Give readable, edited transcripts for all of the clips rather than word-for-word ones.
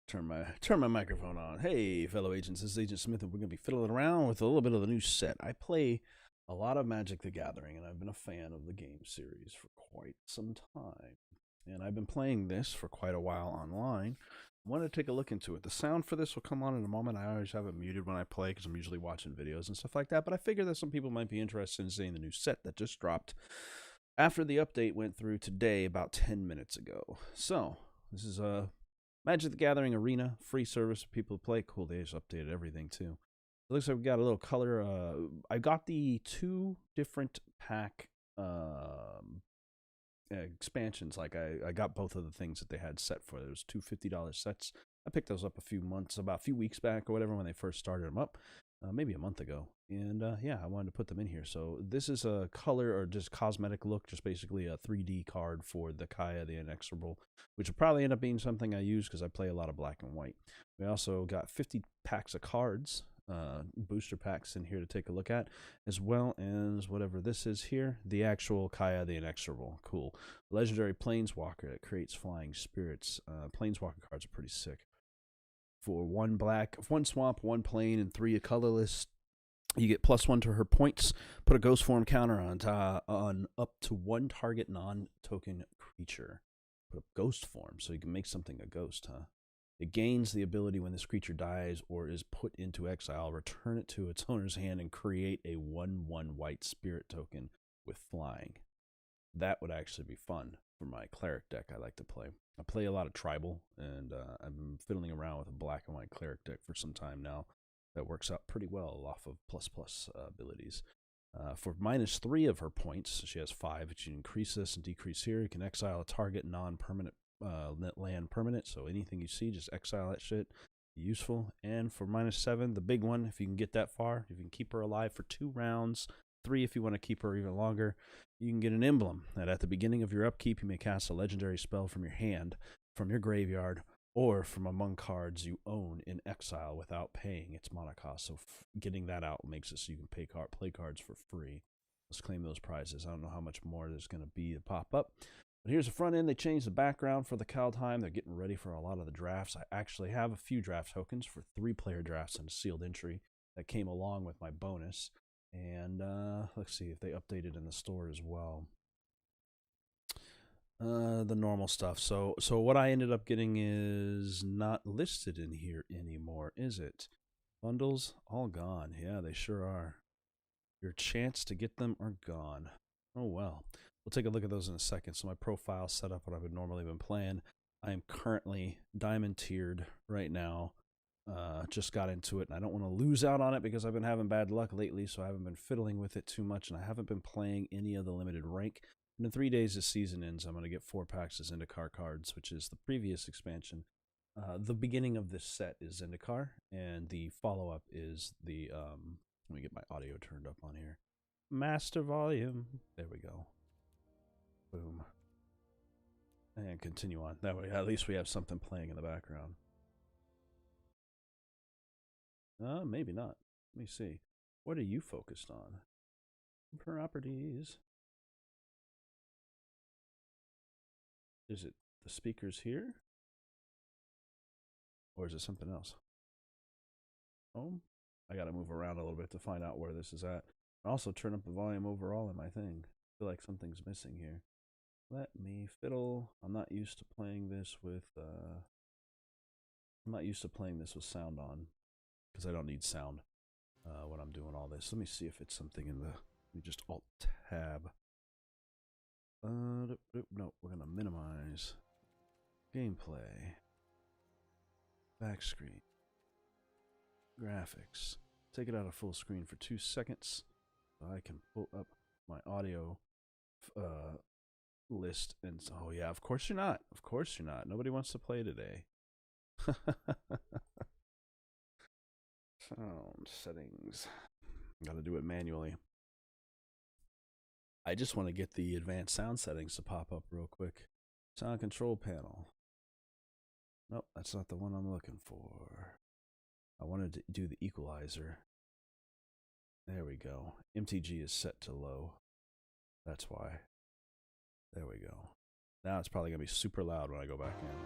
Turn my microphone on. Hey, fellow agents, this is Agent Smith, and we're gonna be fiddling around with a little bit of the new set. I play a lot of Magic the Gathering, and I've been a fan of the game series for quite some time. And I've been playing this for quite a while online. I wanted to take a look into it. The sound for this will come on in a moment. I always have it muted when I play because I'm usually watching videos and stuff like that. But I figure that some people might be interested in seeing the new set that just dropped after the update went through today about 10 minutes ago. So, this is a Magic the Gathering Arena, free service for people to play. Cool, they just updated everything too. It looks like we got a little color. I got the 2 different pack expansions. Like I got both of the things that they had set for. There was 2 $50 sets. I picked those up about a few weeks back or whatever when they first started them up. Maybe a month ago. And yeah, I wanted to put them in here. So this is a color or just cosmetic look, just basically a 3D card for the Kaya the Inexorable, which will probably end up being something I use because I play a lot of black and white. We also got 50 packs of cards, booster packs in here to take a look at, as well as whatever this is here, the actual Kaya the Inexorable. Cool. Legendary Planeswalker that creates flying spirits. Planeswalker cards are pretty sick. For 1 black, 1 swamp, 1 plain, and 3 colorless, you get +1 to her points. Put a ghost form counter on up to 1 target non-token creature. Put a ghost form, so you can make something a ghost, huh? It gains the ability when this creature dies or is put into exile, return it to its owner's hand and create a 1/1 white spirit token with flying. That would actually be fun for my Cleric deck I like to play. I play a lot of Tribal, and I've been fiddling around with a black and white Cleric deck for some time now. That works out pretty well off of ++ abilities. For -3 of her points, she has 5, but you increase this and decrease here. You can exile a target non-permanent land permanent, so anything you see, just exile that shit. Useful. And for -7, the big one, if you can get that far, if you can keep her alive for 2 rounds, 3 if you want to keep her even longer, you can get an emblem that at the beginning of your upkeep, you may cast a legendary spell from your hand, from your graveyard, or from among cards you own in exile without paying its mana cost. So getting that out makes it so you can play cards for free. Let's claim those prizes. I don't know how much more there's going to be to pop up. But here's the front end. They changed the background for the Kaldheim. They're getting ready for a lot of the drafts. I actually have a few draft tokens for 3-player drafts and a sealed entry that came along with my bonus. And let's see if they updated in the store as well. The normal stuff. So what I ended up getting is not listed in here anymore, is it? Bundles all gone. Yeah, they sure are. Your chance to get them are gone. Oh well. We'll take a look at those in a second. So my profile set up what I would normally have been playing. I am currently diamond tiered right now. Just got into it, and I don't want to lose out on it because I've been having bad luck lately, so I haven't been fiddling with it too much, and I haven't been playing any of the limited rank. And in 3 days the season ends, I'm going to get 4 packs of Zendikar cards, which is the previous expansion. The beginning of this set is Zendikar, and the follow-up is the, let me get my audio turned up on here. Master volume. There we go. Boom. And continue on. That way, at least we have something playing in the background. Maybe not. Let me see. What are you focused on? Properties. Is it the speakers here? Or is it something else? Oh, I gotta move around a little bit to find out where this is at. Also turn up the volume overall in my thing. I feel like something's missing here. Let me fiddle. I'm not used to playing this with sound on, because I don't need sound when I'm doing all this. Let me see if it's something in the, let me just alt tab. No, we're gonna minimize gameplay, back screen, graphics. Take it out of full screen for 2 seconds so I can pull up my audio list. And oh yeah, of course you're not. Of course you're not. Nobody wants to play today. Sound settings. Gotta do it manually. I just want to get the advanced sound settings to pop up real quick. Sound control panel. Nope, that's not the one I'm looking for. I wanted to do the equalizer. There we go. MtG is set to low. That's why. There we go. Now it's probably going to be super loud when I go back in.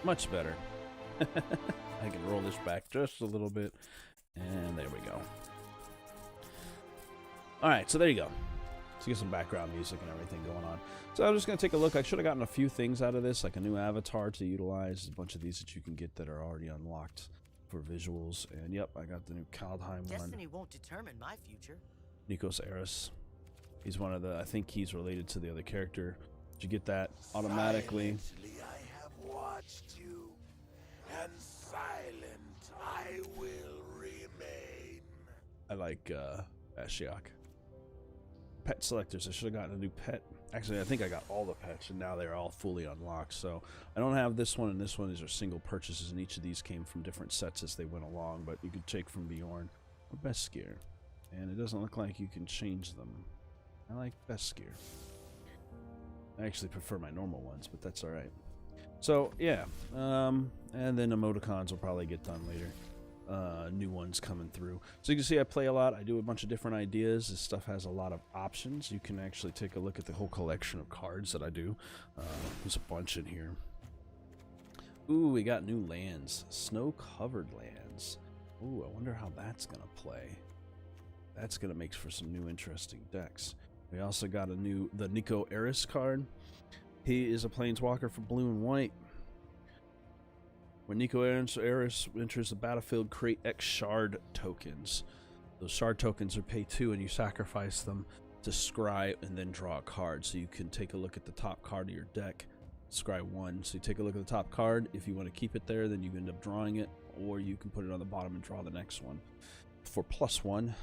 Much better. I can roll this back just a little bit. And there we go. Alright, so there you go. To get some background music and everything going on. So I'm just going to take a look. I should have gotten a few things out of this, like a new avatar to utilize. A bunch of these that you can get that are already unlocked for visuals. And yep, I got the new Kaldheim one. Destiny won't determine my future. Nikos Eris. He's one of the, I think he's related to the other character. Did you get that automatically? Silently I have watched you, and silent I will remain. I like Ashiok. Pet selectors. I should have gotten a new pet. Actually, I think I got all the pets, and now they're all fully unlocked. So I don't have this one and this one. These are single purchases, and each of these came from different sets as they went along. But you could take from Bjorn or Beskir, and it doesn't look like you can change them. I like Beskir. I actually prefer my normal ones, but that's all right. So yeah, and then emoticons will probably get done later. New ones coming through. So you can see I play a lot. I do a bunch of different ideas. This stuff has a lot of options. You can actually take a look at the whole collection of cards that I do. There's a bunch in here. Ooh, we got new lands. Snow-covered lands. Ooh, I wonder how that's going to play. That's going to make for some new interesting decks. We also got the Nico Eris card. He is a planeswalker for blue and white. When Nico Eris enters the battlefield, create X shard tokens. Those shard tokens are pay 2, and you sacrifice them to scry and then draw a card. So you can take a look at the top card of your deck, scry 1. So you take a look at the top card. If you want to keep it there, then you end up drawing it, or you can put it on the bottom and draw the next one. For +1,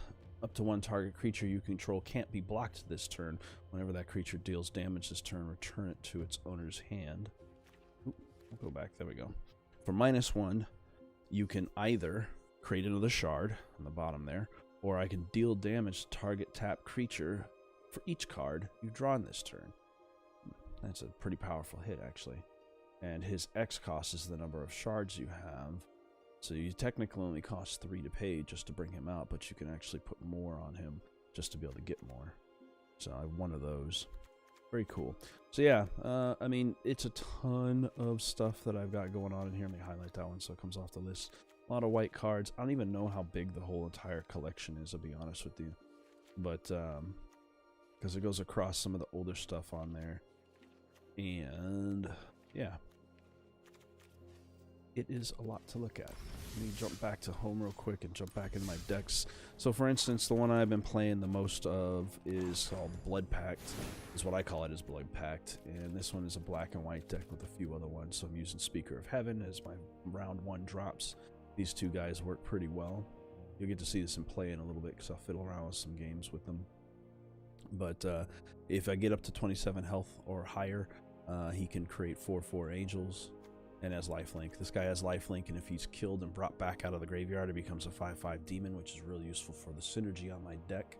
up to 1 target creature you control can't be blocked this turn. Whenever that creature deals damage this turn, return it to its owner's hand. Oop, we'll go back. There we go. For -1, you can either create another shard on the bottom there, or I can deal damage to target tap creature for each card you've drawn this turn. That's a pretty powerful hit, actually. And his X cost is the number of shards you have. So you technically only cost 3 to pay just to bring him out, but you can actually put more on him just to be able to get more. So I have one of those. Very cool. So yeah, I mean, it's a ton of stuff that I've got going on in here. Let me highlight that one so it comes off the list. A lot of white cards. I don't even know how big the whole entire collection is, I'll be honest with you. But, because it goes across some of the older stuff on there. And, yeah. It is a lot to look at. Let me jump back to home real quick and jump back into my decks. So for instance, the one I've been playing the most of is called Blood Pact. Is what I call it, is Blood Pact. And this one is a black and white deck with a few other ones. So I'm using Speaker of Heaven as my round 1 drops. These two guys work pretty well. You'll get to see this in play in a little bit because I'll fiddle around with some games with them. But if I get up to 27 health or higher, he can create 4/4 angels. And has lifelink. This guy has lifelink, and if he's killed and brought back out of the graveyard, it becomes a 5/5 demon, which is really useful for the synergy on my deck.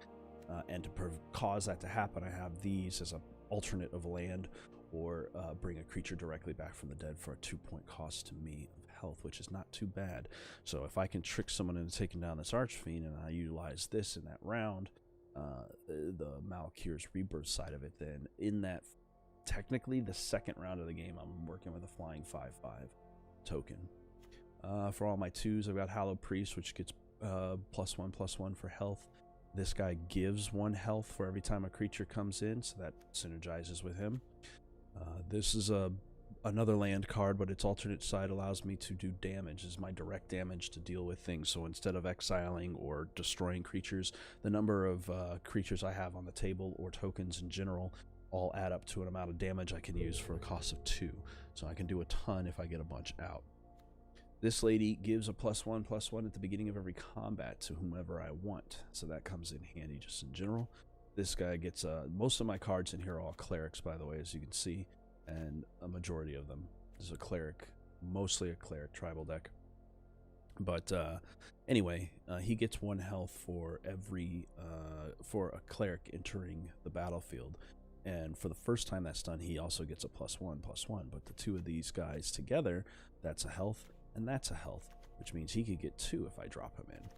And to cause that to happen, I have these as an alternate of land, or bring a creature directly back from the dead for a 2-point cost to me of health, which is not too bad. So if I can trick someone into taking down this Archfiend, and I utilize this in that round, the Malakir's Rebirth side of it, then in that technically the second round of the game, I'm working with a flying 5/5 token. For all my 2s, I've got Hallowed Priest, which gets +1/+1 for health. This guy gives 1 health for every time a creature comes in, so that synergizes with him. This is another land card, but its alternate side allows me to do damage. This is my direct damage to deal with things. So instead of exiling or destroying creatures, the number of creatures I have on the table, or tokens in general, all add up to an amount of damage I can use for a cost of 2. So I can do a ton if I get a bunch out. This lady gives a +1/+1 at the beginning of every combat to whomever I want. So that comes in handy just in general. This guy gets, most of my cards in here are all clerics, by the way, as you can see. And a majority of them. This is a cleric, mostly a cleric tribal deck. But anyway, he gets 1 health for every, for a cleric entering the battlefield. And for the first time that's done, he also gets a +1/+1. But the 2 of these guys together, that's a health, and that's a health, which means he could get 2 if I drop him in.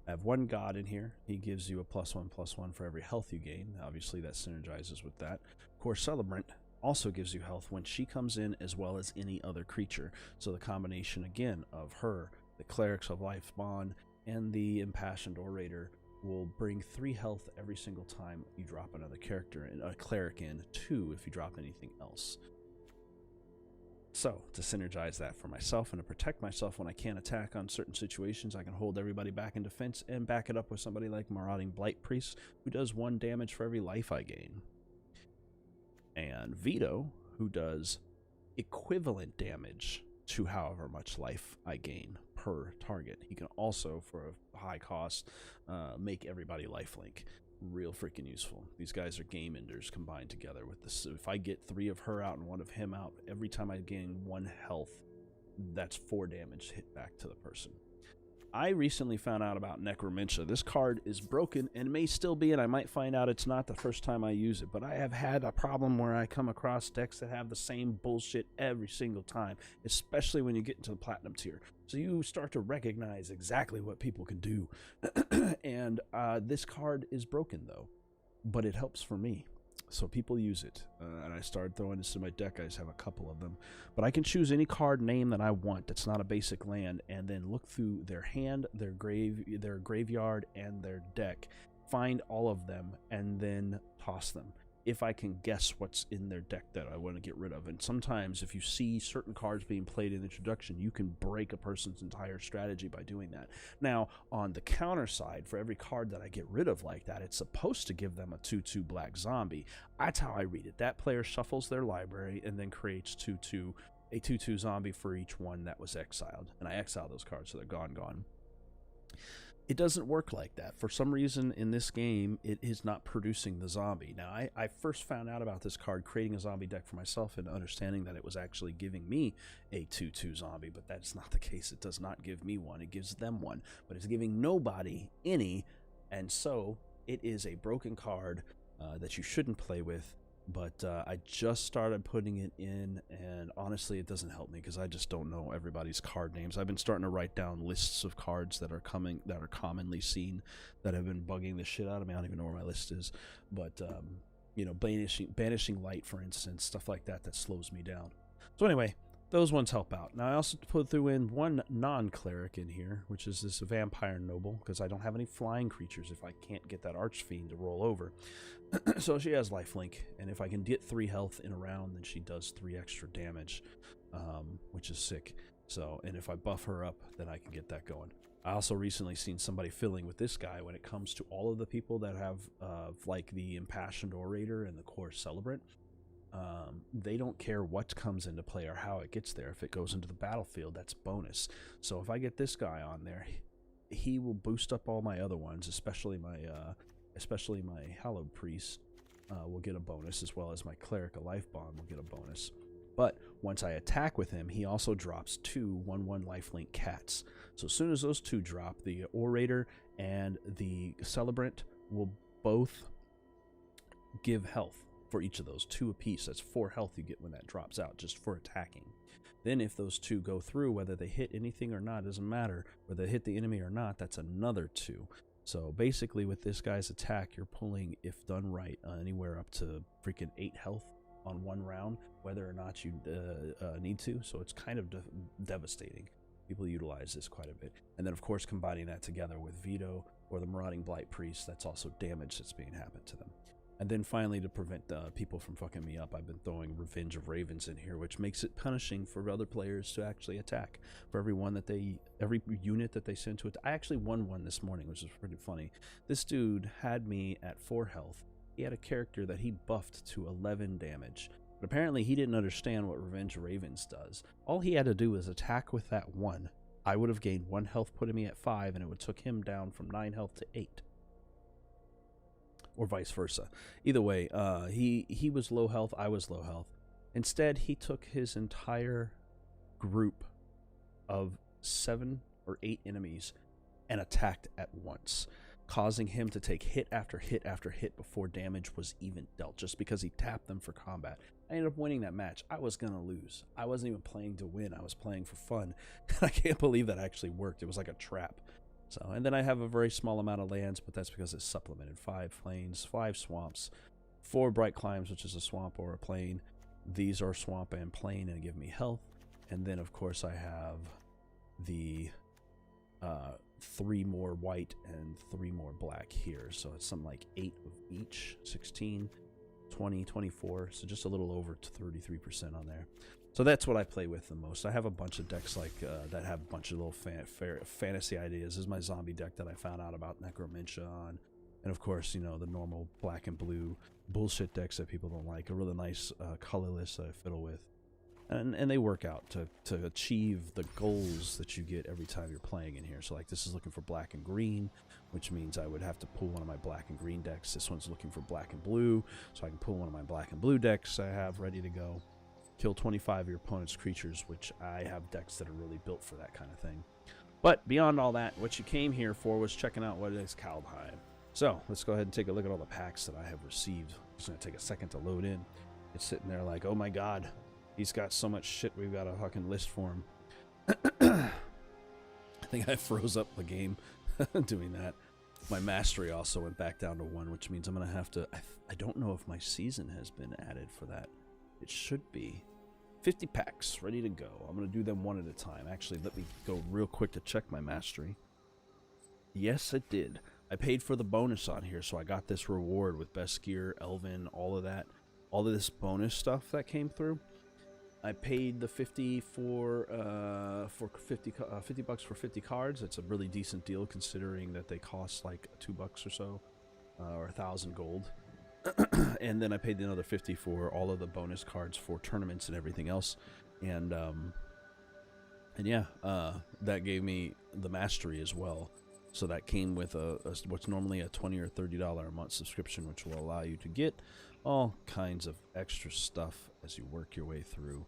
I have 1 god in here. He gives you a +1/+1 for every health you gain. Obviously, that synergizes with that. Core Celebrant also gives you health when she comes in, as well as any other creature. So the combination again of her, the Clerics of Life Bond, and the Impassioned Orator will bring 3 health every single time you drop another character, and a Cleric in 2 if you drop anything else. So, to synergize that for myself and to protect myself when I can't attack on certain situations, I can hold everybody back in defense and back it up with somebody like Marauding Blight Priest, who does 1 damage for every life I gain. And Vito, who does equivalent damage to however much life I gain per target. He can also, for a high cost, make everybody lifelink. Real freaking useful. These guys are game enders combined together with this. If I get 3 of her out and 1 of him out, every time I gain 1 health, that's 4 damage hit back to the person. I recently found out about Necromancer. This card is broken and may still be, and I might find out it's not the first time I use it, but I have had a problem where I come across decks that have the same bullshit every single time, especially when you get into the Platinum tier. So you start to recognize exactly what people can do. And this card is broken, though, but it helps for me. So people use it, and I started throwing this in my deck. I just have a couple of them, but I can choose any card name that I want that's not a basic land, and then look through their hand, their graveyard, and their deck, find all of them, and then toss them if I can guess what's in their deck that I want to get rid of. And sometimes if you see certain cards being played in introduction, you can break a person's entire strategy by doing that. Now, on the counter side, for every card that I get rid of like that, it's supposed to give them a 2/2 black zombie. That's how I read it. That player shuffles their library and then creates a 2/2 zombie for each one that was exiled. And I exile those cards, so they're gone. It doesn't work like that. For some reason in this game, it is not producing the zombie. Now, I first found out about this card creating a zombie deck for myself and understanding that it was actually giving me a 2/2 zombie, but that's not the case. It does not give me one. It gives them one, but it's giving nobody any, and so it is a broken card that you shouldn't play with. But I just started putting it in, and honestly, it doesn't help me because I just don't know everybody's card names. I've been starting to write down lists of cards that are commonly seen that have been bugging the shit out of me. I don't even know where my list is, but you know, banishing light, for instance, stuff like that slows me down. So anyway, those ones help out. Now I also threw in 1 non-cleric in here, which is this vampire noble, because I don't have any flying creatures if I can't get that archfiend to roll over. So she has lifelink, and if I can get 3 health in a round, then she does 3 extra damage, which is sick. So, and if I buff her up, then I can get that going. I also recently seen somebody filling with this guy when it comes to all of the people that have like the Impassioned Orator and the Core Celebrant. They don't care what comes into play or how it gets there. If it goes into the battlefield, that's bonus. So if I get this guy on there, he will boost up all my other ones, especially my Hallowed Priest will get a bonus, as well as my Cleric of Life Bond will get a bonus. But once I attack with him, he also drops 2 1/1 lifelink cats. So as soon as those 2 drop, the Orator and the Celebrant will both give health for each of those, 2 apiece. That's 4 health you get when that drops out, just for attacking. Then if those 2 go through, whether they hit anything or not, doesn't matter. Whether they hit the enemy or not, that's another 2. So basically with this guy's attack, you're pulling, if done right, anywhere up to freaking 8 health on 1 round, whether or not you need to. So it's kind of devastating. People utilize this quite a bit. And then of course combining that together with Vito or the Marauding Blight Priest, that's also damage that's being happened to them. And then finally, to prevent people from fucking me up, I've been throwing Revenge of Ravens in here, which makes it punishing for other players to actually attack. For every unit that they send to it. I actually won one this morning, which is pretty funny. This dude had me at 4 health. He had a character that he buffed to 11 damage. But apparently he didn't understand what Revenge of Ravens does. All he had to do was attack with that 1. I would have gained 1 health, putting me at 5, and it would took him down from 9 health to 8. Or vice versa. Either way, he was low health, I was low health. Instead, he took his entire group of 7 or 8 enemies and attacked at once, causing him to take hit after hit after hit before damage was even dealt, just because he tapped them for combat. I ended up winning that match. I was going to lose. I wasn't even playing to win. I was playing for fun. I can't believe that actually worked. It was like a trap. So, and then I have a very small amount of lands, but that's because it's supplemented. 5 plains, 5 swamps, 4 bright climes, which is a swamp or a plain, These are swamp and plain and give me health. And then, of course, I have the 3 more white and 3 more black here. So it's something like 8 of each, 16, 20, 24. So just a little over 33% on there. So that's what I play with the most. I have a bunch of decks like that have a bunch of little fantasy ideas. This is my zombie deck that I found out about Necromancer on. And of course, you know, the normal black and blue bullshit decks that people don't like. A really nice colorless that I fiddle with. And they work out to achieve the goals that you get every time you're playing in here. So like this is looking for black and green, which means I would have to pull one of my black and green decks. This one's looking for black and blue, so I can pull one of my black and blue decks I have ready to go. Kill 25 of your opponent's creatures, which I have decks that are really built for that kind of thing. But beyond all that, what you came here for was checking out what is Kaldheim. So let's go ahead and take a look at all the packs that I have received. It's going to take a second to load in. It's sitting there like, oh my god, he's got so much shit, we've got a fucking list for him. I think I froze up the game doing that. My mastery also went back down to 1, which means I'm going to have to... I don't know if my season has been added for that. It should be. 50 packs, ready to go. I'm going to do them one at a time. Actually, let me go real quick to check my mastery. Yes, it did. I paid for the bonus on here, so I got this reward with best gear, Elven, all of that. All of this bonus stuff that came through. I paid the 50 for 50 bucks for 50 cards. It's a really decent deal considering that they cost like $2 or so, or 1,000 gold. And then I paid another 50 for all of the bonus cards for tournaments and everything else. And yeah, that gave me the mastery as well. So that came with what's normally a $20 or $30 a month subscription, which will allow you to get all kinds of extra stuff as you work your way through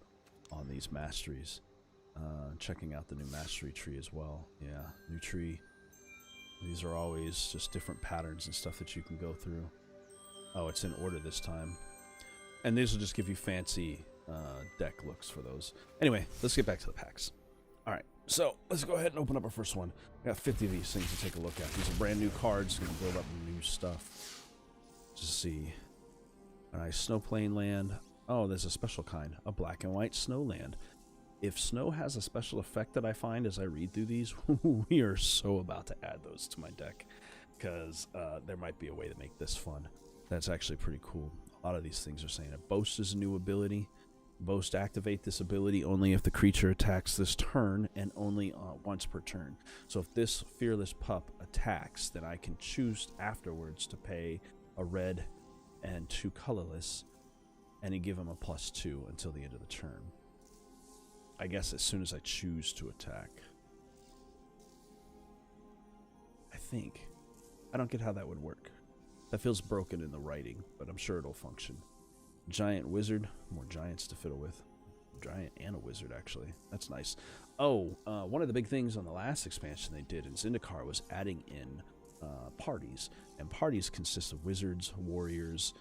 on these masteries. Checking out the new mastery tree as well. Yeah, new tree. These are always just different patterns and stuff that you can go through. Oh, it's in order this time. And these will just give you fancy deck looks for those. Anyway, let's get back to the packs. Alright, so let's go ahead and open up our first one. I got 50 of these things to take a look at. These are brand new cards. Going to build up new stuff. Just see. A nice snow plane land. Oh, there's a special kind. A black and white snow land. If snow has a special effect that I find as I read through these, we are so about to add those to my deck. Because there might be a way to make this fun. That's actually pretty cool. A lot of these things are saying it. Boast is a new ability. Boast activate this ability only if the creature attacks this turn and only once per turn. So if this fearless pup attacks, then I can choose afterwards to pay a red and 2 colorless and give him a +2 until the end of the turn. I guess as soon as I choose to attack. I think. I don't get how that would work. That feels broken in the writing, but I'm sure it'll function. Giant wizard. More giants to fiddle with. Giant and a wizard, actually. That's nice. Oh, one of the big things on the last expansion they did in Zendikar was adding in parties. And parties consist of wizards, warriors,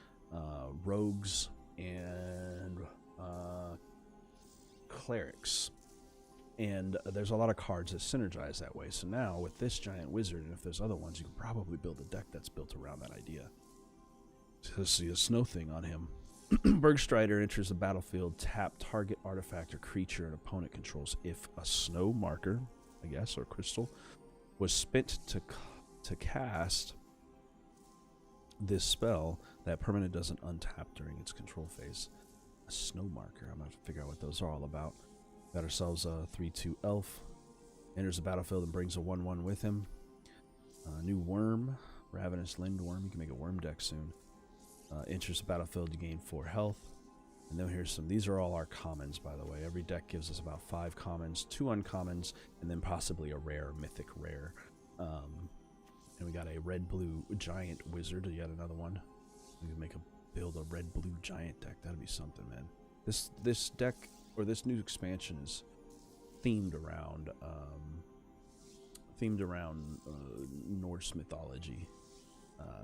rogues, and clerics. And there's a lot of cards that synergize that way. So now, with this giant wizard, and if there's other ones, you can probably build a deck that's built around that idea. So see a snow thing on him. Bergstrider enters the battlefield. Tap target artifact or creature an opponent controls. If a snow marker, I guess, or crystal, was spent to cast this spell, that permanent doesn't untap during its control phase. A snow marker. I'm going to have to figure out what those are all about. Got ourselves a 3/2 elf. Enters the battlefield and brings a 1/1 with him. New worm. Ravenous Lindworm. You can make a worm deck soon. Enters the battlefield, you gain 4 health. And then here's some. These are all our commons, by the way. Every deck gives us about 5 commons, 2 uncommons, and then possibly a rare, mythic rare. And we got a red-blue giant wizard. Yet another one. We can build a red-blue giant deck. That'd be something, man. This deck, or this new expansion, is themed around Norse mythology.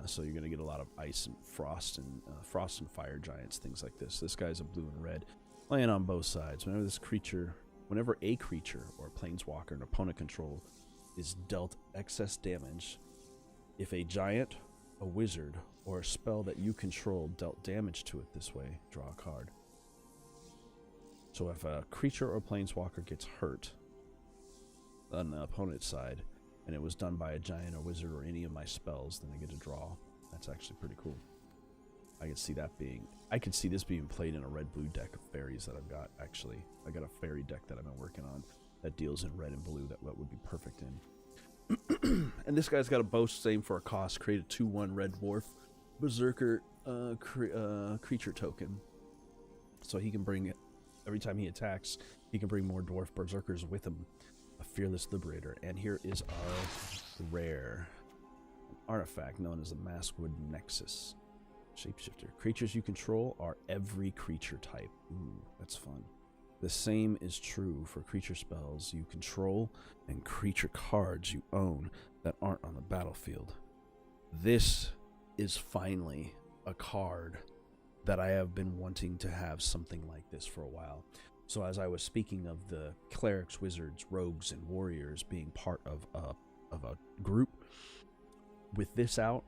So you're gonna get a lot of ice and frost and fire giants, things like this. This guy's a blue and red, playing on both sides. Whenever a creature or a planeswalker an opponent control is dealt excess damage, if a giant, a wizard, or a spell that you control dealt damage to it this way, draw a card. So if a creature or planeswalker gets hurt on the opponent's side, and it was done by a giant or wizard or any of my spells, then I get to draw. That's actually pretty cool. I could see this being played in a red-blue deck of fairies that I've got, actually. I got a fairy deck that I've been working on that deals in red and blue that would be perfect in. And this guy's got a boast, same for a cost. Create a 2/1 red dwarf Berserker creature token. So he can bring, every time he attacks, he can bring more dwarf berserkers with him. A fearless liberator. And here is our rare artifact known as the Maskwood Nexus. Shapeshifter. Creatures you control are every creature type. Ooh, that's fun. The same is true for creature spells you control and creature cards you own that aren't on the battlefield. This is finally a card that I have been wanting to have something like this for a while. So as I was speaking of the clerics, wizards, rogues, and warriors being part of a group, with this out,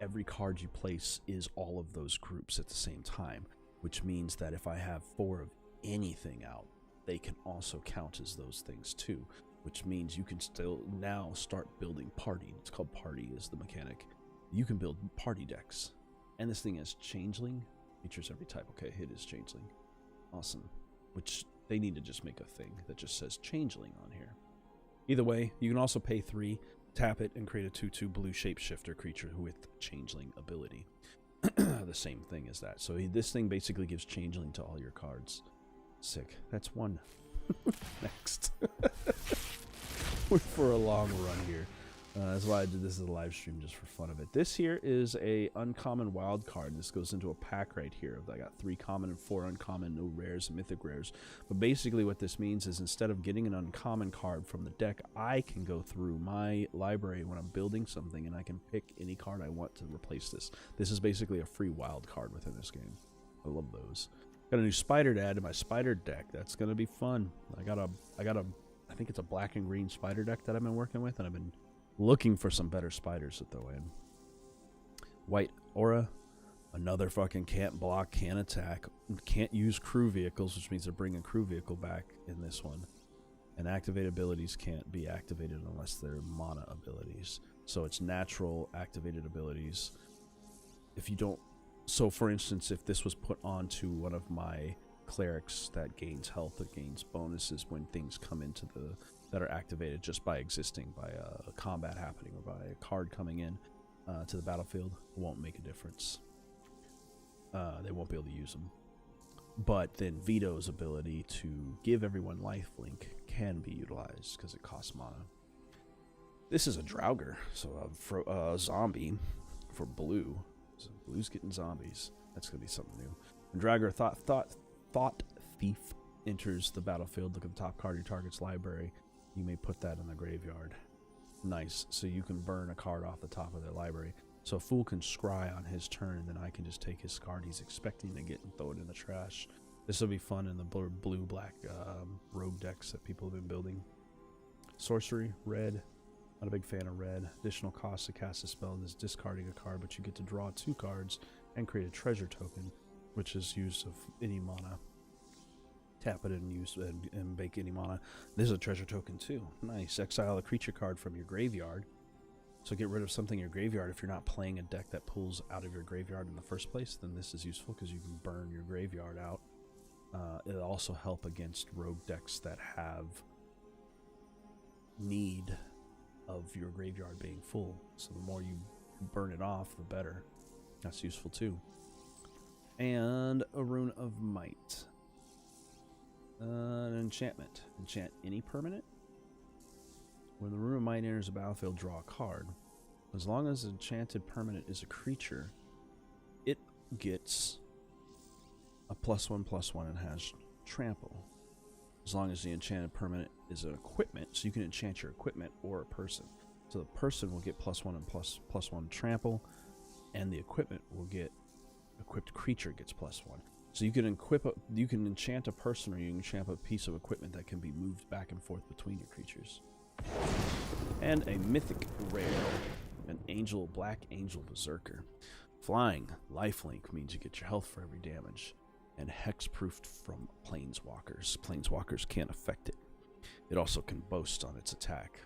every card you place is all of those groups at the same time, which means that if I have 4 of anything out, they can also count as those things too, which means you can still now start building party. It's called party is the mechanic. You can build party decks. And this thing is changeling. Features every type. Okay, it is changeling. Awesome. Which they need to just make a thing that just says changeling on here. Either way, you can also pay 3, tap it, and create a 2/2 blue shapeshifter creature with changeling ability. The same thing as that. So this thing basically gives changeling to all your cards. Sick. That's one. Next. We're for a long run here. That's why I did this as a live stream, just for fun of it. This here is a uncommon wild card. This goes into a pack right here. I got 3 common and 4 uncommon, no rares and mythic rares. But basically what this means is instead of getting an uncommon card from the deck, I can go through my library when I'm building something and I can pick any card I want to replace this. This is basically a free wild card within this game. I love those. Got a new spider to add to my spider deck. That's gonna be fun. I think it's a black and green spider deck that I've been working with, and I've been looking for some better spiders to throw in. White aura, another fucking can't block, can't attack, can't use crew vehicles, which means they're bringing crew vehicle back in this one. And activate abilities can't be activated unless they're mana abilities. So it's natural activated abilities. If you don't, so for instance, if this was put onto one of my clerics that gains health or gains bonuses when things come into the that are activated just by existing, by combat happening or by a card coming in to the battlefield, it won't make a difference. They won't be able to use them. But then Veto's ability to give everyone lifelink can be utilized because it costs mana. This is a Draugr, so a zombie for blue. So blue's getting zombies. That's going to be something new. And Draugr Thought Thief enters the battlefield. Look at the top card of your target's library. You may put that in the graveyard. Nice. So you can burn a card off the top of their library. So a fool can scry on his turn, and then I can just take his card he's expecting to get and throw it in the trash. This will be fun in the blue-black rogue decks that people have been building. Sorcery, red. Not a big fan of red. Additional cost to cast a spell is discarding a card, but you get to draw 2 cards and create a treasure token, which is use of any mana. Tap it and use and bake any mana. This is a treasure token too. Nice. Exile a creature card from your graveyard. So get rid of something in your graveyard. If you're not playing a deck that pulls out of your graveyard in the first place, then this is useful because you can burn your graveyard out. It'll also help against rogue decks that have need of your graveyard being full. So the more you burn it off, the better. That's useful too. And a Rune of Might. An enchantment. Enchant any permanent. When the Rune of Might enters the battlefield, draw a card. As long as the enchanted permanent is a creature, it gets a +1/+1 and has trample. As long as the enchanted permanent is an equipment, so you can enchant your equipment or a person. So the person will get +1 and +1 trample, and the equipment will get equipped creature gets +1. So you can you can enchant a person, or you can enchant a piece of equipment that can be moved back and forth between your creatures. And a mythic rare, an black angel berserker. Flying, lifelink means you get your health for every damage. and hexproofed from planeswalkers. Planeswalkers can't affect it. It also can boast on its attack.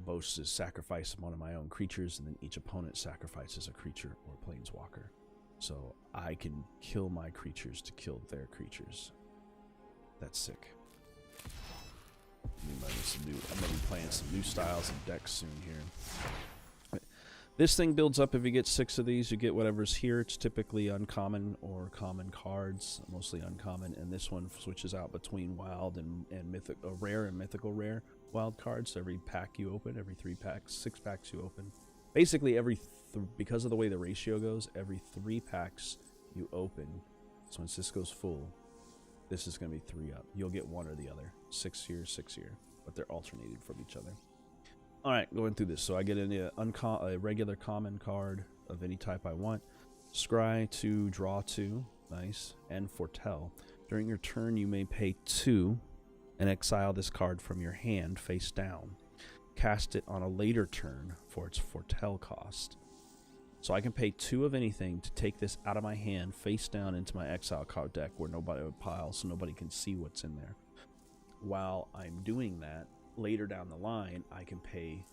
Boast is sacrifice one of my own creatures, and then each opponent sacrifices a creature or planeswalker. So I can kill my creatures to kill their creatures. That's sick. I'm gonna be playing some new styles and decks soon here. This thing builds up. If you get 6 of these, you get whatever's here. It's typically uncommon or common cards, mostly uncommon. And this one switches out between wild and mythical, rare and mythical rare wild cards. Every pack you open, every 6 packs you open. Basically, because of the way the ratio goes, every 3 packs you open. So once this goes full, this is going to be 3 up. You'll get one or the other. 6 here, 6 here. But they're alternated from each other. Alright, going through this. So I get a regular common card of any type I want. Scry to draw 2. Nice. And Foretell. During your turn, you may pay 2 and exile this card from your hand face down. Cast it on a later turn for its Foretell cost. So I can pay 2 of anything to take this out of my hand face down into my exile card deck where nobody would pile, so nobody can see what's in there. While I'm doing that, later down the line, I can pay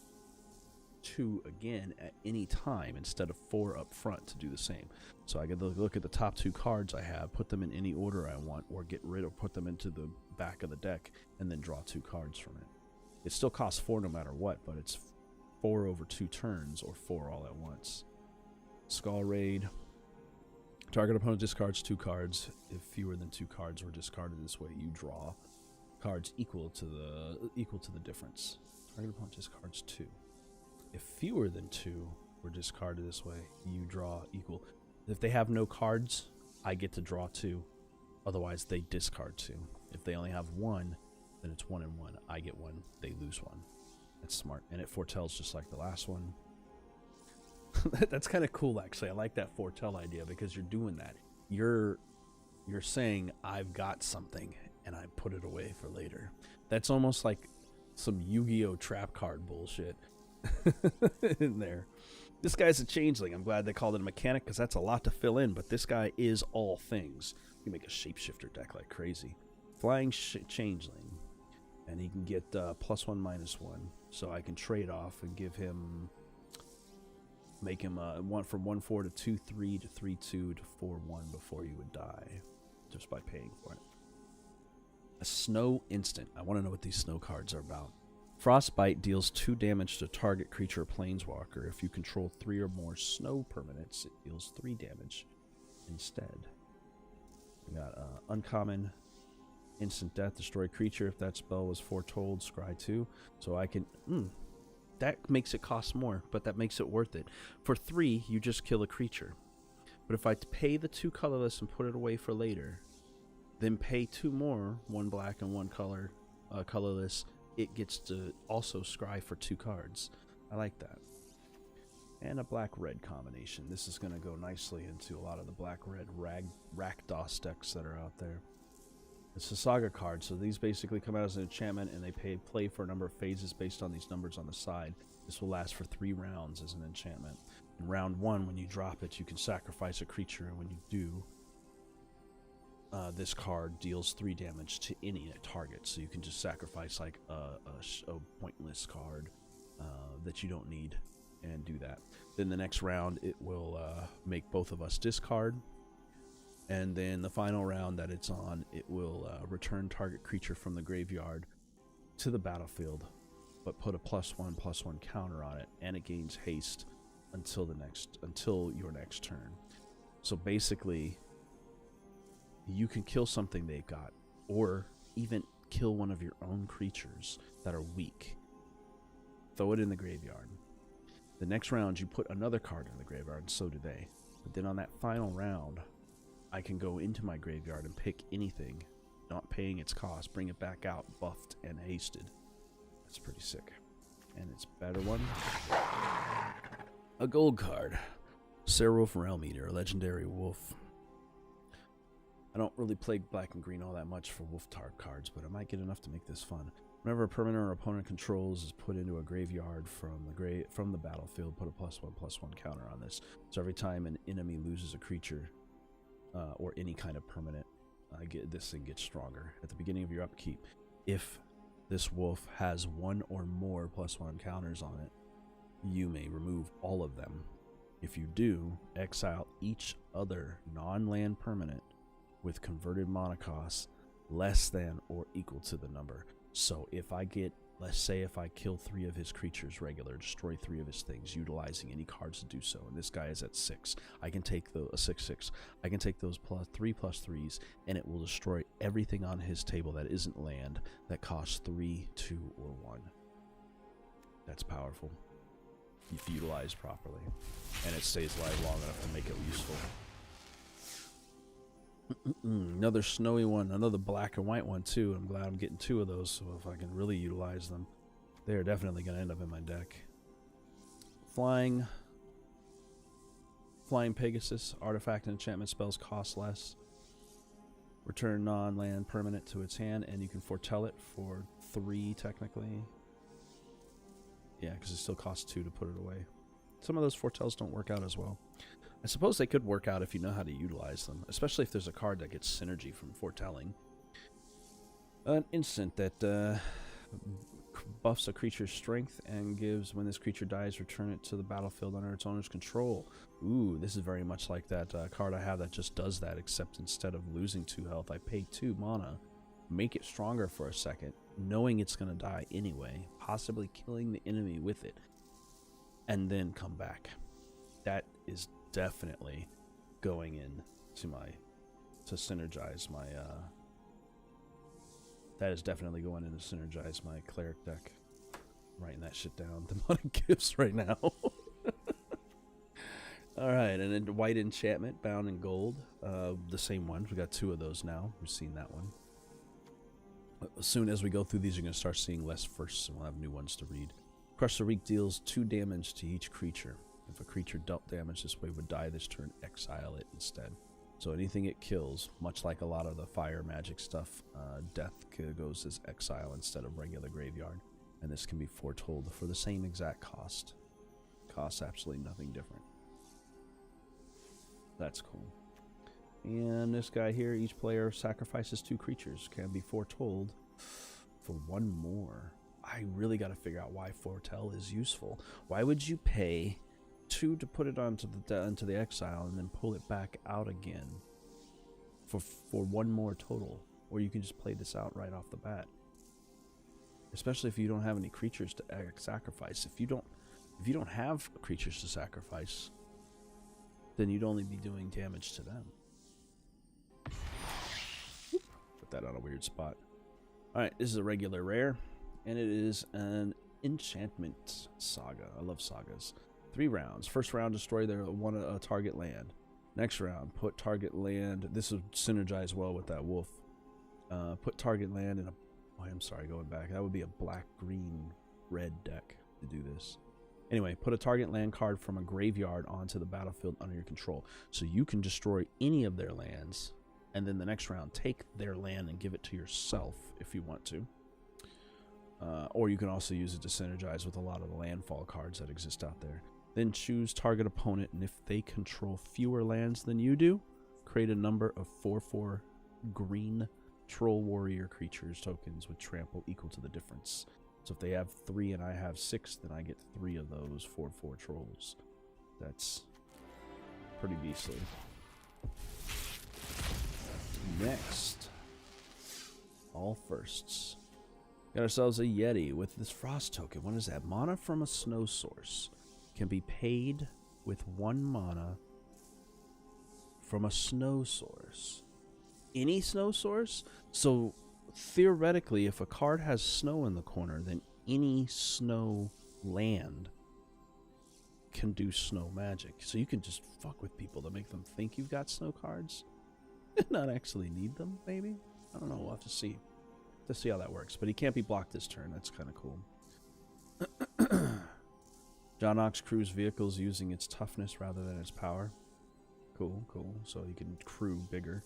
2 again at any time instead of 4 up front to do the same. So I get to look at the top 2 cards I have, put them in any order I want, or get rid of, put them into the back of the deck, and then draw 2 cards from it. It still costs 4 no matter what, but it's 4 over 2 turns, or 4 all at once. Skull Raid. Target opponent discards 2 cards. If fewer than 2 cards were discarded this way, you draw cards equal to the difference. Target opponent discards 2. If fewer than 2 were discarded this way, you draw equal. If they have no cards, I get to draw 2. Otherwise, they discard 2. If they only have 1, then it's 1 and 1. I get 1, they lose 1. That's smart. And it foretells just like the last one. That's kind of cool, actually. I like that foretell idea because you're doing that. You're saying, I've got something, and I put it away for later. That's almost like some Yu-Gi-Oh! Trap card bullshit in there. This guy's a changeling. I'm glad they called it a mechanic because that's a lot to fill in, but this guy is all things. You make a shapeshifter deck like crazy. Flying changeling. And he can get +1/-1. So I can trade off and give him... Make him one from 1/4 to 2/3 to 3/2 to 4/1 before you would die, just by paying for it. A snow instant. I want to know what these snow cards are about. Frostbite deals 2 damage to target creature or planeswalker. If you control 3 or more snow permanents, it deals 3 damage instead. We got uncommon instant death, destroy creature. If that spell was foretold, scry 2. So I can. That makes it cost more, but that makes it worth it. For 3, you just kill a creature. But if I pay the 2 colorless and put it away for later, then pay 2 more, 1 black and 1 colorless, it gets to also scry for 2 cards. I like that. And a black-red combination. This is going to go nicely into a lot of the black-red Rakdos decks that are out there. It's a saga card, so these basically come out as an enchantment, and they play for a number of phases based on these numbers on the side. This will last for 3 rounds as an enchantment. In round 1, when you drop it, you can sacrifice a creature, and when you do, this card deals 3 damage to any target. So you can just sacrifice like a pointless card that you don't need, and do that. Then the next round, it will make both of us discard. And then the final round that it's on, it will return target creature from the graveyard to the battlefield, but put a +1/+1 counter on it, and it gains haste until your next turn. So basically, you can kill something they've got, or even kill one of your own creatures that are weak. Throw it in the graveyard. The next round, you put another card in the graveyard, and so do they. But then on that final round, I can go into my graveyard and pick anything, not paying its cost, bring it back out, buffed and hasted. That's pretty sick. And its better one, a gold card. Seraph Realm Eater, a legendary wolf. I don't really play black and green all that much for wolf tarp cards, but I might get enough to make this fun. Whenever a permanent or opponent controls is put into a graveyard from the battlefield, put a +1/+1 counter on this. So every time an enemy loses a creature, or any kind of permanent, this thing gets stronger. At the beginning of your upkeep, if this wolf has one or more +1 counters on it, you may remove all of them. If you do, exile each other non-land permanent with converted mana costs less than or equal to the number. So if I get, let's say if I kill 3 of his creatures regular, destroy 3 of his things, utilizing any cards to do so, and this guy is at 6, I can take the 6/6. I can take those +3/3s, and it will destroy everything on his table that isn't land that costs 3, 2, or 1. That's powerful if utilized properly, and it stays live long enough to make it useful. Another snowy one, another black and white one too. I'm glad I'm getting 2 of those, so if I can really utilize them, they're definitely going to end up in my deck. Flying Pegasus, artifact and enchantment spells cost less. Return non-land permanent to its hand, and you can foretell it for 3 technically. Yeah, because it still costs 2 to put it away. Some of those foretells don't work out as well. I suppose they could work out if you know how to utilize them, especially if there's a card that gets synergy from foretelling. An instant that buffs a creature's strength and gives, when this creature dies, return it to the battlefield under its owner's control. Ooh, this is very much like that card I have that just does that, except instead of losing 2 health, I pay 2 mana, make it stronger for a second, knowing it's going to die anyway, possibly killing the enemy with it, and then come back. That is definitely going in to synergize my that is definitely going in to synergize my Cleric deck. I'm writing that shit down. The money gifts right now. Alright, and then white enchantment bound in gold, the same one. We got 2 of those now. We've seen that one. As soon as we go through these, you're going to start seeing less firsts, and we'll have new ones to read. Crush the Reek deals 2 damage to each creature. If a creature dealt damage this way would die this turn, exile it instead. So anything it kills, much like a lot of the fire magic stuff, death goes as exile instead of regular graveyard. And this can be foretold for the same exact cost. Costs absolutely nothing different. That's cool. And this guy here, each player sacrifices 2 creatures, can be foretold for 1 more. I really got to figure out why foretell is useful. Why would you pay 2 to put it onto the exile and then pull it back out again for 1 more total? Or you can just play this out right off the bat. Especially if you don't have any creatures to sacrifice. If you don't have creatures to sacrifice, then you'd only be doing damage to them. Put that on a weird spot. Alright, this is a regular rare, and it is an Enchantment saga. I love sagas. 3 rounds. First round, destroy a target land. Next round, put target land. This will synergize well with that wolf. Put target land in a... Oh, I'm sorry, going back. That would be a black, green, red deck to do this. Anyway, put a target land card from a graveyard onto the battlefield under your control. So you can destroy any of their lands, and then the next round, take their land and give it to yourself if you want to. Or you can also use it to synergize with a lot of the landfall cards that exist out there. Then choose target opponent, and if they control fewer lands than you do, create a number of 4/4 green troll warrior creatures tokens with trample equal to the difference. So if they have 3 and I have 6, then I get 3 of those 4/4 trolls. That's pretty beastly. Next, all firsts. Got ourselves a Yeti with this frost token. What is that? Mana from a snow source can be paid with 1 mana from a snow source. Any snow source? So theoretically, if a card has snow in the corner, then any snow land can do snow magic. So you can just fuck with people to make them think you've got snow cards and not actually need them, maybe? I don't know. We'll have to see. To see how that works. But he can't be blocked this turn. That's kind of cool. John Ox crews vehicles using its toughness rather than its power. Cool, cool. So he can crew bigger.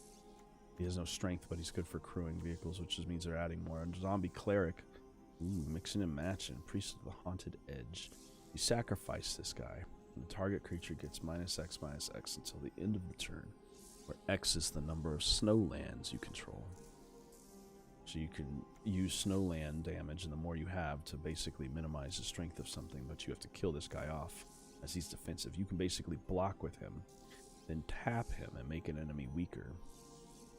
He has no strength, but he's good for crewing vehicles, which just means they're adding more. And Zombie Cleric. Ooh, mixing and matching. Priest of the Haunted Edge. You sacrifice this guy. And the target creature gets -X/-X until the end of the turn. where X is the number of snow lands you control. So you can use snow land damage, and the more you have to basically minimize the strength of something, but you have to kill this guy off as he's defensive. You can basically block with him, then tap him and make an enemy weaker,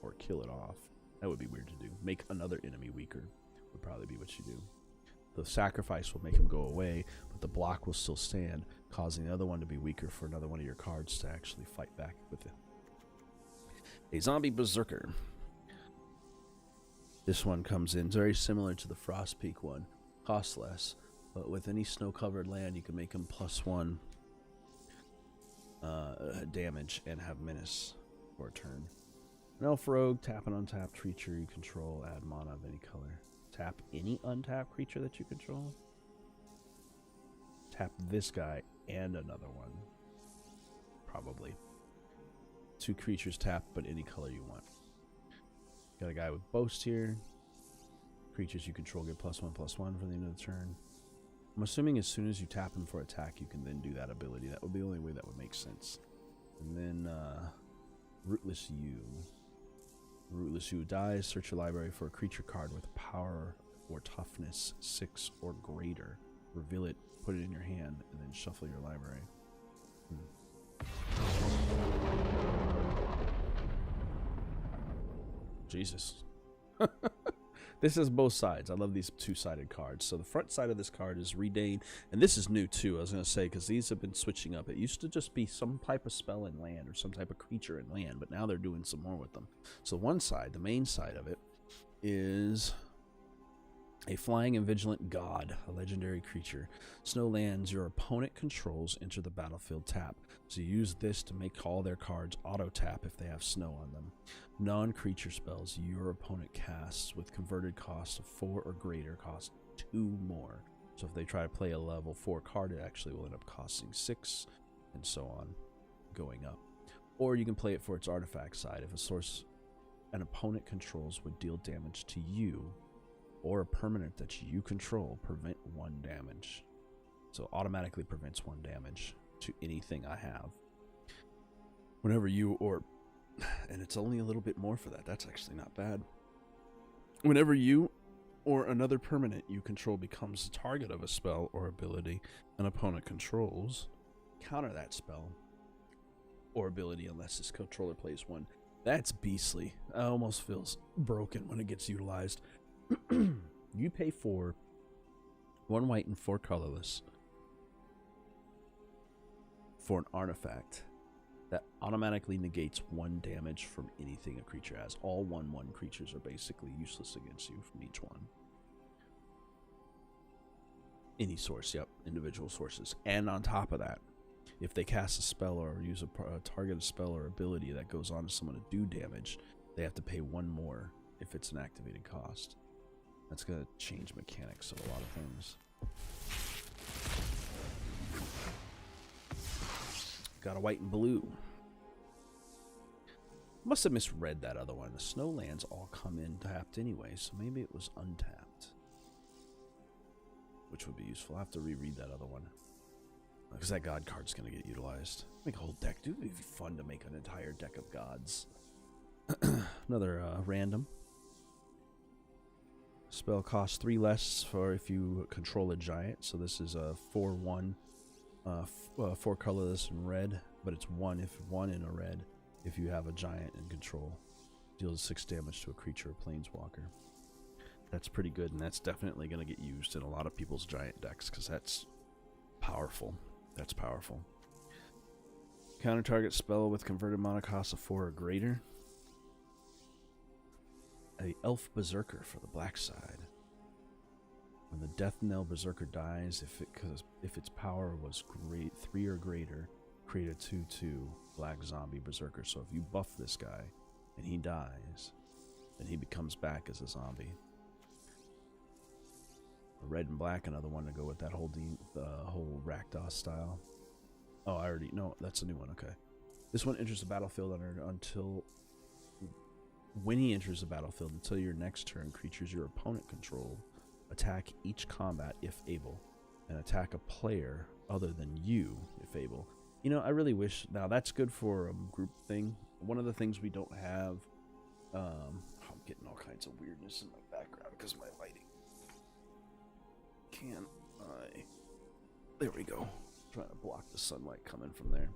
or kill it off. That would be weird to do. Make another enemy weaker would probably be what you do. The sacrifice will make him go away, but the block will still stand, causing the other one to be weaker for another one of your cards to actually fight back with it. A zombie Berserker. This one comes in very similar to the Frost Peak one. Costs less, but with any snow-covered land, you can make him +1 damage and have menace for a turn. An elf rogue, tap an untapped creature you control, add mana of any color. Tap any untapped creature that you control. Tap this guy and another one. Probably. 2 creatures tap, but any color you want. Got a guy with Boast here. Creatures you control get +1/+1 for the end of the turn. I'm assuming as soon as you tap him for attack, you can then do that ability. That would be the only way that would make sense. And then, Rootless U. Rootless U dies. Search your library for a creature card with power or toughness 6 or greater. Reveal it, put it in your hand, and then shuffle your library. Jesus. This is both sides. I love these two-sided cards. So the front side of this card is Redain, and this is new too, I was going to say, because these have been switching up. It used to just be some type of spell in land or some type of creature in land, but now they're doing some more with them. So one side, the main side of it, is a flying and vigilant god, a legendary creature. Snow lands your opponent controls enter the battlefield tap. So you use this to make all their cards auto tap if they have snow on them. Non-creature spells your opponent casts with converted cost of 4 or greater cost 2 more. So if they try to play a level 4 card, it actually will end up costing 6, and so on, going up. Or you can play it for its artifact side. If a source an opponent controls would deal damage to you, or a permanent that you control, prevent 1 damage. So automatically prevents 1 damage to anything I have. Whenever you or... And it's only a little bit more for that. That's actually not bad. Whenever you or another permanent you control becomes the target of a spell or ability an opponent controls, counter that spell or ability unless this controller plays 1. That's beastly. It almost feels broken when it gets utilized. You pay for 1 white and 4 colorless for an artifact that automatically negates 1 damage from anything a creature has. All 1/1 creatures are basically useless against you from each one. Any source, yep, individual sources. And on top of that, if they cast a spell or use a targeted spell or ability that goes on to someone to do damage, they have to pay 1 more if it's an activated cost. That's going to change mechanics of a lot of things. Got a white and blue. Must have misread that other one. The snow lands all come in tapped anyway, so maybe it was untapped. Which would be useful. I'll have to reread that other one. Because that god card's going to get utilized. Make a whole deck. Dude, it would be fun to make an entire deck of gods. Another random. Spell costs 3 less for if you control a giant. So this is a 4/1, 4 colorless and red, but it's 1 in a red if you have a giant in control. Deals 6 damage to a creature or planeswalker. That's pretty good, and that's definitely going to get used in a lot of people's giant decks because that's powerful. That's powerful. Counter target spell with converted mana cost of 4 or greater. A elf Berserker for the black side. When the Death Knell Berserker dies, if its power was 3 or greater, create a 2/2 black zombie Berserker. So if you buff this guy and he dies, then he becomes back as a zombie. A red and black, another one to go with that whole whole Rakdos style. Oh, I already know that's a new one. Okay, this one enters the battlefield until. When he enters the battlefield, until your next turn, creatures your opponent control attack each combat if able, and attack a player other than you if able. You know, I really wish. Now that's good for a group thing. One of the things we don't have. I'm getting all kinds of weirdness in my background because of my lighting. Can I? There we go. Trying to block the sunlight coming from there.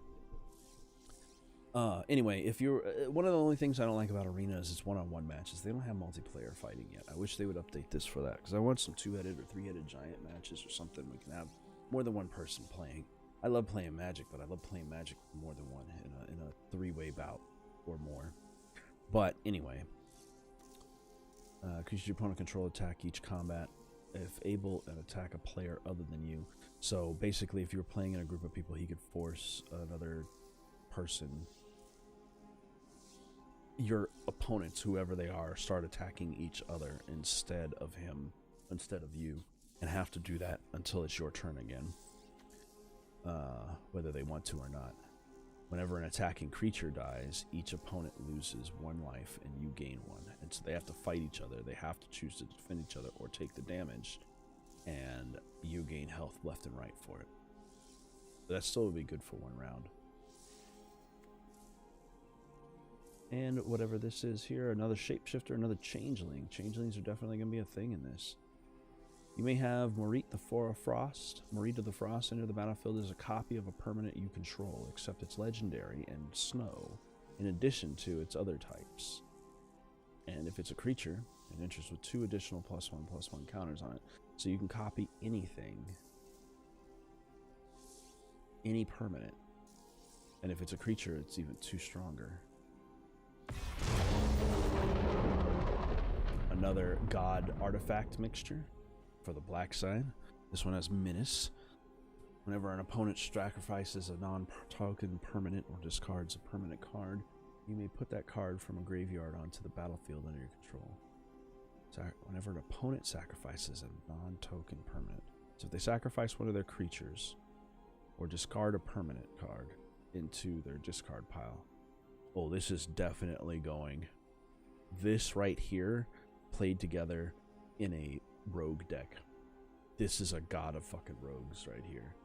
Anyway, if you're one of the only things I don't like about arenas is one-on-one matches. They don't have multiplayer fighting yet. I wish they would update this for that because I want some two-headed or three-headed giant matches or something. We can have more than one person playing. I love playing Magic, but I love playing Magic more than one in a three-way bout or more. But anyway, because your opponent control attack each combat, if able, and attack a player other than you. So basically, if you were playing in a group of people, he could force another person, your opponents, whoever they are, start attacking each other instead of you, and have to do that until it's your turn again, whether they want to or not. Whenever an attacking creature dies, each opponent loses 1 life and you gain 1. And so they have to fight each other. They have to choose to defend each other or take the damage, and you gain health left and right for it. That still would be good for 1 round. And whatever this is here, another shapeshifter, another changeling. Changelings are definitely going to be a thing in this. You may have Marit the Frost. Marit of the Frost enter the battlefield as a copy of a permanent you control, except it's legendary and snow, in addition to its other types. And if it's a creature, it enters with 2 additional +1/+1 counters on it. So you can copy anything, any permanent. And if it's a creature, it's even 2 stronger. Another god artifact mixture for the black side. This one has Menace. Whenever an opponent sacrifices a non-token permanent or discards a permanent card, you may put that card from a graveyard onto the battlefield under your control. Whenever an opponent sacrifices a non-token permanent, so if they sacrifice one of their creatures or discard a permanent card into their discard pile. Oh, this is definitely going. This right here played together in a rogue deck. This is a god of fucking rogues right here.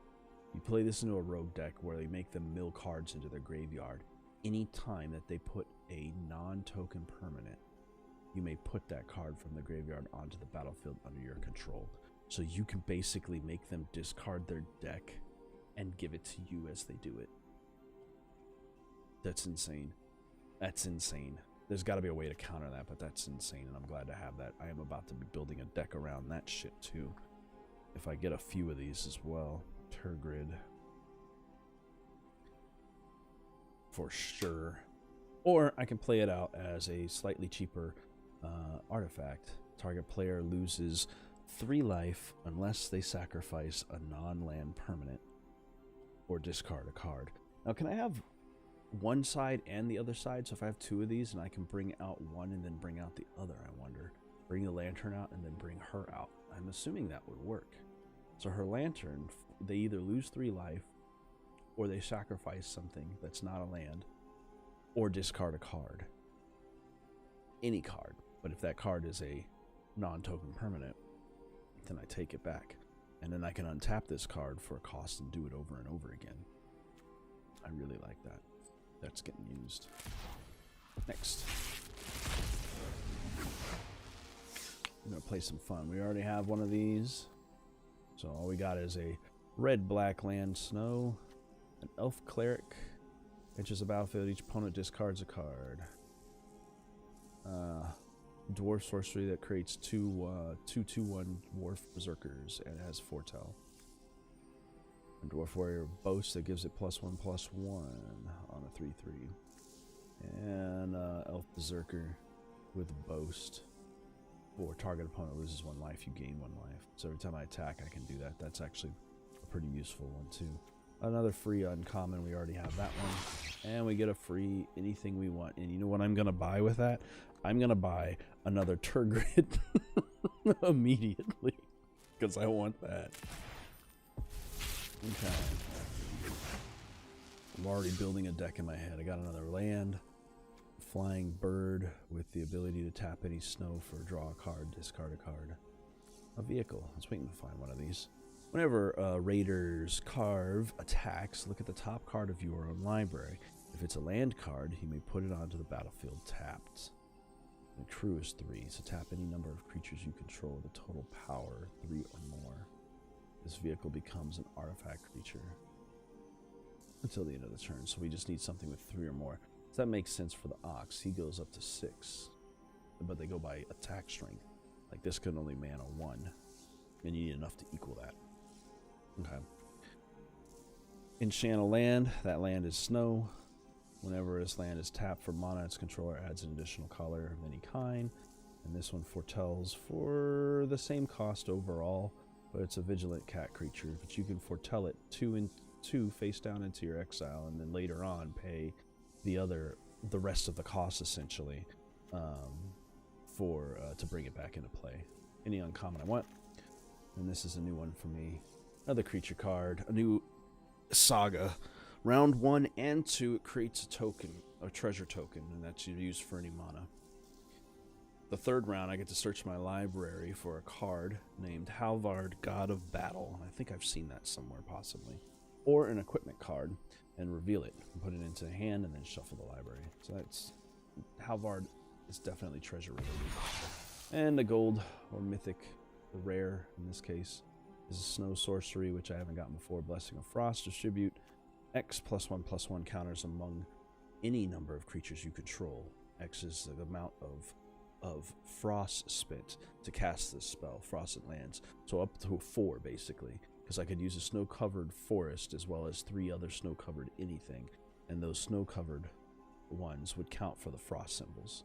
You play this into a rogue deck where they make them mill cards into their graveyard. Any time that they put a non-token permanent, you may put that card from the graveyard onto the battlefield under your control. So you can basically make them discard their deck and give it to you as they do it. That's insane. That's insane. There's got to be a way to counter that, but that's insane, and I'm glad to have that. I am about to be building a deck around that shit, too. If I get a few of these as well. Turgrid. For sure. Or I can play it out as a slightly cheaper artifact. Target player loses 3 life unless they sacrifice a non-land permanent or discard a card. Now, can I have one side and the other side? So if I have 2 of these and I can bring out one and then bring out the other, I wonder. Bring the lantern out and then bring her out. I'm assuming that would work. So her lantern, they either lose 3 life or they sacrifice something that's not a land or discard a card. Any card. But if that card is a non-token permanent, then I take it back. And then I can untap this card for a cost and do it over and over again. I really like that. That's getting used. Next. I'm going to play some fun. We already have one of these. So all we got is a red-black land snow, an elf cleric, enters the battlefield, each opponent discards a card. Dwarf sorcery that creates 2/2/1 dwarf berserkers and has foretell. And dwarf warrior boast that gives it +1/+1 on a 3/3. And elf berserker with boast. For target opponent loses 1 life, you gain 1 life. So every time I attack, I can do that. That's actually a pretty useful one too. Another free uncommon, we already have that one. And we get a free anything we want. And you know what I'm going to buy with that? I'm going to buy another Turgrid immediately. Because I want that. Okay. I'm already building a deck in my head. I got another land. Flying bird with the ability to tap any snow for draw a card, discard a card. A vehicle. I was waiting to find one of these. Whenever raiders carve attacks, look at the top card of your own library. If it's a land card, you may put it onto the battlefield tapped. The crew is 3, so tap any number of creatures you control with a total power 3 or more. This vehicle becomes an artifact creature until the end of the turn, so we just need something with 3 or more. So that makes sense for the Ox. He goes up to 6, but they go by attack strength. Like this can only mana 1, and you need enough to equal that. Okay. Enchant a land. That land is snow. Whenever this land is tapped for mana, its controller adds an additional color of any kind. And this one foretells for the same cost overall, but it's a vigilant cat creature. But you can foretell it 2 and 2 face down into your exile, and then later on pay the rest of the cost essentially to bring it back into play. Any uncommon I want. And this is a new one for me. Another creature card, a new saga. Round 1 and 2, it creates a token, a treasure token, and that's used for any mana. The third round, I get to search my library for a card named Halvard, God of Battle. I think I've seen that somewhere, possibly. Or an equipment card, and reveal it, and put it into the hand, and then shuffle the library. So that's Halvard is definitely treasure related. And the gold, or mythic, the rare in this case, is a snow sorcery, which I haven't gotten before. Blessing of Frost. Distribute X +1/+1 counters among any number of creatures you control. X is the amount of frost spent to cast this spell, frosted lands. So up to 4 basically, because I could use a snow-covered forest as well as 3 other snow-covered anything, and those snow-covered ones would count for the frost symbols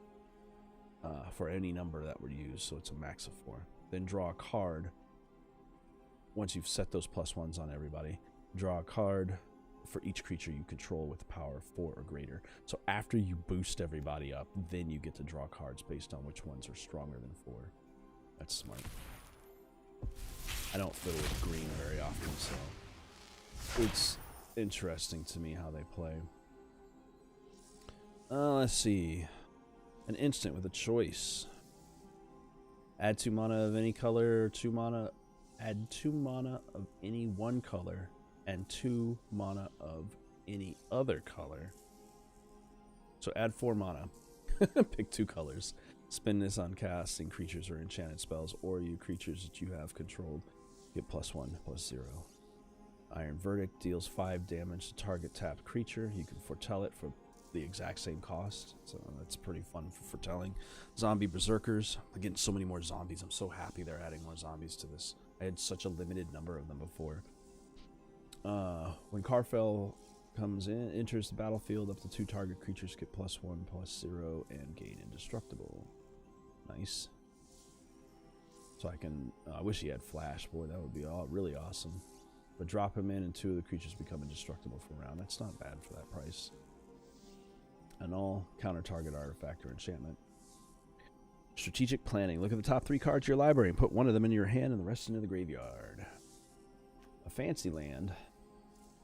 for any number that were used. So it's a max of 4. Then draw a card. Once you've set those +1s on everybody, draw a card for each creature you control with the power of 4 or greater. So after you boost everybody up, then you get to draw cards based on which ones are stronger than 4. That's smart. I don't fiddle with green very often, so it's interesting to me how they play. Let's see. An instant with a choice. Add 2 mana of any color, 2 mana. Add 2 mana of any one color, and 2 mana of any other color. So add 4 mana. Pick 2 colors. Spend this on casting creatures or enchanted spells, or you creatures that you have controlled get +1/+0. Iron Verdict deals 5 damage to target tapped creature. You can foretell it for the exact same cost, so that's pretty fun for foretelling. Zombie Berserkers. I'm getting so many more zombies. I'm so happy they're adding more zombies to this. I had such a limited number of them before. When Carfell comes in, enters the battlefield, up to 2 target creatures get +1/+0 and gain indestructible. Nice. So I can, I wish he had flash, boy, that would be really awesome. But drop him in and 2 of the creatures become indestructible for a round. That's not bad for that price. And all counter target artifact or enchantment. Strategic planning. Look at the top 3 cards of your library and put 1 of them into your hand and the rest into the graveyard. A fancy land.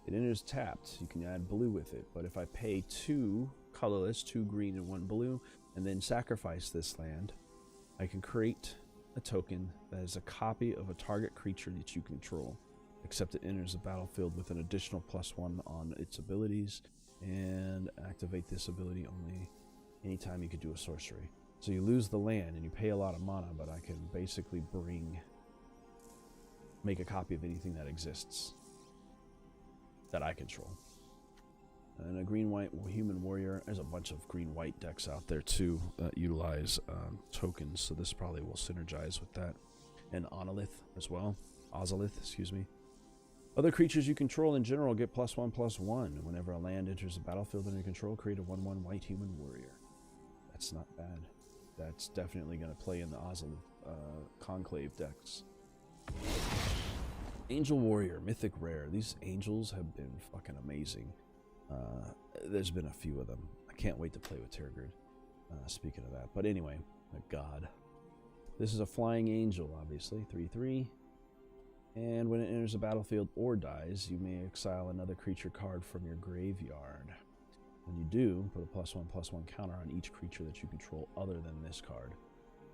It enters tapped. You can add blue with it, but if I pay 2 colorless, 2 green and 1 blue, and then sacrifice this land, I can create a token that is a copy of a target creature that you control, except it enters the battlefield with an additional +1 on its abilities, and activate this ability only anytime you could do a sorcery. So you lose the land and you pay a lot of mana, but I can basically make a copy of anything that exists that I control. And a green-white human warrior. There's a bunch of green-white decks out there too that utilize tokens, so this probably will synergize with that. And Onolith as well. Ozolith, excuse me. Other creatures you control in general get +1/+1. Whenever a land enters the battlefield under your control, create a 1/1 white human warrior. That's not bad. That's definitely going to play in the Ozolith Conclave decks. Angel Warrior, mythic rare. These angels have been fucking amazing. There's been a few of them. I can't wait to play with Tergrid. Speaking of that. But anyway, a god. This is a flying angel, obviously. 3/3. And when it enters the battlefield or dies, you may exile another creature card from your graveyard. When you do, put a +1/+1 counter on each creature that you control other than this card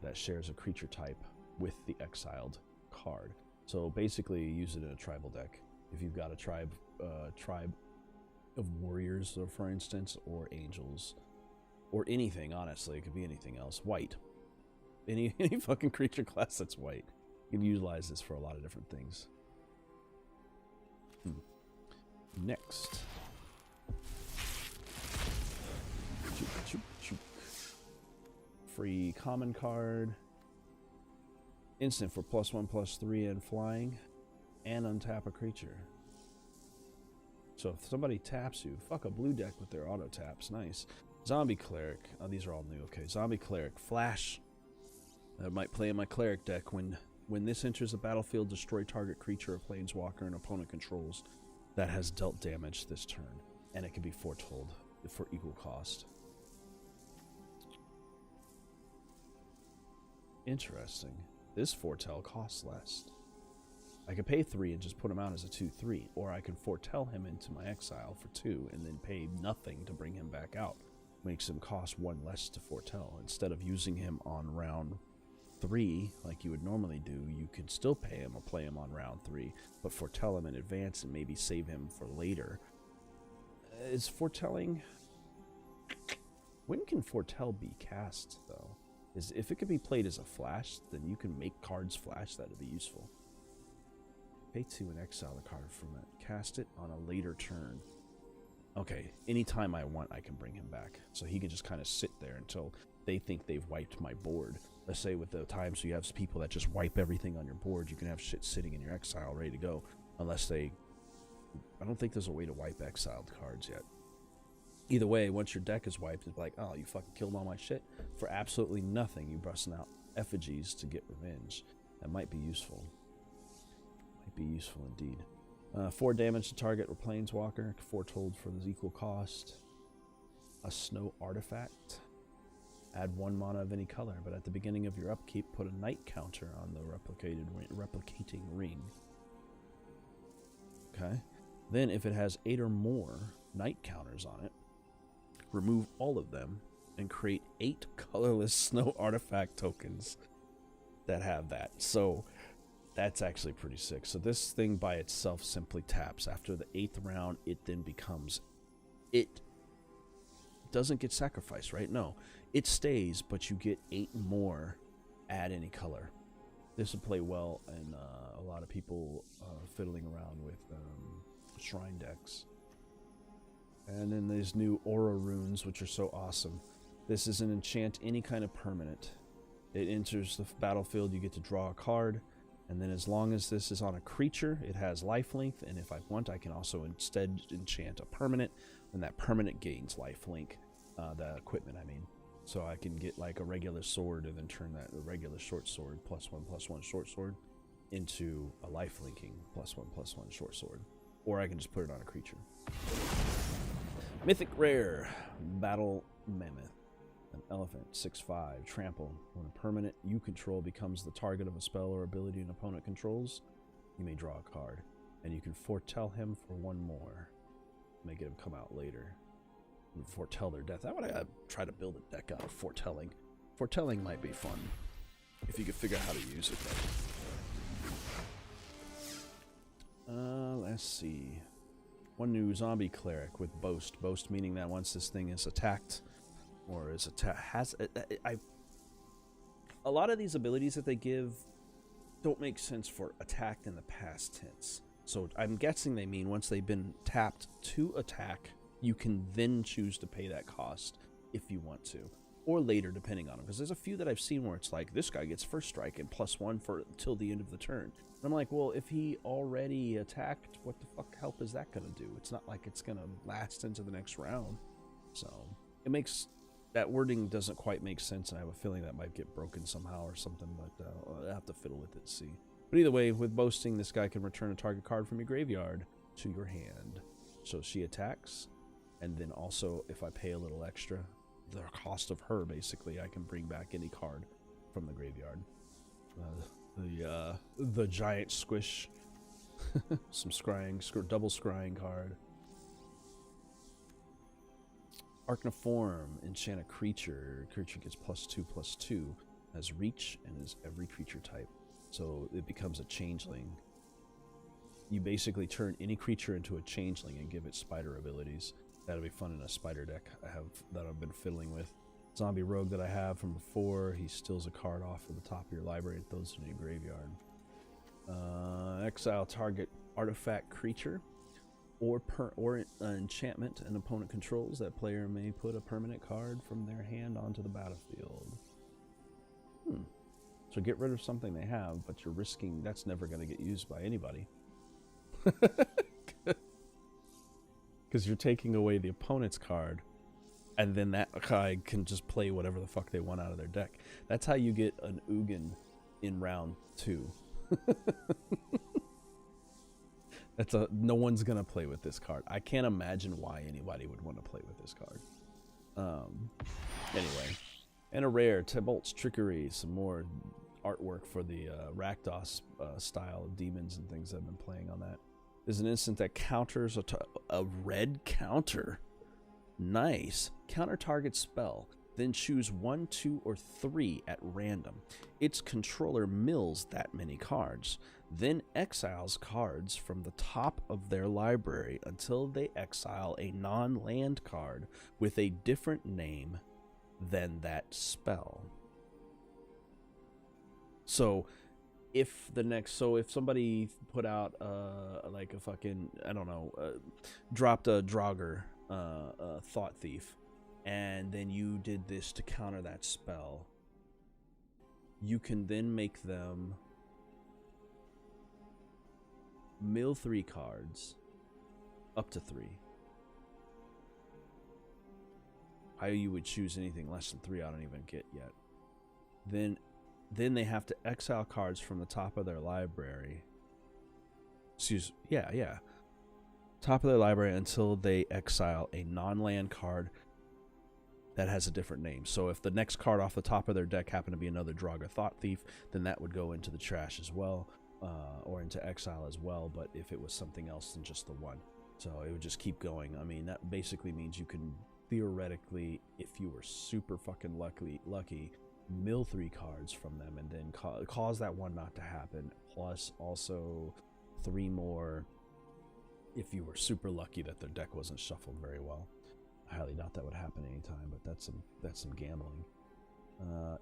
that shares a creature type with the exiled card. So basically, use it in a tribal deck. If you've got a tribe of warriors, or for instance, or angels, or anything. Honestly, it could be anything else. White, any fucking creature class that's white. You can utilize this for a lot of different things. Next. Free common card. Instant for +1/+3 and flying. And untap a creature. So if somebody taps you, fuck a blue deck with their auto taps. Nice. Zombie Cleric. Oh, these are all new. Okay, Zombie Cleric. Flash. I might play in my Cleric deck. When this enters the battlefield, destroy target creature or planeswalker an opponent controls that has dealt damage this turn. And it can be foretold for equal cost. Interesting. This foretell costs less. I could pay 3 and just put him out as a 2/3, or I can foretell him into my exile for 2 and then pay nothing to bring him back out. Makes him cost 1 less to foretell. Instead of using him on round 3 like you would normally do, you can still pay him or play him on round 3, but foretell him in advance and maybe save him for later. Is foretelling... When can foretell be cast, though? If it could be played as a flash, then you can make cards flash. That would be useful. Pay 2 and exile the card from it. Cast it on a later turn. Okay, anytime I want, I can bring him back. So he can just kind of sit there until they think they've wiped my board. Let's say with the times you have people that just wipe everything on your board, you can have shit sitting in your exile ready to go. Unless they... I don't think there's a way to wipe exiled cards yet. Either way, once your deck is wiped, it's like, oh, you fucking killed all my shit for absolutely nothing. You busting out effigies to get revenge. That might be useful. Might be useful indeed. 4 damage to target or planeswalker, foretold for the equal cost. A snow artifact. Add 1 mana of any color, but at the beginning of your upkeep, put a night counter on the replicating ring. Okay. Then, if it has 8 or more night counters on it, remove all of them and create 8 colorless snow artifact tokens that have that. So that's actually pretty sick. So this thing by itself simply taps. After the 8th round, it then becomes... It doesn't get sacrificed, right? No. It stays, but you get 8 more. Add any color. This would play well, and a lot of people fiddling around with shrine decks. And then there's new aura runes, which are so awesome. This is an enchant any kind of permanent. It enters the battlefield, you get to draw a card, and then as long as this is on a creature, it has lifelink, and if I want, I can also instead enchant a permanent, and that permanent gains lifelink, the equipment, I mean. So I can get like a regular sword and then turn that regular short sword, +1/+1 short sword, into a lifelinking +1/+1 short sword. Or I can just put it on a creature. Mythic Rare, Battle Mammoth. An elephant, 6/5, trample. When a permanent you control becomes the target of a spell or ability an opponent controls, you may draw a card. And you can foretell him for 1 more. Make him come out later. And foretell their death. I would try to build a deck out of foretelling. Foretelling might be fun. If you could figure out how to use it, though. Let's see. 1 new zombie cleric with boast. Boast meaning that once this thing is attacked, or is a lot of these abilities that they give don't make sense for attacked in the past tense. So I'm guessing they mean once they've been tapped to attack, you can then choose to pay that cost if you want to, or later depending on them. Because there's a few that I've seen where it's like this guy gets first strike and +1 for till the end of the turn. And I'm like, well, if he already attacked, what the fuck help is that gonna do? It's not like it's gonna last into the next round. So it makes that wording doesn't quite make sense, and I have a feeling that might get broken somehow or something. But I'll have to fiddle with it and see. But either way, with boasting, this guy can return a target card from your graveyard to your hand. So she attacks, and then also if I pay a little extra, the cost of her basically, I can bring back any card from the graveyard. The giant squish, some scrying, double scrying card. Arcaniform, enchant a creature. Creature gets +2/+2, has reach, and is every creature type. so it becomes a changeling. You basically turn any creature into a changeling and give it spider abilities. That'll be fun in a spider deck I've been fiddling with. Zombie rogue that I have from before, he steals a card off of the top of your library and throws it in your graveyard. Exile target artifact creature or enchantment an opponent controls. That player may put a permanent card from their hand onto the battlefield. So get rid of something they have, but you're risking that's never going to get used by anybody. Because you're taking away the opponent's card, and then that guy can just play whatever the fuck they want out of their deck. That's how you get an Ugin in round 2. No one's gonna play with this card. I can't imagine why anybody would want to play with this card. Anyway, and a rare Tybalt's Trickery, some more artwork for the Rakdos style demons and things that I've been playing on that. There's an instant that counters a red counter. Nice. Counter target spell. Then choose 1, 2, or 3 at random. Its controller mills that many cards. Then exiles cards from the top of their library until they exile a non-land card with a different name than that spell. So if somebody put out like a fucking, I don't know, dropped a Draugr Thought Thief, and then you did this to counter that spell, you can then make them mill 3 cards, up to 3. How you would choose anything less than 3, I don't even get yet. Then they have to exile cards from the top of their library. Top of their library until they exile a non-land card that has a different name. So if the next card off the top of their deck happened to be another Draugr Thought Thief, then that would go into the trash as well, or into exile as well. But if it was something else than just the one, so it would just keep going. I mean, that basically means you can theoretically, if you were super fucking lucky, mill 3 cards from them and then cause that one not to happen, plus also 3 more if you were super lucky that their deck wasn't shuffled very well. I highly doubt that would happen anytime, but that's some gambling.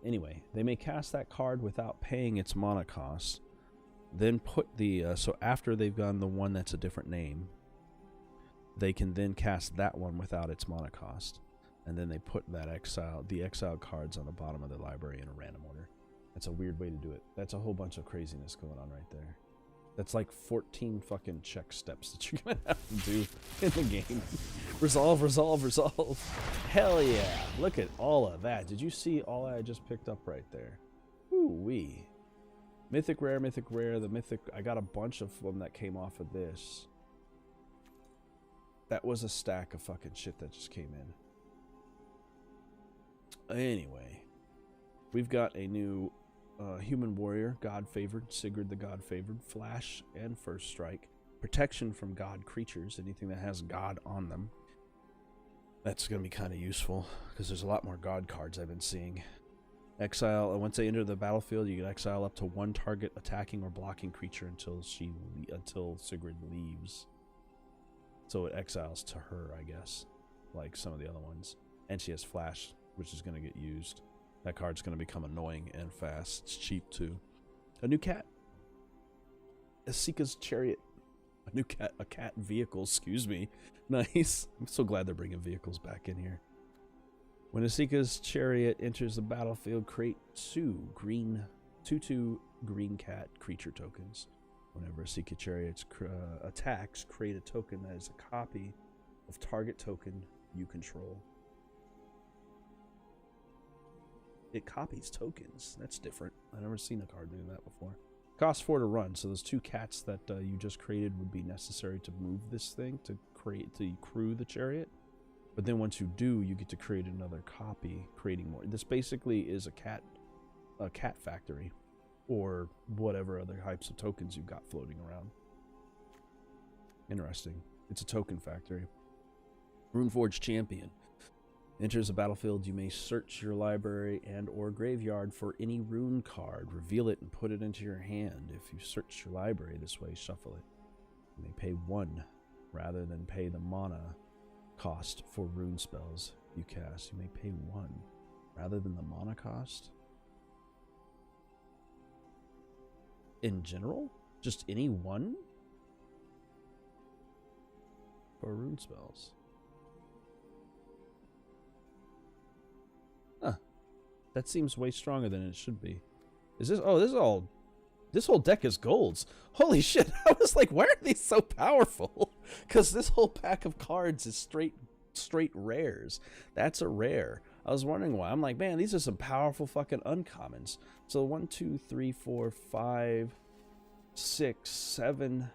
Anyway, they may cast that card without paying its mana cost. Then put the so after they've gone the one that's a different name, they can then cast that one without its mana cost, and then they put the exiled cards on the bottom of their library in a random order. That's a weird way to do it. That's a whole bunch of craziness going on right there. That's like 14 fucking check steps that you're gonna have to do in the game. Resolve. Hell yeah! Look at all of that. Did you see all I just picked up right there? Ooh-wee. Mythic rare. The mythic. I got a bunch of them that came off of this. That was a stack of fucking shit that just came in. Anyway, we've got a new human warrior, God-favored, Sigurd the God-favored, flash and first strike, protection from God creatures, anything that has God on them. That's going to be kind of useful, because there's a lot more God cards I've been seeing. Exile, once they enter the battlefield, you can exile up to 1 target attacking or blocking creature until Sigurd leaves. So it exiles to her, I guess, like some of the other ones. And she has flash, which is going to get used. That card's going to become annoying and fast. It's cheap, too. A new cat. Asika's Chariot. A cat vehicle, excuse me. Nice. I'm so glad they're bringing vehicles back in here. When Asika's Chariot enters the battlefield, create 2 green cat creature tokens. Whenever Asika Chariot attacks, create a token that is a copy of target token you control. It copies tokens. That's different. I've never seen a card doing that before. Costs 4 to run, so those 2 cats that you just created would be necessary to move this thing to crew the chariot. But then once you do, you get to create another copy, creating more. This basically is a cat factory, or whatever other types of tokens you've got floating around. Interesting. It's a token factory. Runeforge Champion. Enters the battlefield, you may search your library and or graveyard for any rune card, reveal it, and put it into your hand. If you search your library this way, shuffle it. You may pay 1 rather than pay the mana cost for rune spells you cast. You may pay 1 rather than the mana cost. In general? Just any 1? For rune spells. Huh. That seems way stronger than it should be. Is this... Oh, this whole deck is golds. Holy shit. I was like, why are these so powerful? Because this whole pack of cards is straight rares. That's a rare. I was wondering why. I'm like, man, these are some powerful fucking uncommons. So 1, 2, 3, 4, 5, 6, 7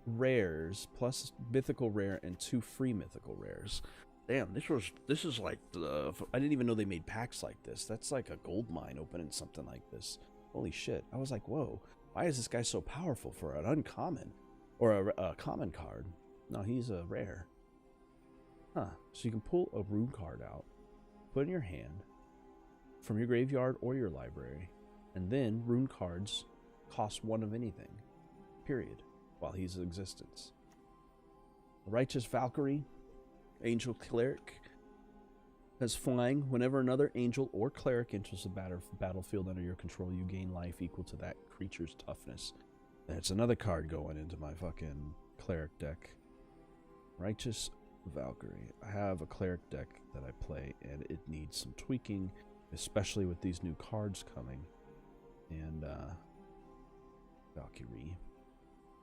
rares plus mythical rare and 2 free mythical rares. Damn, this is like I didn't even know they made packs like this. That's like a gold mine opening something like this. Holy shit. I was like, whoa, why is this guy so powerful for an uncommon or a common card? No, he's a rare. Huh. So you can pull a rune card out, put it in your hand from your graveyard or your library, and then rune cards cost 1 of anything, period, while he's in existence. Righteous Valkyrie, Angel Cleric, has flying. Whenever another angel or cleric enters the battlefield under your control, you gain life equal to that creature's toughness. That's another card going into my fucking cleric deck. Righteous Valkyrie. I have a cleric deck that I play, and it needs some tweaking, especially with these new cards coming. And Valkyrie.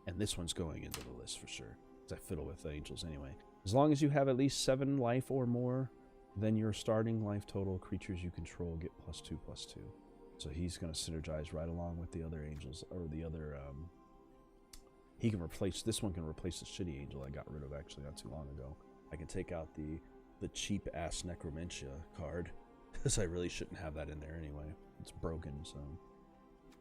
And this one's going into the list for sure, because I fiddle with angels anyway. As long as you have at least 7 life or more, then your starting life total creatures you control get +2/+2. So he's going to synergize right along with the other angels, or the other, he can replace, this one can replace the shitty angel I got rid of actually not too long ago. I can take out the cheap ass Necromancer card, because I really shouldn't have that in there anyway. It's broken, so.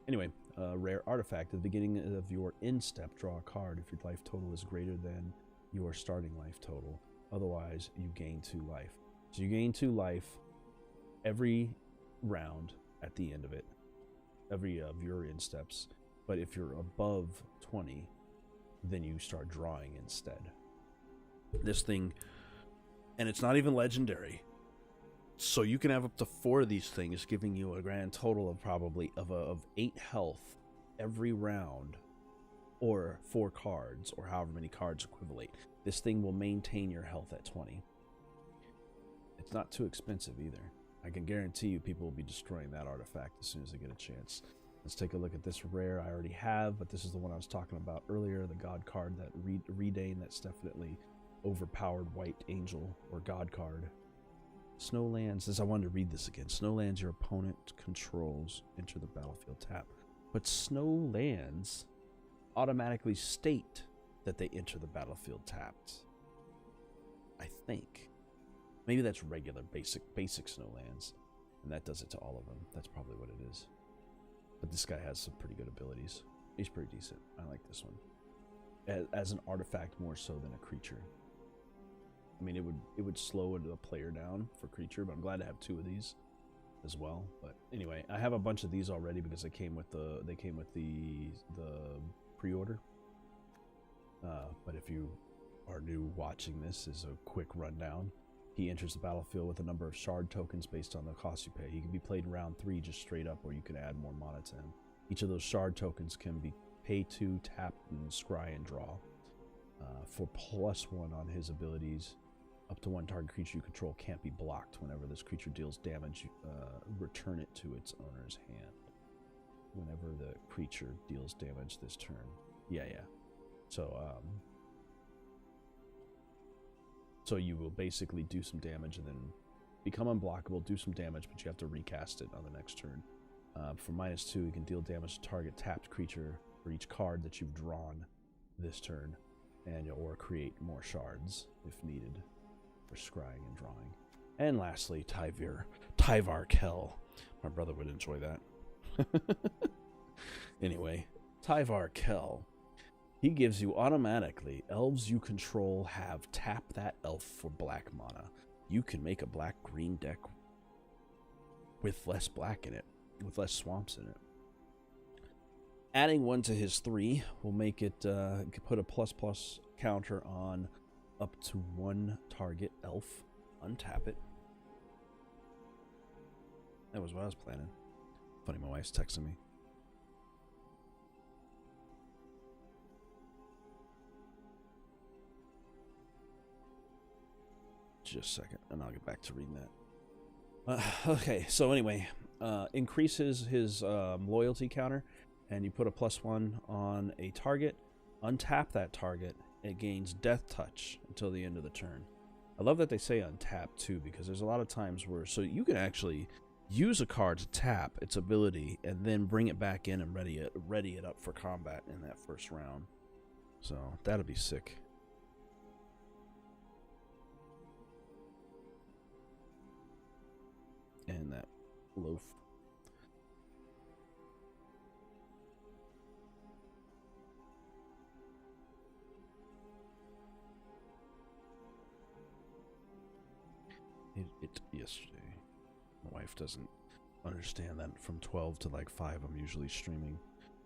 Anyway, rare artifact. At the beginning of your end step, draw a card if your life total is greater than your starting life total. Otherwise, you gain 2 life. So you gain 2 life every round at the end of it, every of your end steps. But if you're above 20, then you start drawing instead. This thing, and it's not even legendary. So you can have up to 4 of these things, giving you a grand total of probably of 8 health every round, or 4 cards, or however many cards equivalent. This thing will maintain your health at 20. It's not too expensive either. I can guarantee you people will be destroying that artifact as soon as they get a chance. Let's take a look at this rare I already have, but this is the one I was talking about earlier, the God card, that Redane. That's definitely overpowered white angel or God card. Snowlands, as I wanted to read this again. Snowlands your opponent controls enter the battlefield tap. But Snowlands automatically state that they enter the battlefield tapped. I think. Maybe that's regular, basic Snowlands. And that does it to all of them. That's probably what it is. But this guy has some pretty good abilities. He's pretty decent. I like this one. As an artifact more so than a creature. I mean, it would slow a player down for creature, but I'm glad to have 2 of these as well. But anyway, I have a bunch of these already because they came with the pre-order. But if you are new watching this, is a quick rundown. He enters the battlefield with a number of shard tokens based on the cost you pay. He can be played in round 3 just straight up, or you can add more mana to him. Each of those shard tokens can be pay 2, tap, and scry and draw. For +1 on his abilities, up to 1 target creature you control can't be blocked. Whenever this creature deals damage, return it to its owner's hand. Whenever the creature deals damage this turn. Yeah. So you will basically do some damage and then become unblockable, do some damage, but you have to recast it on the next turn. For -2, you can deal damage to target tapped creature for each card that you've drawn this turn, or create more shards if needed for scrying and drawing. And lastly, Tyvar Kell. My brother would enjoy that. Anyway, Tyvar Kell. He gives you automatically, elves you control have tap that elf for black mana. you can make a black-green deck with less black in it, with less swamps in it. Adding 1 to his 3 will make it put a ++ counter on up to 1 target elf. Untap it. That was what I was planning. Funny, my wife's texting me. Just a second, and I'll get back to reading that. Okay, so anyway, increases his loyalty counter, and you put a +1 on a target. Untap that target. It gains Death Touch until the end of the turn. I love that they say untap too, because there's a lot of times where so you can actually use a card to tap its ability and then bring it back in and ready it up for combat in that first round. So that'll be sick. And that loaf. It yesterday. My wife doesn't understand that from 12 to like 5 I'm usually streaming,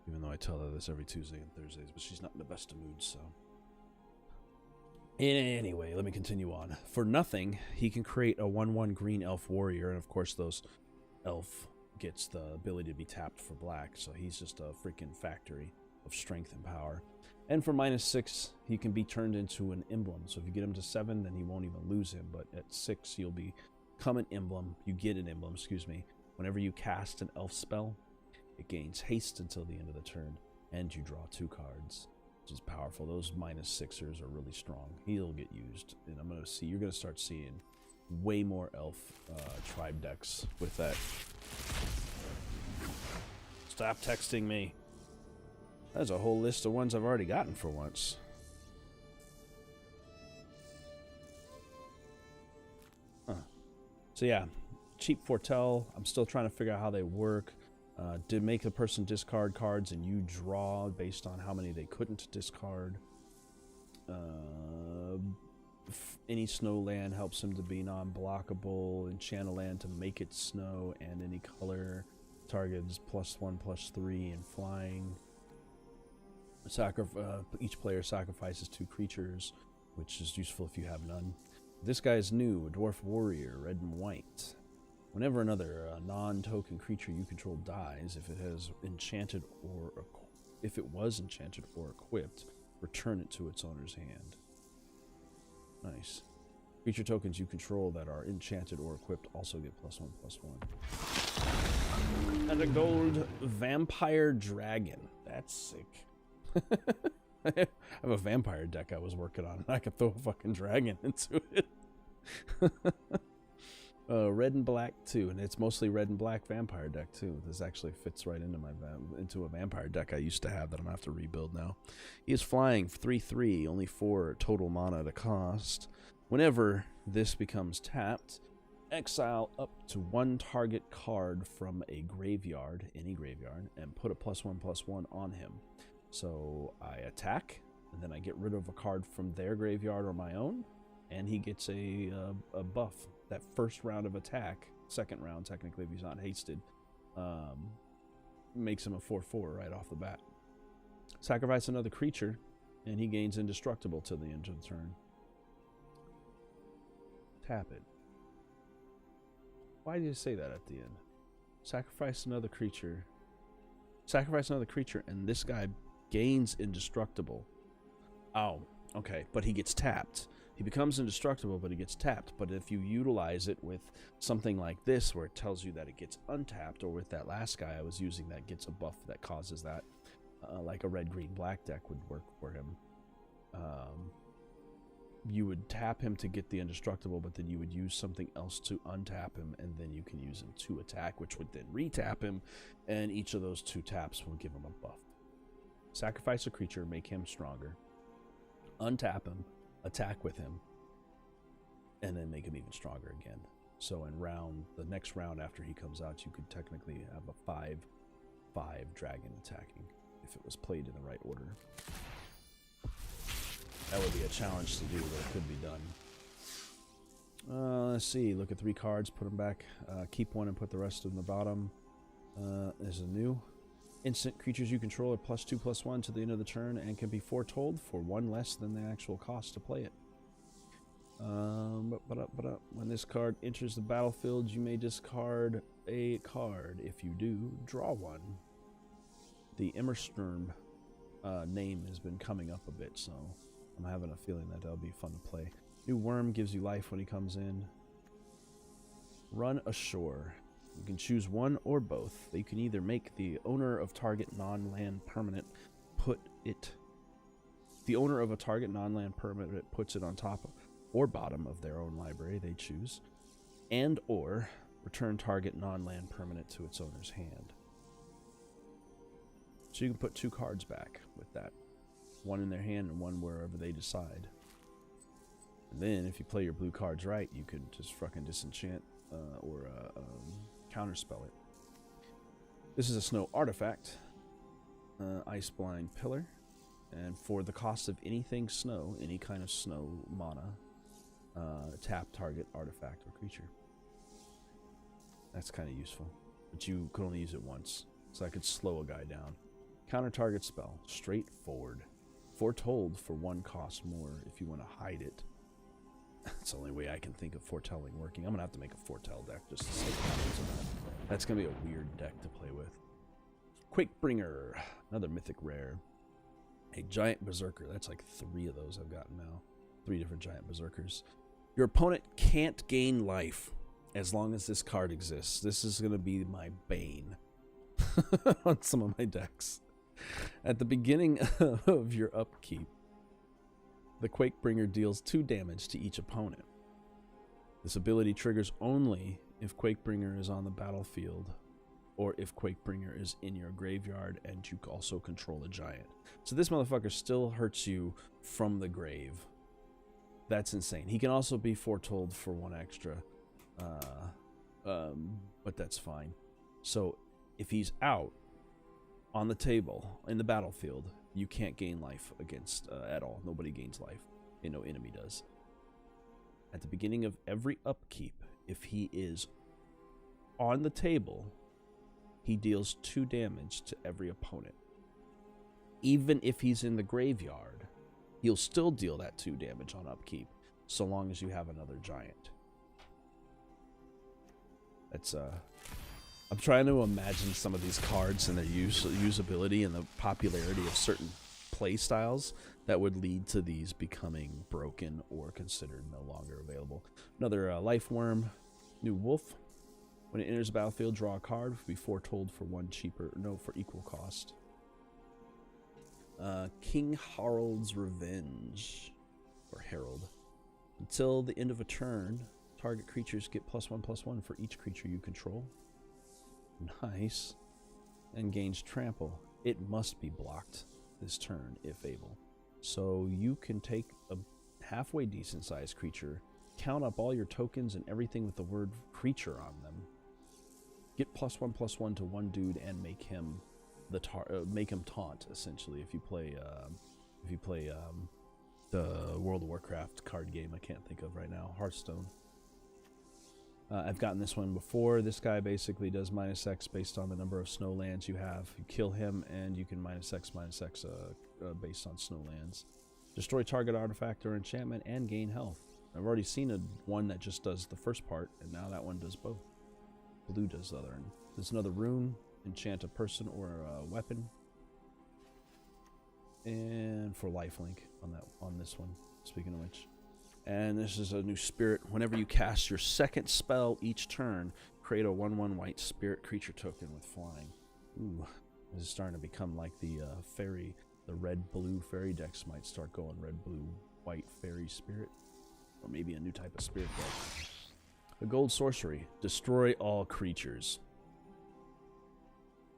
even though I tell her this every Tuesday and Thursdays, but she's not in the best of moods, so. Anyway, let me continue on. For nothing, he can create a 1/1 green elf warrior, and of course those elf gets the ability to be tapped for black, so he's just a freaking factory of strength and power. And for -6, he can be turned into an emblem. So if you get him to 7, then he won't even lose him. But at 6, you'll become an emblem. You get an emblem, excuse me. Whenever you cast an elf spell, it gains haste until the end of the turn. And you draw 2 cards, which is powerful. Those -6ers are really strong. He'll get used. And I'm going to see, you're going to start seeing way more elf tribe decks with that. Stop texting me. That's a whole list of ones I've already gotten for once. Huh. So yeah, cheap foretell. I'm still trying to figure out how they work. To make the person discard cards and you draw based on how many they couldn't discard. Any snow land helps him to be non-blockable. Enchant a land to make it snow and any color. Targets +1/+3 and flying. Each player sacrifices 2 creatures, which is useful if you have none. This guy's new, a dwarf warrior, red and white. Whenever another non-token creature you control dies, if it was enchanted or equipped, return it to its owner's hand. Nice. Creature tokens you control that are enchanted or equipped also get +1/+1. And a gold vampire dragon. That's sick. I have a vampire deck I was working on, and I could throw a fucking dragon into it. Red and black too, and it's mostly red and black vampire deck too. This actually fits right into into a vampire deck I used to have that I'm gonna have to rebuild now. He is flying 3/3, only 4 total mana to cost. Whenever this becomes tapped, exile up to 1 target card from a graveyard, any graveyard, and put a +1/+1 on him. So I attack, and then I get rid of a card from their graveyard or my own, and he gets a buff. That first round of attack, second round technically if he's not hasted, makes him a 4/4 right off the bat. Sacrifice another creature, and he gains indestructible till the end of the turn. Tap it. Why did you say that at the end? Sacrifice another creature. Sacrifice another creature, and this guy gains indestructible. Oh, okay, but he gets tapped. He becomes indestructible, but he gets tapped. But if you utilize it with something like this, where it tells you that it gets untapped, or with that last guy I was using that gets a buff that causes that, like a red, green, black deck would work for him. You would tap him to get the indestructible, but then you would use something else to untap him, and then you can use him to attack, which would then retap him, and each of those 2 taps will give him a buff. Sacrifice a creature, make him stronger. Untap him, attack with him, and then make him even stronger again. So in the next round after he comes out, you could technically have a 5/5 dragon attacking if it was played in the right order. That would be a challenge to do, but it could be done. Let's see. Look at 3 cards, put them back. Keep 1 and put the rest in the bottom. There's a new. Instant creatures you control are +2/+1 to the end of the turn and can be foretold for 1 less than the actual cost to play it. When this card enters the battlefield, you may discard a card. If you do, draw 1. The Immersturm name has been coming up a bit, so I'm having a feeling that that'll be fun to play. New Worm gives you life when he comes in. Run ashore. You can choose one or both. You can either make the owner of target non-land permanent put it. The owner of a target non-land permanent puts it on top or bottom of their own library they choose, and or return target non-land permanent to its owner's hand. So you can put 2 cards back with that. 1 in their hand and 1 wherever they decide. And then if you play your blue cards right, you can just fucking disenchant or counterspell it. This is a snow artifact. Ice Blind Pillar. And for the cost of anything snow, any kind of snow mana, tap target artifact or creature. That's kind of useful. But you could only use it once. So I could slow a guy down. Counter target spell. Straightforward. Foretold for 1 cost more if you want to hide it. That's the only way I can think of foretelling working. I'm going to have to make a foretell deck just to see what happens in that. That's going to be a weird deck to play with. Quakebringer. Another mythic rare. A giant berserker. That's like 3 of those I've gotten now. 3 different giant berserkers. Your opponent can't gain life as long as this card exists. This is going to be my bane on some of my decks. At the beginning of your upkeep, the Quakebringer deals 2 damage to each opponent. This ability triggers only if Quakebringer is on the battlefield or if Quakebringer is in your graveyard and you also control a giant. So this motherfucker still hurts you from the grave. That's insane. He can also be foretold for 1 extra, but that's fine. So if he's out on the table in the battlefield, you can't gain life against at all. Nobody gains life. And no enemy does. At the beginning of every upkeep, if he is on the table, he deals 2 damage to every opponent. Even if he's in the graveyard, he'll still deal that 2 damage on upkeep, so long as you have another giant. That's I'm trying to imagine some of these cards and their usability and the popularity of certain play styles that would lead to these becoming broken or considered no longer available. Another life worm, new wolf. When it enters the battlefield, draw a card. Be foretold for 1 cheaper, no, for equal cost. King Harald's Revenge, or Herald. Until the end of a turn, target creatures get +1/+1 for each creature you control. Nice. And gains trample. It must be blocked this turn if able. So you can take a halfway decent sized creature, count up all your tokens and everything with the word creature on them, get +1/+1 to 1 dude and make him make him taunt essentially. If you play the World of Warcraft card game I can't think of right now, Hearthstone. I've gotten this one before. This guy basically does -X based on the number of snow lands you have. You kill him and you can -X based on snow lands. Destroy target artifact or enchantment and gain health. I've already seen one that just does the first part, and now that one does both. Blue does the other. And there's another rune. Enchant a person or a weapon. And for lifelink on this one, speaking of which. And this is a new spirit. Whenever you cast your 2nd spell each turn, create a 1/1 white spirit creature token with flying. Ooh, this is starting to become like the fairy. The red-blue fairy decks might start going red-blue-white fairy spirit. Or maybe a new type of spirit deck. A gold sorcery. Destroy all creatures.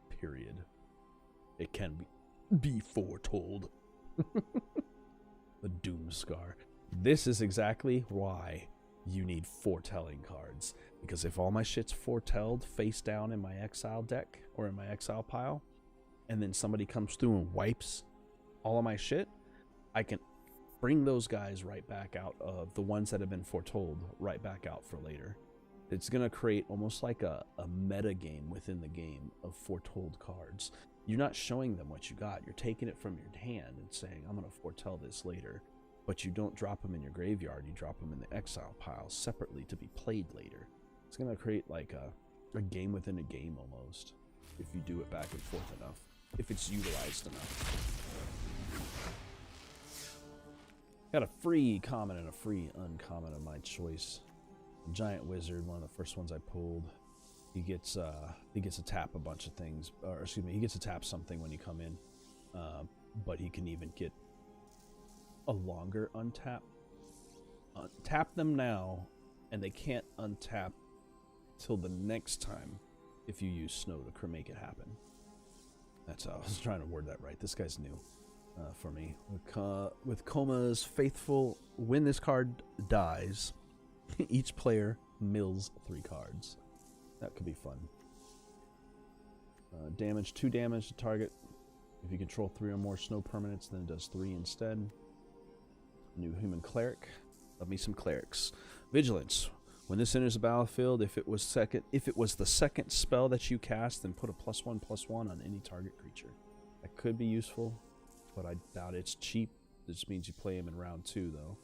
Period. It can be foretold. The Doomscar. This is exactly why you need foretelling cards. Because if all my shit's foretelled face down in my exile deck or in my exile pile, and then somebody comes through and wipes all of my shit, I can bring those guys right back out of the ones that have been foretold right back out for later. It's going to create almost like a meta game within the game of foretold cards. You're not showing them what you got. You're taking it from your hand and saying, I'm going to foretell this later. But you don't drop them in your graveyard. You drop them in the exile pile separately to be played later. It's going to create like a game within a game almost, if you do it back and forth enough, if it's utilized enough. Got a free common and a free uncommon of my choice. Giant Wizard, one of the first ones I pulled. He gets to tap a bunch of things, or excuse me, he gets to tap something when you come in, but he can even get a longer untap. Tap them now, and they can't untap till the next time if you use snow to make it happen. That's how I was trying to word that right. This guy's new for me. With Koma's Faithful, when this card dies, each player mills 3 cards. That could be fun. Damage, 2 damage to target. If you control 3 or more snow permanents, then it does 3 instead. New human cleric. Love me some clerics. Vigilance. When this enters the battlefield, if it was the second spell that you cast, then put a +1/+1 on any target creature. That could be useful, but I doubt it's cheap. This means you play him in round 2, though.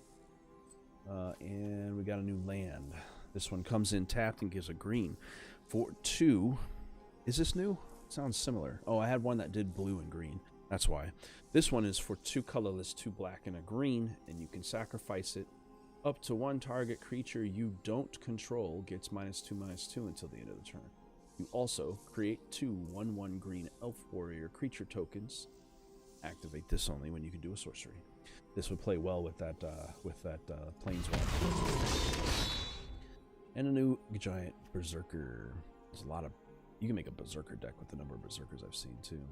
And we got a new land. This one comes in tapped and gives a green for 2. Is this new? It sounds similar. Oh, I had one that did blue and green. That's why. This one is for 2 colorless, 2 black, and a green, and you can sacrifice it. Up to 1 target creature you don't control gets -2/-2 until the end of the turn. You also create 2 1/1 green elf warrior creature tokens. Activate this only when you can do a sorcery. This would play well with that planeswalker. And a new giant Berserker. There's a lot of, you can make a Berserker deck with the number of Berserkers I've seen too.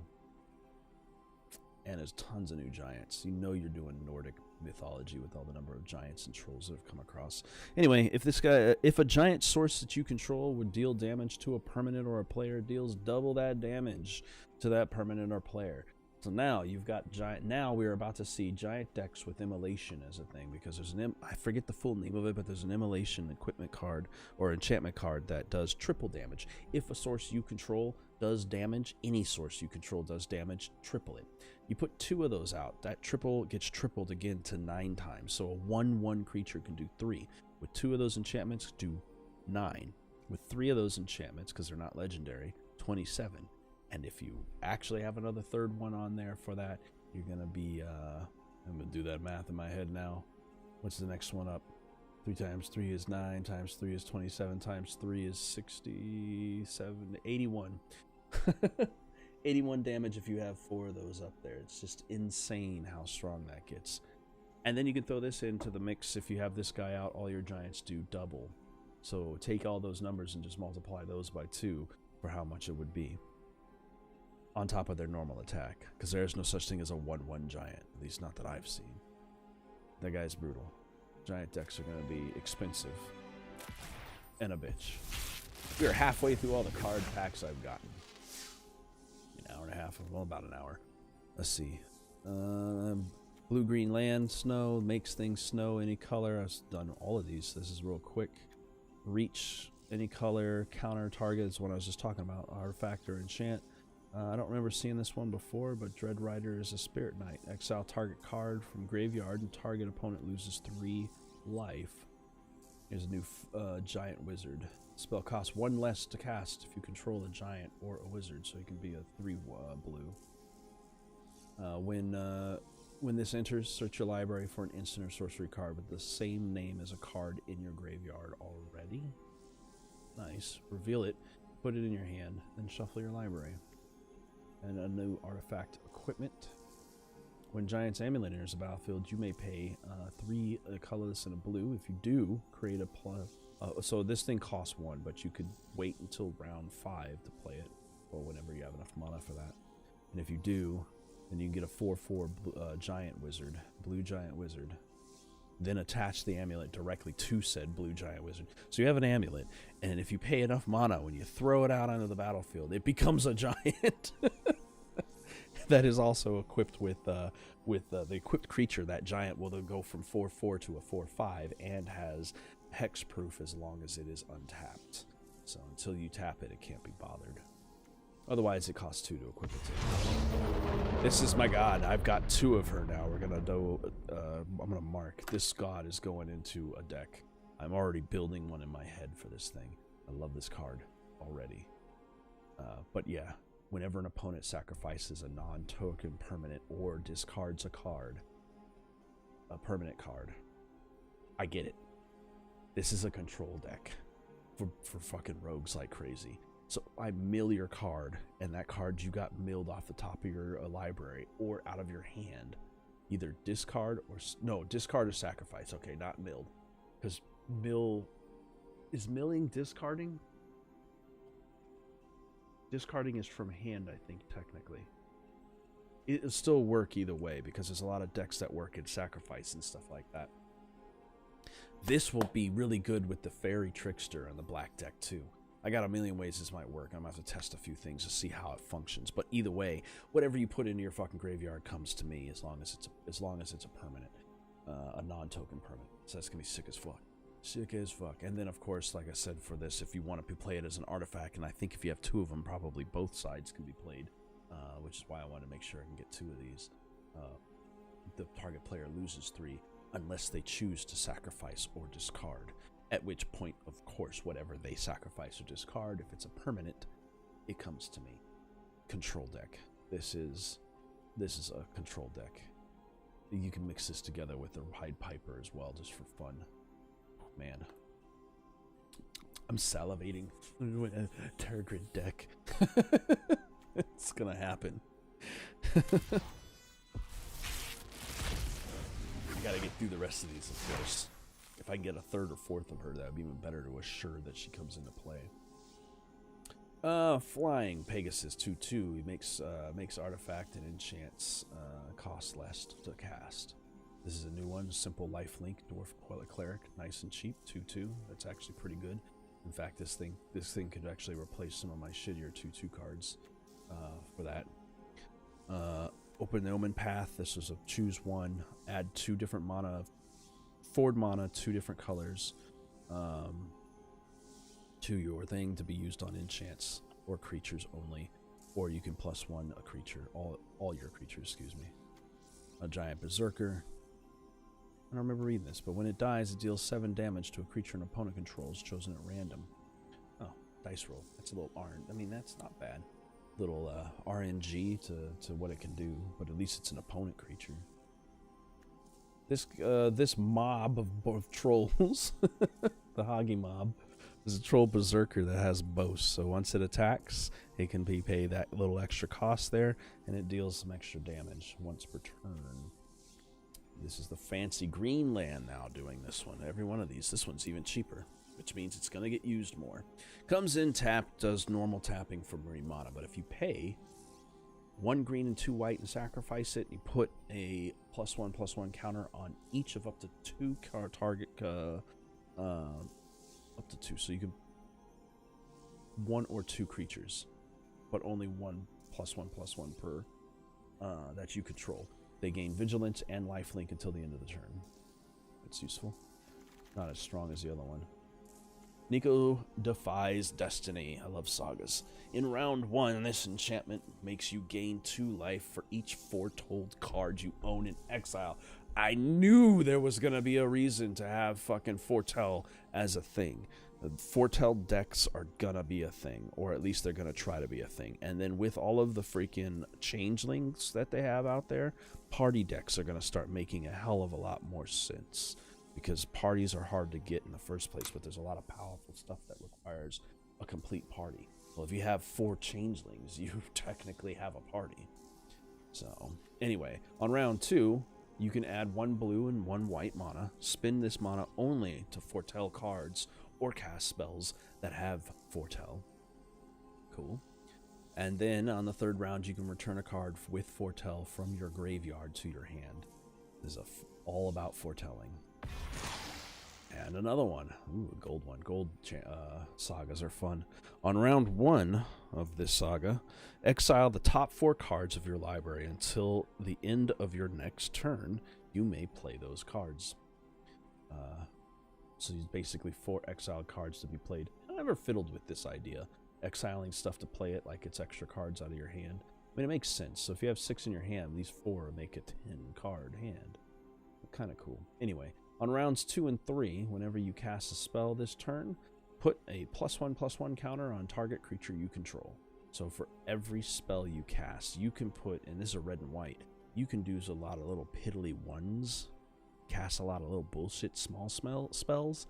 And there's tons of new giants. You know you're doing Nordic mythology with all the number of giants and trolls that have come across. Anyway, if a giant source that you control would deal damage to a permanent or a player, deals double that damage to that permanent or player. So now you've got giant. Now we're about to see giant decks with immolation as a thing, because there's I forget the full name of it, but there's an immolation equipment card or enchantment card that does triple damage. If a source you control does damage, any source you control does damage, triple it. You put 2 of those out, that triple gets tripled again to 9 times. So a 1/1 creature can do 3. With 2 of those enchantments, do 9. With 3 of those enchantments, because they're not legendary, 27. And if you actually have another 3rd one on there for that, you're going to be, I'm going to do that math in my head now. What's the next one up? 3 times 3 is 9, times 3 is 27, times 3 is 67, 81. 81 damage if you have 4 of those up there. It's just insane how strong that gets. And then you can throw this into the mix. If you have this guy out, all your giants do double. So take all those numbers and just multiply those by 2 for how much it would be. On top of their normal attack, because there's no such thing as a 1/1 giant, at least not that I've seen. That guy's brutal. Giant decks are going to be expensive and a bitch. We're halfway through all the card packs I've gotten. An hour and a half, well, about an hour. Let's see. Blue-green land, snow, makes things snow any color. I've done all of these. This is real quick. Reach, any color, counter target is what I was just talking about. Artifact or enchant. I don't remember seeing this one before, but Dread Rider is a Spirit Knight. Exile target card from graveyard and target opponent loses 3 life. Here's a new Giant Wizard. Spell costs 1 less to cast if you control a giant or a wizard, so it can be a 3 blue. When this enters, search your library for an instant or sorcery card with the same name as a card in your graveyard already. Nice. Reveal it, put it in your hand, then shuffle your library. And a new artifact equipment. When Giant's Amulet enters the battlefield, you may pay 3 colorless and a blue. If you do, create a plus. So this thing costs 1, but you could wait until round 5 to play it, or whenever you have enough mana for that. And if you do, then you can get a 4/4 Giant Wizard, Blue Giant Wizard. Then attach the amulet directly to said Blue Giant Wizard. So you have an amulet, and if you pay enough mana, when you throw it out onto the battlefield, it becomes a giant. that is also equipped with the equipped creature. That giant will then go from 4/4 to a 4/5 and has hexproof as long as it is untapped. So until you tap it, it can't be bothered. Otherwise, it costs 2 to equip it to. This is my god. I've got 2 of her now. We're gonna do. I'm gonna mark this god is going into a deck. I'm already building one in my head for this thing. I love this card already. But yeah, whenever an opponent sacrifices a non-token permanent or discards a permanent card, I get it. This is a control deck for fucking rogues like crazy. So I mill your card, and that card you got milled off the top of your library or out of your hand. Either discard or... No, discard or sacrifice. Okay, not milled. Because mill... Is milling discarding? Discarding is from hand, I think, technically. It'll still work either way, because there's a lot of decks that work in sacrifice and stuff like that. This will be really good with the Fairy Trickster and the black deck, too. I got a million ways this might work. I'm going to have to test a few things to see how it functions. But either way, whatever you put into your fucking graveyard comes to me as long as it's a permanent. A non-token permanent. So that's going to be sick as fuck. Sick as fuck. And then, of course, like I said, for this, if you want to play it as an artifact, and I think if you have 2 of them, probably both sides can be played, which is why I want to make sure I can get 2 of these. The target player loses 3 unless they choose to sacrifice or discard, at which point, of course, whatever they sacrifice or discard, if it's a permanent, it comes to me. Control deck. This is a control deck. You can mix this together with the Pied Piper as well, just for fun. Man, I'm salivating. Terragrid deck. It's gonna happen. I gotta get through the rest of these, of course. If I can get a 3rd or 4th of her, that would be even better to assure that she comes into play. Flying Pegasus 2/2. He makes artifact and enchants cost less to cast. This is a new one, simple lifelink, dwarf cleric, nice and cheap, 2/2. That's actually pretty good. In fact, this thing could actually replace some of my shittier 2/2 cards for that. Open the Omen Path. This was a choose 1, add 2 different mana, forward mana, 2 different colors to your thing to be used on enchants or creatures only, or you can +1 a creature, all your creatures, excuse me. A giant Berserker. I don't remember reading this, but when it dies, it deals 7 damage to a creature an opponent controls, chosen at random. Oh, dice roll. That's a little I mean, that's not bad. Little RNG to what it can do, but at least it's an opponent creature. This mob of trolls, the Hagi mob, is a troll Berserker that has boast. So once it attacks, it can pay that little extra cost there, and it deals some extra damage once per turn. This is the fancy green land now doing this one. Every one of these. This one's even cheaper, which means it's going to get used more. Comes in tapped, does normal tapping for marine mana, but if you pay 1 green and 2 white and sacrifice it, you put a +1/+1 counter on each of up to 2 card target, up to 2. So you can 1 or 2 creatures, but only 1 +1/+1 per that you control. They gain vigilance and lifelink until the end of the turn. That's useful. Not as strong as the other one. Nico defies destiny. I love sagas. In round 1, this enchantment makes you gain 2 life for each foretold card you own in exile. I knew there was going to be a reason to have fucking foretell as a thing. The foretell decks are gonna be a thing, or at least they're gonna try to be a thing. And then with all of the freaking changelings that they have out there, party decks are gonna start making a hell of a lot more sense, because parties are hard to get in the first place, but there's a lot of powerful stuff that requires a complete party. Well, if you have 4 changelings, you technically have a party. So anyway, on round 2, you can add 1 blue and 1 white mana, spend this mana only to foretell cards or cast spells that have foretell. Cool. And then on the 3rd round, you can return a card with foretell from your graveyard to your hand. This is all about foretelling. And another one. Ooh, a gold one. Sagas are fun. On round 1 of this saga, exile the top 4 cards of your library until the end of your next turn. You may play those cards. So these basically 4 exiled cards to be played. I never fiddled with this idea. Exiling stuff to play it like it's extra cards out of your hand. I mean, it makes sense. So if you have 6 in your hand, these 4 make a 10-card hand. Kind of cool. Anyway, on rounds 2 and 3, whenever you cast a spell this turn, put a +1/+1 counter on target creature you control. So for every spell you cast, you can put, and this is a red and white, you can do a lot of little piddly ones, cast a lot of little bullshit small spells,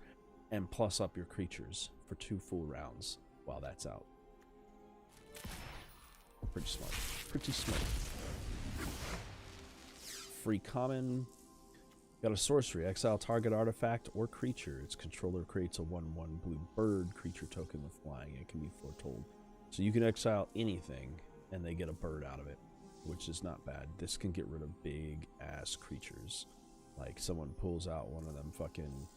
and plus up your creatures for 2 full rounds while that's out. Pretty smart. Pretty smart. Free common. Got a sorcery. Exile target artifact or creature. Its controller creates a 1/1 blue bird creature token with flying. It can be foretold. So you can exile anything, and they get a bird out of it, which is not bad. This can get rid of big-ass creatures. Like, someone pulls out one of them fucking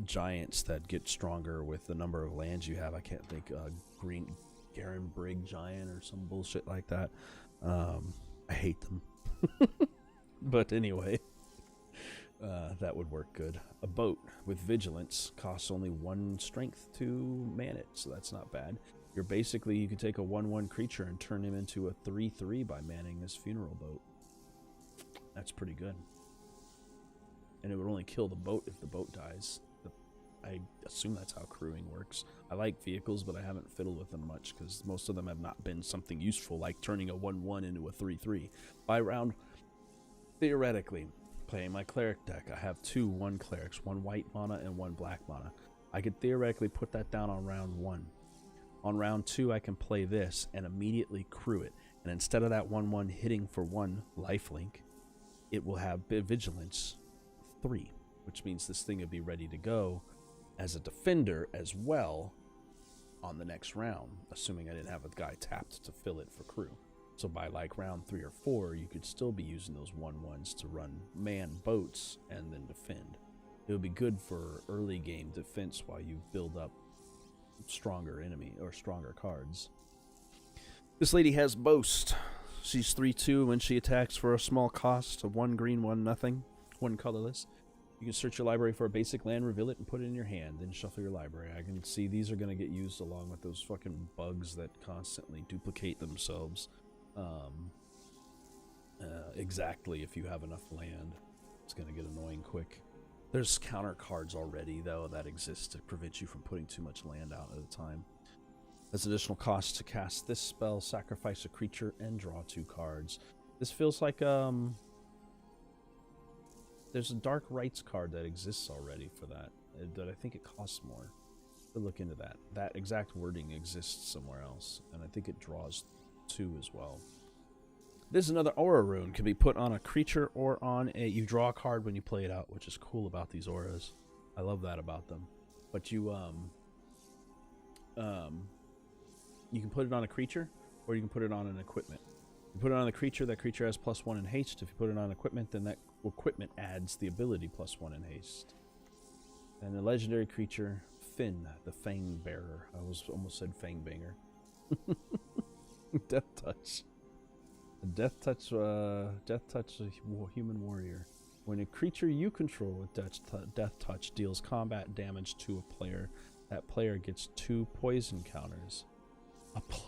giants that get stronger with the number of lands you have. I can't think. Green Garen Brig giant or some bullshit like that. I hate them. But anyway, that would work good. A boat with vigilance costs only 1 strength to man it, so that's not bad. You can take a 1/1 creature and turn him into a 3/3 by manning this funeral boat. That's pretty good. And it would only kill the boat if the boat dies. I assume that's how crewing works. I like vehicles, but I haven't fiddled with them much because most of them have not been something useful, like turning a 1/1 into a 3/3. By round, theoretically, playing my Cleric deck, I have 2 1 Clerics, 1 white mana and 1 black mana. I could theoretically put that down on round 1. On round 2, I can play this and immediately crew it. And instead of that 1/1 hitting for 1 lifelink, it will have Vigilance 3, which means this thing would be ready to go as a defender as well on the next round, assuming I didn't have a guy tapped to fill it for crew. So by like round 3 or 4, you could still be using those 1/1s to run man boats and then defend. It would be good for early game defense while you build up stronger enemy or stronger cards. This lady has Boast. She's 3/2 when she attacks for a small cost of 1 green, 1 nothing, 1 colorless. You can search your library for a basic land, reveal it, and put it in your hand. Then shuffle your library. I can see these are going to get used along with those fucking bugs that constantly duplicate themselves. Exactly, if you have enough land, it's going to get annoying quick. There's counter cards already, though, that exist to prevent you from putting too much land out at a time. As additional cost to cast this spell, sacrifice a creature and draw 2 cards. This feels like there's a Dark Rites card that exists already for that I think it costs more. We'll look into that. That exact wording exists somewhere else, and I think it draws 2 as well. This is another aura rune. Can be put on a creature or on a... You draw a card when you play it out, which is cool about these auras. I love that about them. But you can put it on a creature, or you can put it on an equipment. You put it on a creature, that creature has +1 in haste. If you put it on equipment, then that equipment adds the ability +1 in haste. And the legendary creature, Finn, the Fang Bearer. I almost said Fangbanger. Death Touch. Death Touch, human warrior. When a creature you control with Death Touch deals combat damage to a player, that player gets 2 poison counters.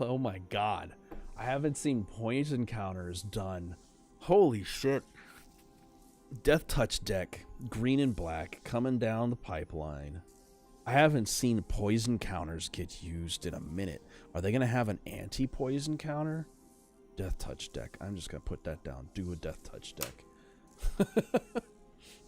Oh my god. I haven't seen poison counters done. Holy shit. Death Touch deck, green and black, coming down the pipeline. I haven't seen poison counters get used in a minute. Are they going to have an anti-poison counter? Death Touch deck. I'm just going to put that down. Do a Death Touch deck.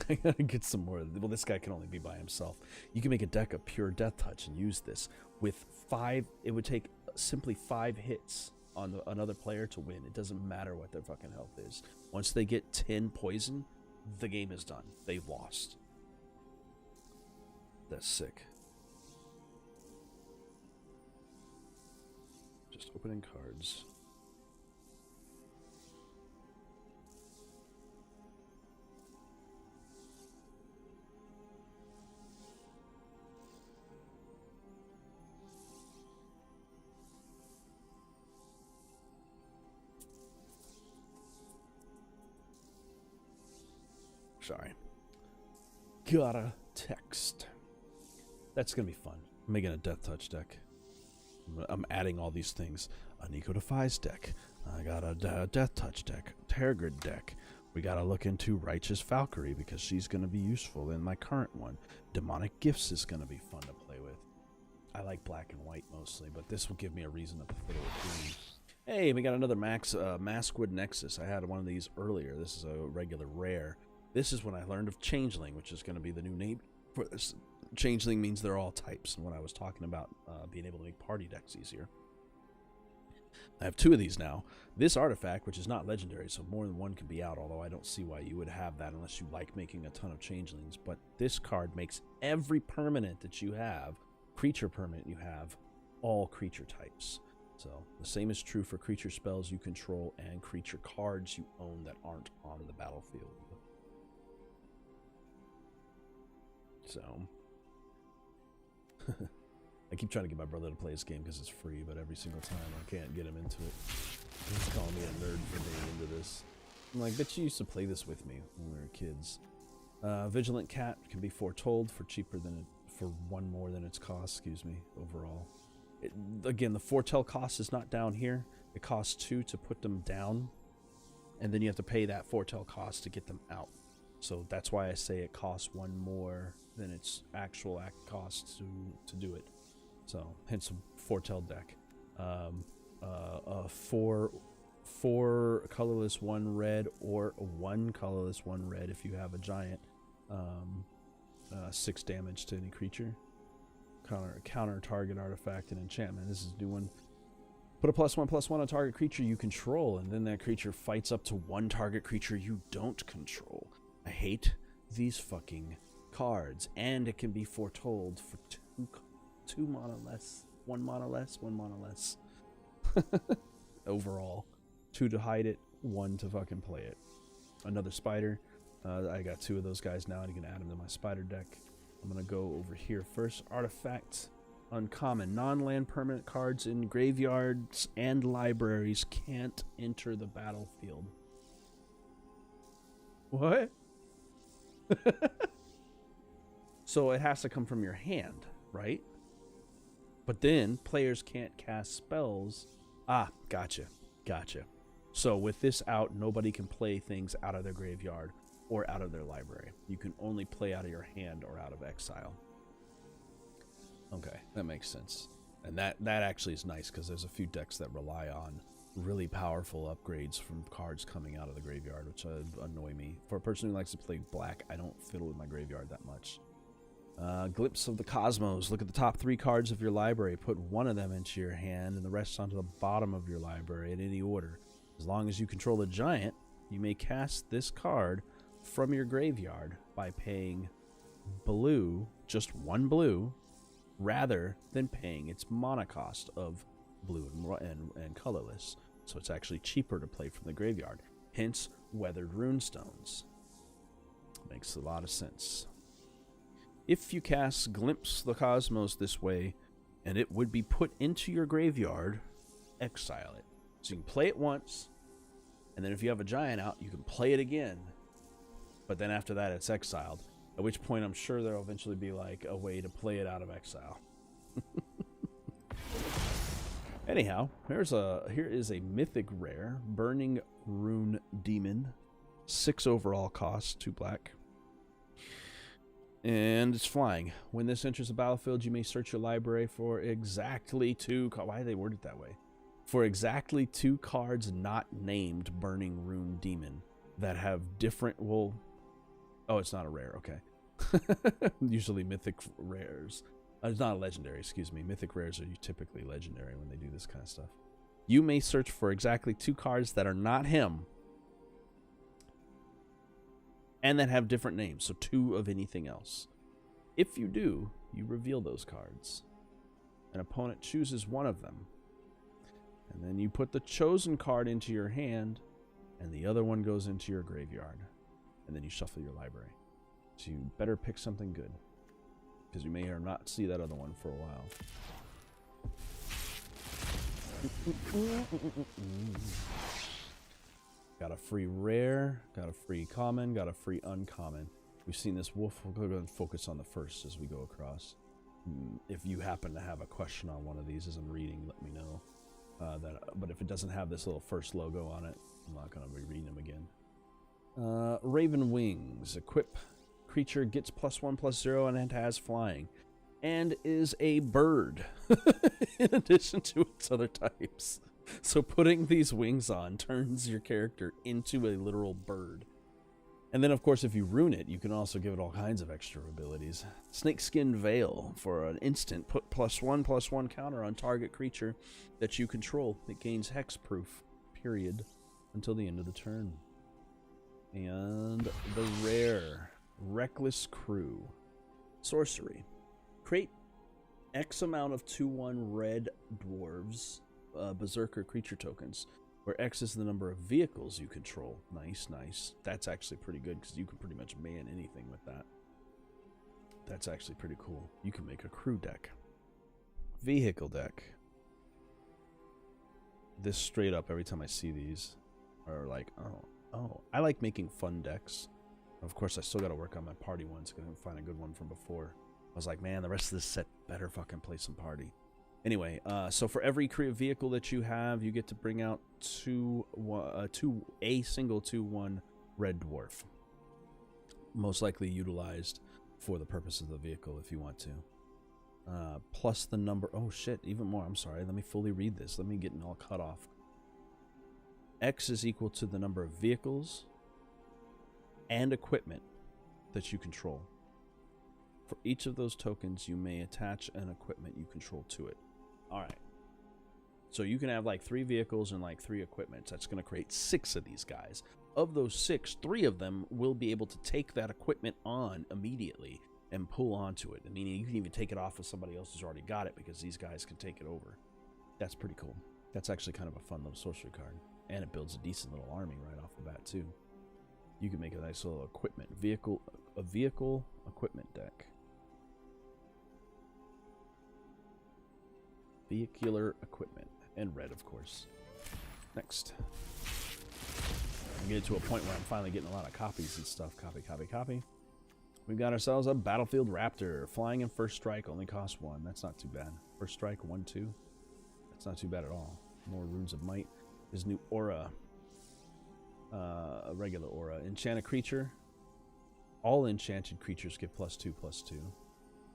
I gotta get some more. Well, this guy can only be by himself. You can make a deck of pure Death Touch and use this. With 5, it would take simply 5 hits on another player to win. It doesn't matter what their fucking health is. Once they get 10 poison, the game is done. They've lost. That's sick. Just opening cards. Sorry. Gotta text. That's gonna be fun. I'm making a Death Touch deck. I'm adding all these things. A Nico Defies deck. I got a Death Touch deck. Tergrid deck. We gotta look into Righteous Valkyrie because she's gonna be useful in my current one. Demonic Gifts is gonna be fun to play with. I like black and white mostly, but this will give me a reason to fiddle with green. Hey, we got another Maskwood Nexus. I had one of these earlier. This is a regular rare. This is when I learned of Changeling, which is going to be the new name for this. Changeling means they're all types, and when I was talking about being able to make party decks easier. I have 2 of these now. This artifact, which is not legendary, so more than one can be out, although I don't see why you would have that unless you like making a ton of Changelings. But this card makes every permanent that you have, creature permanent you have, all creature types. So the same is true for creature spells you control and creature cards you own that aren't on the battlefield. So I keep trying to get my brother to play this game because it's free, but every single time I can't get him into it. He's calling me a nerd for being into this. I'm like, bet you used to play this with me when we were kids. Vigilant Cat can be foretold for cheaper than for 1 more than its cost, overall. Again, the foretell cost is not down here. It costs 2 to put them down, and then you have to pay that foretell cost to get them out. So that's why I say it costs 1 more than its actual cost to do it. So hence a foretell deck. 4 colorless, 1 red, or 1 colorless, 1 red if you have a giant. 6 damage to any creature. Counter target artifact and enchantment. This is new one. Put a +1/+1 on target creature you control, and then that creature fights up to 1 target creature you don't control. I hate these fucking cards, and it can be foretold for 2 mana less, 1 mana less, 1 mana less. Overall, 2 to hide it, 1 to fucking play it. Another spider. I got 2 of those guys now, and you can add them to my spider deck. I'm going to go over here first. Artifact. Uncommon. Non-land permanent cards in graveyards and libraries can't enter the battlefield. What? So it has to come from your hand, right? But then players can't cast spells. Ah, gotcha. So with this out, nobody can play things out of their graveyard or out of their library. You can only play out of your hand or out of exile. Okay, that makes sense. And that actually is nice because there's a few decks that rely on really powerful upgrades from cards coming out of the graveyard, which annoy me. For a person who likes to play black, I don't fiddle with my graveyard that much. Glimpse of the Cosmos. Look at the top 3 cards of your library. Put 1 of them into your hand and the rest onto the bottom of your library in any order. As long as you control the giant, you may cast this card from your graveyard by paying blue, just 1 blue, rather than paying its mana cost of blue and colorless. So it's actually cheaper to play from the graveyard. Hence, Weathered Runestones. Makes a lot of sense. If you cast Glimpse the Cosmos this way, and it would be put into your graveyard, exile it. So you can play it once, and then if you have a giant out, you can play it again. But then after that, it's exiled. At which point, I'm sure there'll eventually be like a way to play it out of exile. Anyhow, here is a mythic rare, Burning Rune Demon, 6 overall cost, 2 black. And it's flying. When this enters the battlefield, you may search your library for exactly 2 why did they word it that way? For exactly 2 cards not named Burning Rune Demon that have different, well, oh, it's not a rare, okay. Usually mythic rares. It's not a legendary, excuse me. Mythic rares are typically legendary when they do this kind of stuff. You may search for exactly 2 cards that are not him and that have different names, so 2 of anything else. If you do, you reveal those cards. An opponent chooses 1 of them, and then you put the chosen card into your hand, and the other one goes into your graveyard, and then you shuffle your library. So you better pick something good, because you may or not see that other one for a while. Got a free rare, got a free common, got a free uncommon. We've seen this wolf. We'll go ahead and focus on the first as we go across. If you happen to have a question on one of these as I'm reading, let me know. But if it doesn't have this little first logo on it, I'm not going to be reading them again. Raven Wings. Equip. Creature gets +1/+0 and it has flying. And is a bird in addition to its other types. So putting these wings on turns your character into a literal bird. And then, of course, if you rune it, you can also give it all kinds of extra abilities. Snakeskin Veil. For an instant, put +1/+1 counter on target creature that you control. It gains hexproof, period, until the end of the turn. And the rare, Reckless Crew. Sorcery. Create X amount of 2/1 red dwarves, Berserker creature tokens, where X is the number of vehicles you control. Nice, nice. That's actually pretty good because you can pretty much man anything with that. That's actually pretty cool. You can make a crew deck. Vehicle deck. This straight up, every time I see these, are like, oh. I like making fun decks. Of course, I still got to work on my party ones because I didn't find a good one from before. I was like, man, the rest of this set better fucking play some party. Anyway, so for every creative vehicle that you have, you get to bring out a single 2/1 red dwarf. Most likely utilized for the purpose of the vehicle if you want to. Plus the number... Oh, shit, even more. I'm sorry. Let me fully read this. Let me get it all cut off. X is equal to the number of vehicles and equipment that you control. For each of those tokens, you may attach an equipment you control to it. All right. So you can have like 3 vehicles and like 3 equipments. That's going to create 6 of these guys. Of those 6, 3 of them will be able to take that equipment on immediately and pull onto it. I mean, you can even take it off if somebody else has already got it because these guys can take it over. That's pretty cool. That's actually kind of a fun little sorcery card. And it builds a decent little army right off the bat, too. You can make a nice little equipment. A vehicle equipment deck. Vehicular equipment. And red, of course. Next. I'm getting to a point where I'm finally getting a lot of copies and stuff. Copy. We've got ourselves a Battlefield Raptor. Flying and first strike only costs 1. That's not too bad. First strike, 1/2. That's not too bad at all. More Runes of Might. His new aura. A regular aura. Enchanted creature. All enchanted creatures get +2/+2.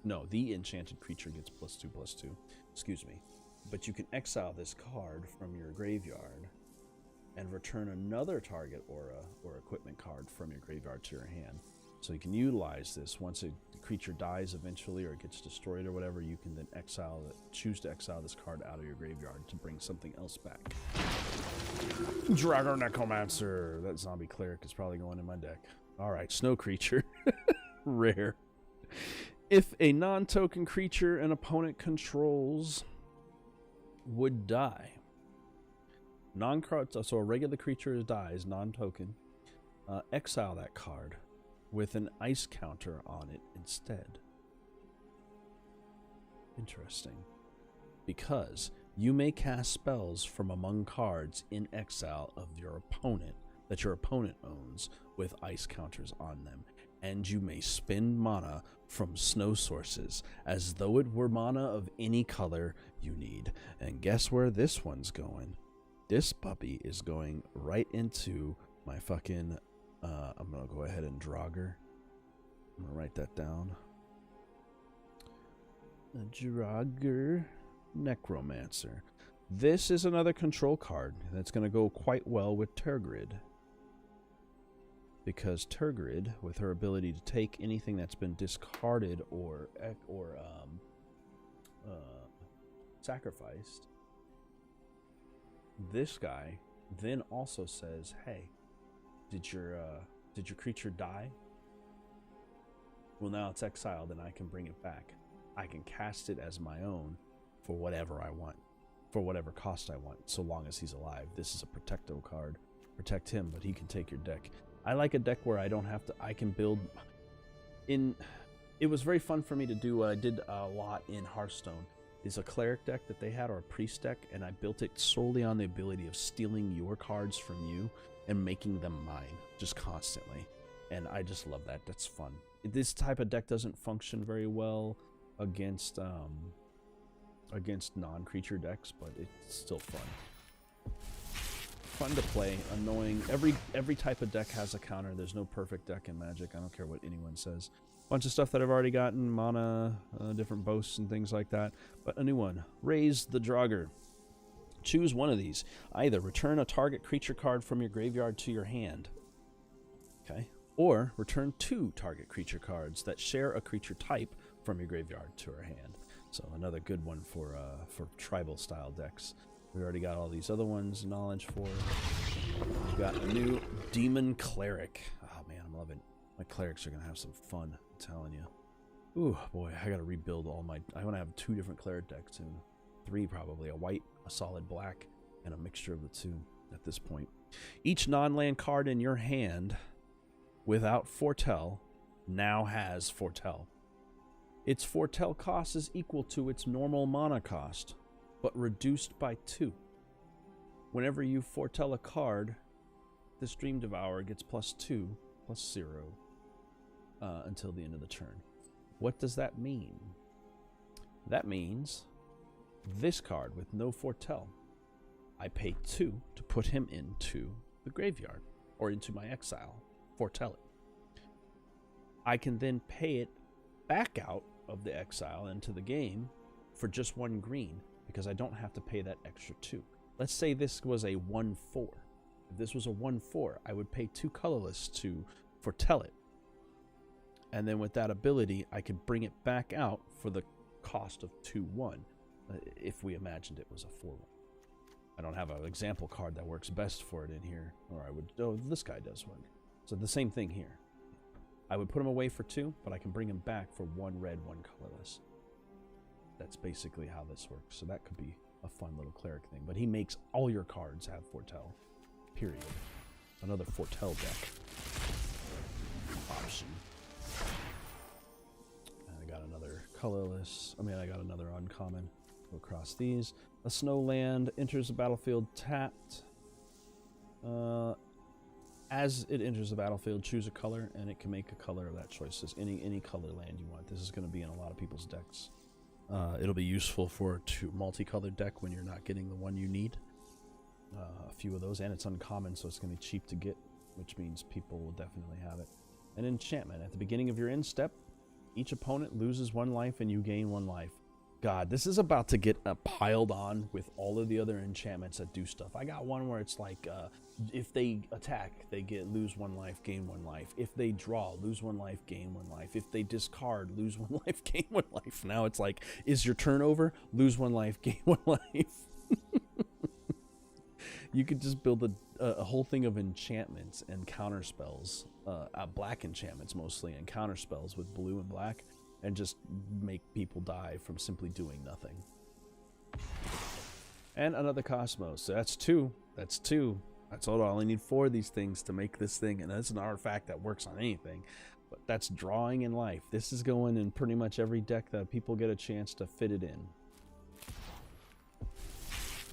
No, the enchanted creature gets +2/+2. Excuse me. But you can exile this card from your graveyard and return another target aura or equipment card from your graveyard to your hand. So you can utilize this once the creature dies eventually or it gets destroyed or whatever. You can then choose to exile this card out of your graveyard to bring something else back. Dragon Necromancer. That zombie cleric is probably going in my deck. Alright, snow creature. Rare. If a non-token creature an opponent controls would die. So a regular creature dies, non-token. Exile that card with an ice counter on it instead. Interesting. Because you may cast spells from among cards in exile of your opponent that your opponent owns with ice counters on them. And you may spend mana from snow sources as though it were mana of any color you need. And guess where this one's going? This puppy is going right into my fucking... I'm going to go ahead and Draugr. I'm going to write that down. Draugr Necromancer. This is another control card that's going to go quite well with Tergrid. Because Tergrid, with her ability to take anything that's been discarded or sacrificed, this guy then also says, "Hey, did your creature die? Well, now it's exiled, and I can bring it back. I can cast it as my own for whatever I want, for whatever cost I want, so long as he's alive." This is a Protecto card. Protect him, but he can take your deck. I like a deck where I don't have to, I can build in. It was very fun for me to do what I did a lot in Hearthstone. Is a Cleric deck that they had, or a Priest deck, and I built it solely on the ability of stealing your cards from you and making them mine just constantly. And I just love that. That's fun. This type of deck doesn't function very well against non-creature decks, but it's still fun. Fun to play, annoying. Every type of deck has a counter. There's no perfect deck in Magic. I don't care what anyone says. Bunch of stuff that I've already gotten, mana, different boasts and things like that. But a new one, Raise the Draugr. Choose one of these. Either return a target creature card from your graveyard to your hand. Okay. Or return 2 target creature cards that share a creature type from your graveyard to our hand. So another good one for tribal style decks. We already got all these other ones knowledge for. We've got a new Demon Cleric. Oh man, I'm loving it. My clerics are gonna have some fun, I'm telling you. Ooh boy, I gotta rebuild all my. I wanna have 2 different cleric decks soon. 3 probably, a white, a solid black, and a mixture of the 2 at this point. Each non-land card in your hand without Foretell now has Foretell. Its Foretell cost is equal to its normal mana cost, but reduced by 2. Whenever you foretell a card, this Dream Devourer gets +2, +0, until the end of the turn. What does that mean? That means this card with no foretell, I pay 2 to put him into the graveyard, or into my exile, foretell it. I can then pay it back out of the exile into the game for just 1 green, because I don't have to pay that extra 2. Let's say this was a 1/4. If this was a 1/4, I would pay 2 colorless to foretell it. And then with that ability, I could bring it back out for the cost of 2/1, if we imagined it was a 4/1. I don't have an example card that works best for it in here, or I would, oh, this guy does work. So the same thing here. I would put him away for 2, but I can bring him back for 1 red, 1 colorless. That's basically how this works. So that could be a fun little cleric thing. But he makes all your cards have foretell. Period. Another foretell deck option. And I got another colorless. I got another uncommon. Go across these. A snowland enters the battlefield tapped. As it enters the battlefield, choose a color, and it can make a color of that choice. It's any color land you want. This is going to be in a lot of people's decks. It'll be useful for a multicolored deck when you're not getting the one you need. A few of those, and it's uncommon, so it's going to be cheap to get, which means people will definitely have it. An enchantment. At the beginning of your end step, each opponent loses 1 life and you gain 1 life. God, this is about to get piled on with all of the other enchantments that do stuff. I got one where it's like, if they attack, they lose 1 life, gain 1 life. If they draw, lose 1 life, gain 1 life. If they discard, lose 1 life, gain 1 life. Now it's like, is your turn over? Lose 1 life, gain 1 life. You could just build a whole thing of enchantments and counter spells, black enchantments mostly, and counter spells with blue and black, and just make people die from simply doing nothing. And another Cosmos. So that's 2. That's 2. That's all. I only need 4 of these things to make this thing, and that's an artifact that works on anything. But that's drawing in life. This is going in pretty much every deck that people get a chance to fit it in.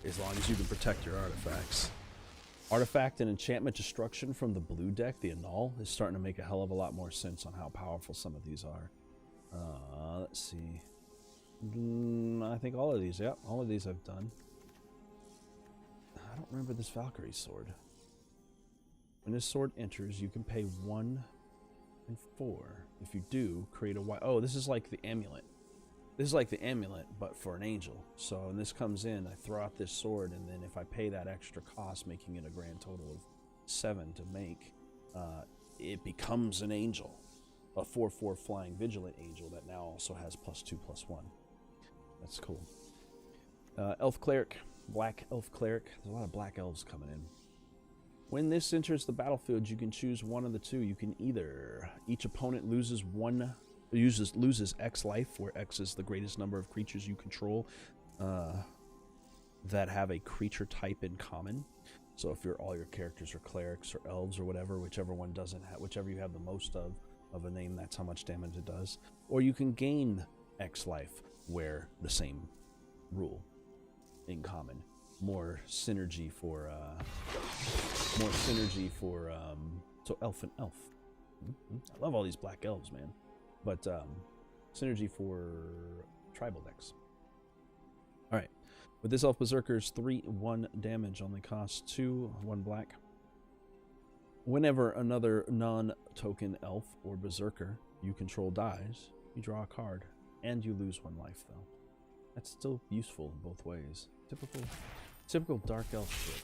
As long as you can protect your artifacts. Artifact and enchantment destruction from the blue deck, the Annul, is starting to make a hell of a lot more sense on how powerful some of these are. Let's see. I think all of these, yeah, all of these I've done. I don't remember this Valkyrie sword. When this sword enters, you can pay 1 and 4. If you do, create a white. Oh, this is like the amulet. This is like the amulet, but for an angel. So when this comes in, I throw out this sword, and then if I pay that extra cost, making it a grand total of 7 to make, it becomes an angel. A 4/4 flying vigilant angel that now also has +2/+1. That's cool. Elf Cleric, Black Elf Cleric. There's a lot of black elves coming in. When this enters the battlefield, you can choose one of the 2. You can either each opponent loses X life, where X is the greatest number of creatures you control that have a creature type in common. So if all your characters are clerics or elves or whatever, whichever one doesn't have, whichever you have the most of a name, that's how much damage it does. Or you can gain X life, where the same rule in common. More synergy for more synergy for so elf and elf. I love all these black elves, man. But synergy for tribal decks. All right, with this elf berserker's 3/1 damage only costs 2, 1 black. Whenever another non-token elf or berserker you control dies, you draw a card, and you lose 1 life, though. That's still useful in both ways. Typical dark elf shit.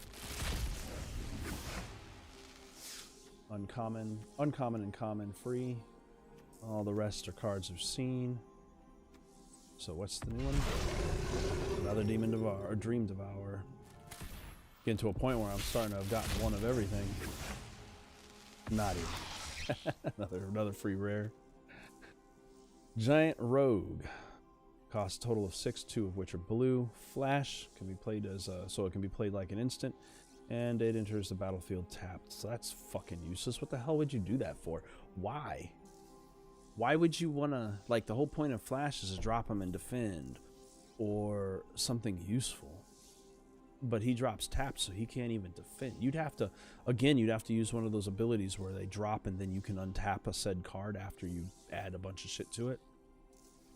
Uncommon, and common free. All the rest are cards we've seen. So what's the new one? Another Demon Devour, or Dream Devour. Getting to a point where I'm starting to have gotten one of everything. Not even. another free rare. Giant Rogue. Costs a total of 6, 2 of which are blue. Flash can be played as so it can be played like an instant, and it enters the battlefield tapped. So that's fucking useless. What the hell would you do that for? Why? Why would you want to, like, the whole point of Flash is to drop him and defend or something useful. But he drops tapped, so he can't even defend. You'd have to use one of those abilities where they drop and then you can untap a said card after you add a bunch of shit to it.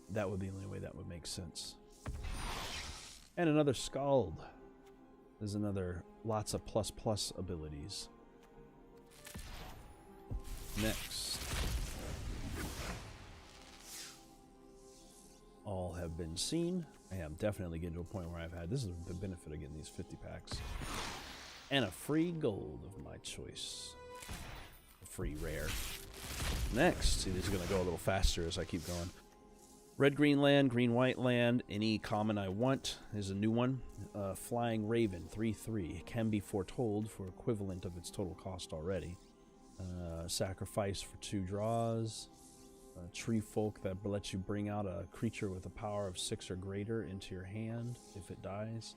That would be the only way that would make sense. And another Scald. There's another lots of plus abilities. Next. All have been seen. I am definitely getting to a point where I've had, this is the benefit of getting these 50 packs. And a free gold of my choice. A free rare. Next, see, this is going to go a little faster as I keep going. Red, green land, green, white land, any common I want. There's a new one. Flying Raven, 3/3. Can be foretold for equivalent of its total cost already. Sacrifice for 2 draws. Tree Folk that lets you bring out a creature with a power of 6 or greater into your hand if it dies.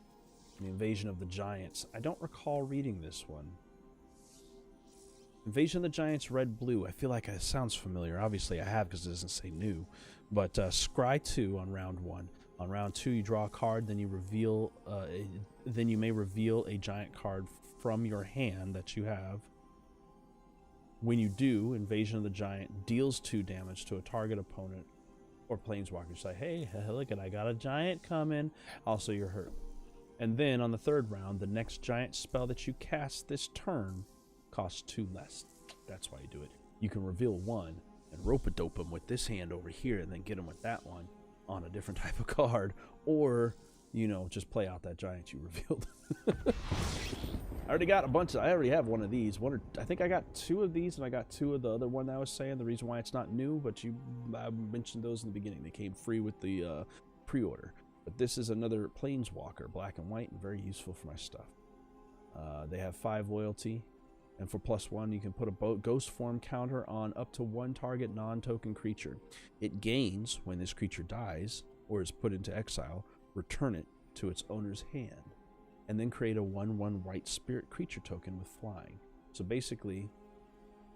The Invasion of the Giants. I don't recall reading this one. Invasion of the Giants, red, blue. I feel like it sounds familiar. Obviously I have because it doesn't say new. But scry 2 on round 1. On round 2 you draw a card, then you reveal then you may reveal a giant card from your hand that you have. When you do, Invasion of the Giant deals 2 damage to a target opponent or planeswalker. Say, hey, look at, I got a giant coming. Also, you're hurt. And then on the 3rd round, the next giant spell that you cast this turn costs 2 less. That's why you do it. You can reveal 1 and rope-a-dope him with this hand over here and then get him with that one on a different type of card. Or, you know, just play out that giant you revealed. I already got a bunch. I already have one of these. I think I got 2 of these, and I got 2 of the other one that I was saying. The reason why it's not new, but I mentioned those in the beginning. They came free with the pre-order. But this is another Planeswalker, black and white, and very useful for my stuff. They have 5 loyalty, and for +1, you can put a ghost form counter on up to 1 target non-token creature. It gains when this creature dies or is put into exile. Return it to its owner's hand. And then create a 1/1 white spirit creature token with flying. So basically,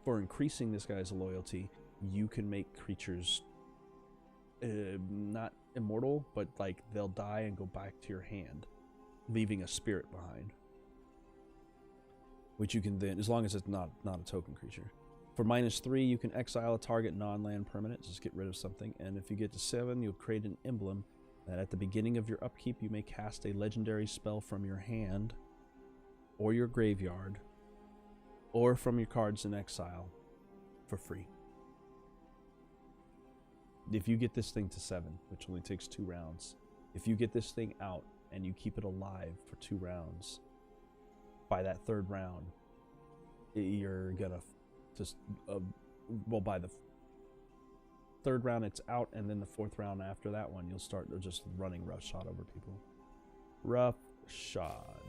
for increasing this guy's loyalty, you can make creatures not immortal, but like they'll die and go back to your hand, leaving a spirit behind. Which you can then, as long as it's not a token creature. For -3, you can exile a target non-land permanent, just get rid of something. And if you get to 7, you'll create an emblem that at the beginning of your upkeep, you may cast a legendary spell from your hand, or your graveyard, or from your cards in exile, for free. If you get this thing to 7, which only takes 2 rounds, if you get this thing out and you keep it alive for 2 rounds, by that 3rd round, you're gonna just, well, by the 3rd round it's out, and then the 4th round after that one you'll start just running roughshod over people. Roughshod.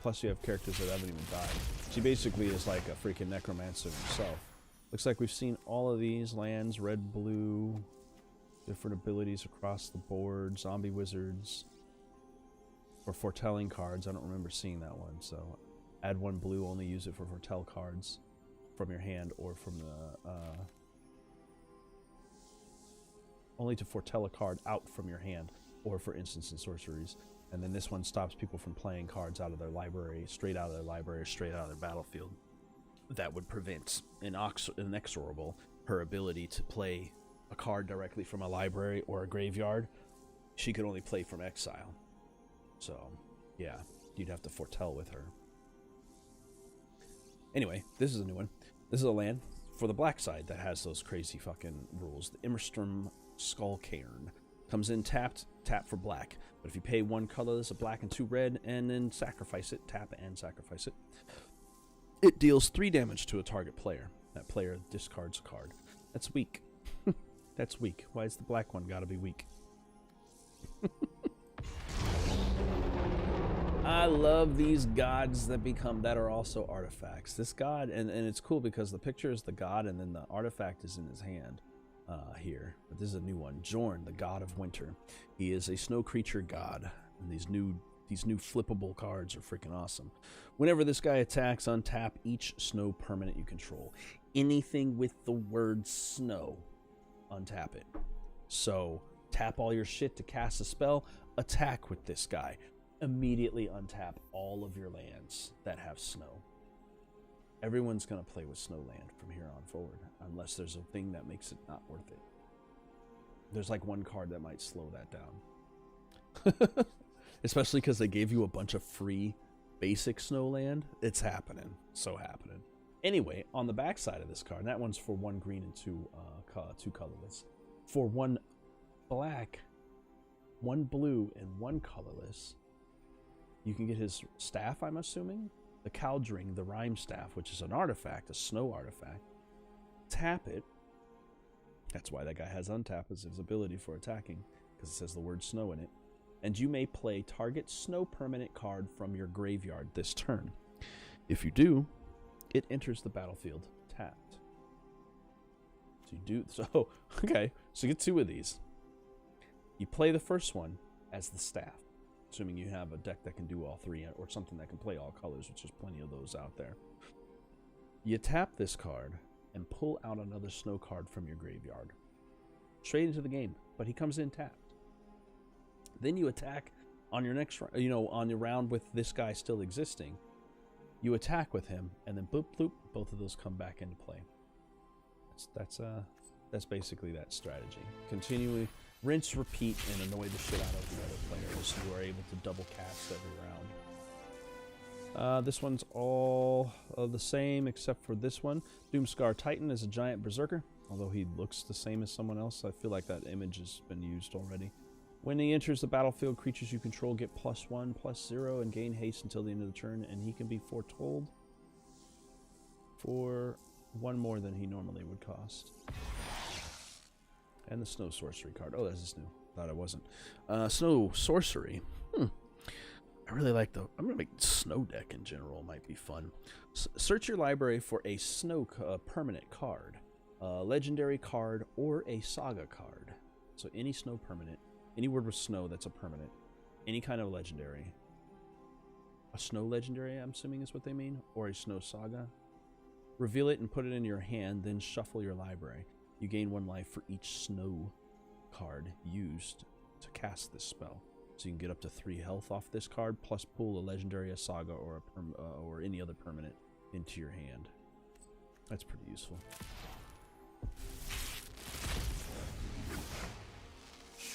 Plus you have characters that haven't even died. She basically is like a freaking necromancer himself. Looks like we've seen all of these lands, red, blue, different abilities across the board, zombie wizards, or foretelling cards. I don't remember seeing that one, so add 1 blue, only use it for foretell cards from your hand or from the only to foretell a card out from your hand, or for instants and sorceries. And then this one stops people from playing cards out of their library, straight out of their battlefield. That would prevent inexorable her ability to play a card directly from a library or a graveyard. She could only play from exile. So, yeah, you'd have to foretell with her. Anyway, this is a new one. This is a land for the black side that has those crazy fucking rules. The Immerstrom Skullcairn comes in tapped, tap for black. But if you pay 1 colorless, a black and 2 red, and then sacrifice it, tap and sacrifice it, it deals 3 damage to a target player. That player discards a card. That's weak. That's weak. Why is the black one gotta be weak? I love these gods that are also artifacts. This god, and it's cool because the picture is the god and then the artifact is in his hand here. But this is a new one. Jorn, the god of winter. He is a snow creature god. And these new flippable cards are freaking awesome. Whenever this guy attacks, untap each snow permanent you control. Anything with the word snow, untap it. So tap all your shit to cast a spell, attack with this guy. Immediately untap all of your lands that have snow. Everyone's going to play with snow land from here on forward, unless there's a thing that makes it not worth it. There's like one card that might slow that down. Especially because they gave you a bunch of free basic snow land. It's happening. So happening. Anyway, on the back side of this card, and that one's for 1 green and 2 colorless. For 1 black, 1 blue, and 1 colorless, you can get his staff, I'm assuming. The Kaldheim, the Rhyme Staff, which is an artifact, a snow artifact. Tap it. That's why that guy has untap as his ability for attacking, because it says the word snow in it. And you may play target snow permanent card from your graveyard this turn. If you do, it enters the battlefield tapped. So okay, so get 2 of these. You play the first one as the staff, assuming you have a deck that can do all 3 or something that can play all colors, which there's plenty of those out there. You tap this card and pull out another snow card from your graveyard. Straight into the game, but he comes in tapped. Then you attack on your next, on your round with this guy still existing. You attack with him, and then bloop bloop, both of those come back into play. That's basically that strategy. Continually rinse, repeat, and annoy the shit out of the other players who are able to double cast every round. This one's all the same except for this one. Doomscar Titan is a giant berserker, although he looks the same as someone else. I feel like that image has been used already. When he enters the battlefield, creatures you control get +1/+0 and gain haste until the end of the turn, and he can be foretold for 1 more than he normally would cost. And the Snow Sorcery card. Oh, that's just new. Thought it wasn't. Snow Sorcery. I really like I'm going to make Snow deck in general. Might be fun. Search your library for a Snow permanent card, a legendary card, or a saga card. So any Snow permanent. Any word with snow that's a permanent. Any kind of legendary. A snow legendary, I'm assuming is what they mean. Or a snow saga. Reveal it and put it in your hand, then shuffle your library. You gain 1 life for each snow card used to cast this spell. So you can get up to 3 health off this card, plus pull a legendary, a saga, or or any other permanent into your hand. That's pretty useful.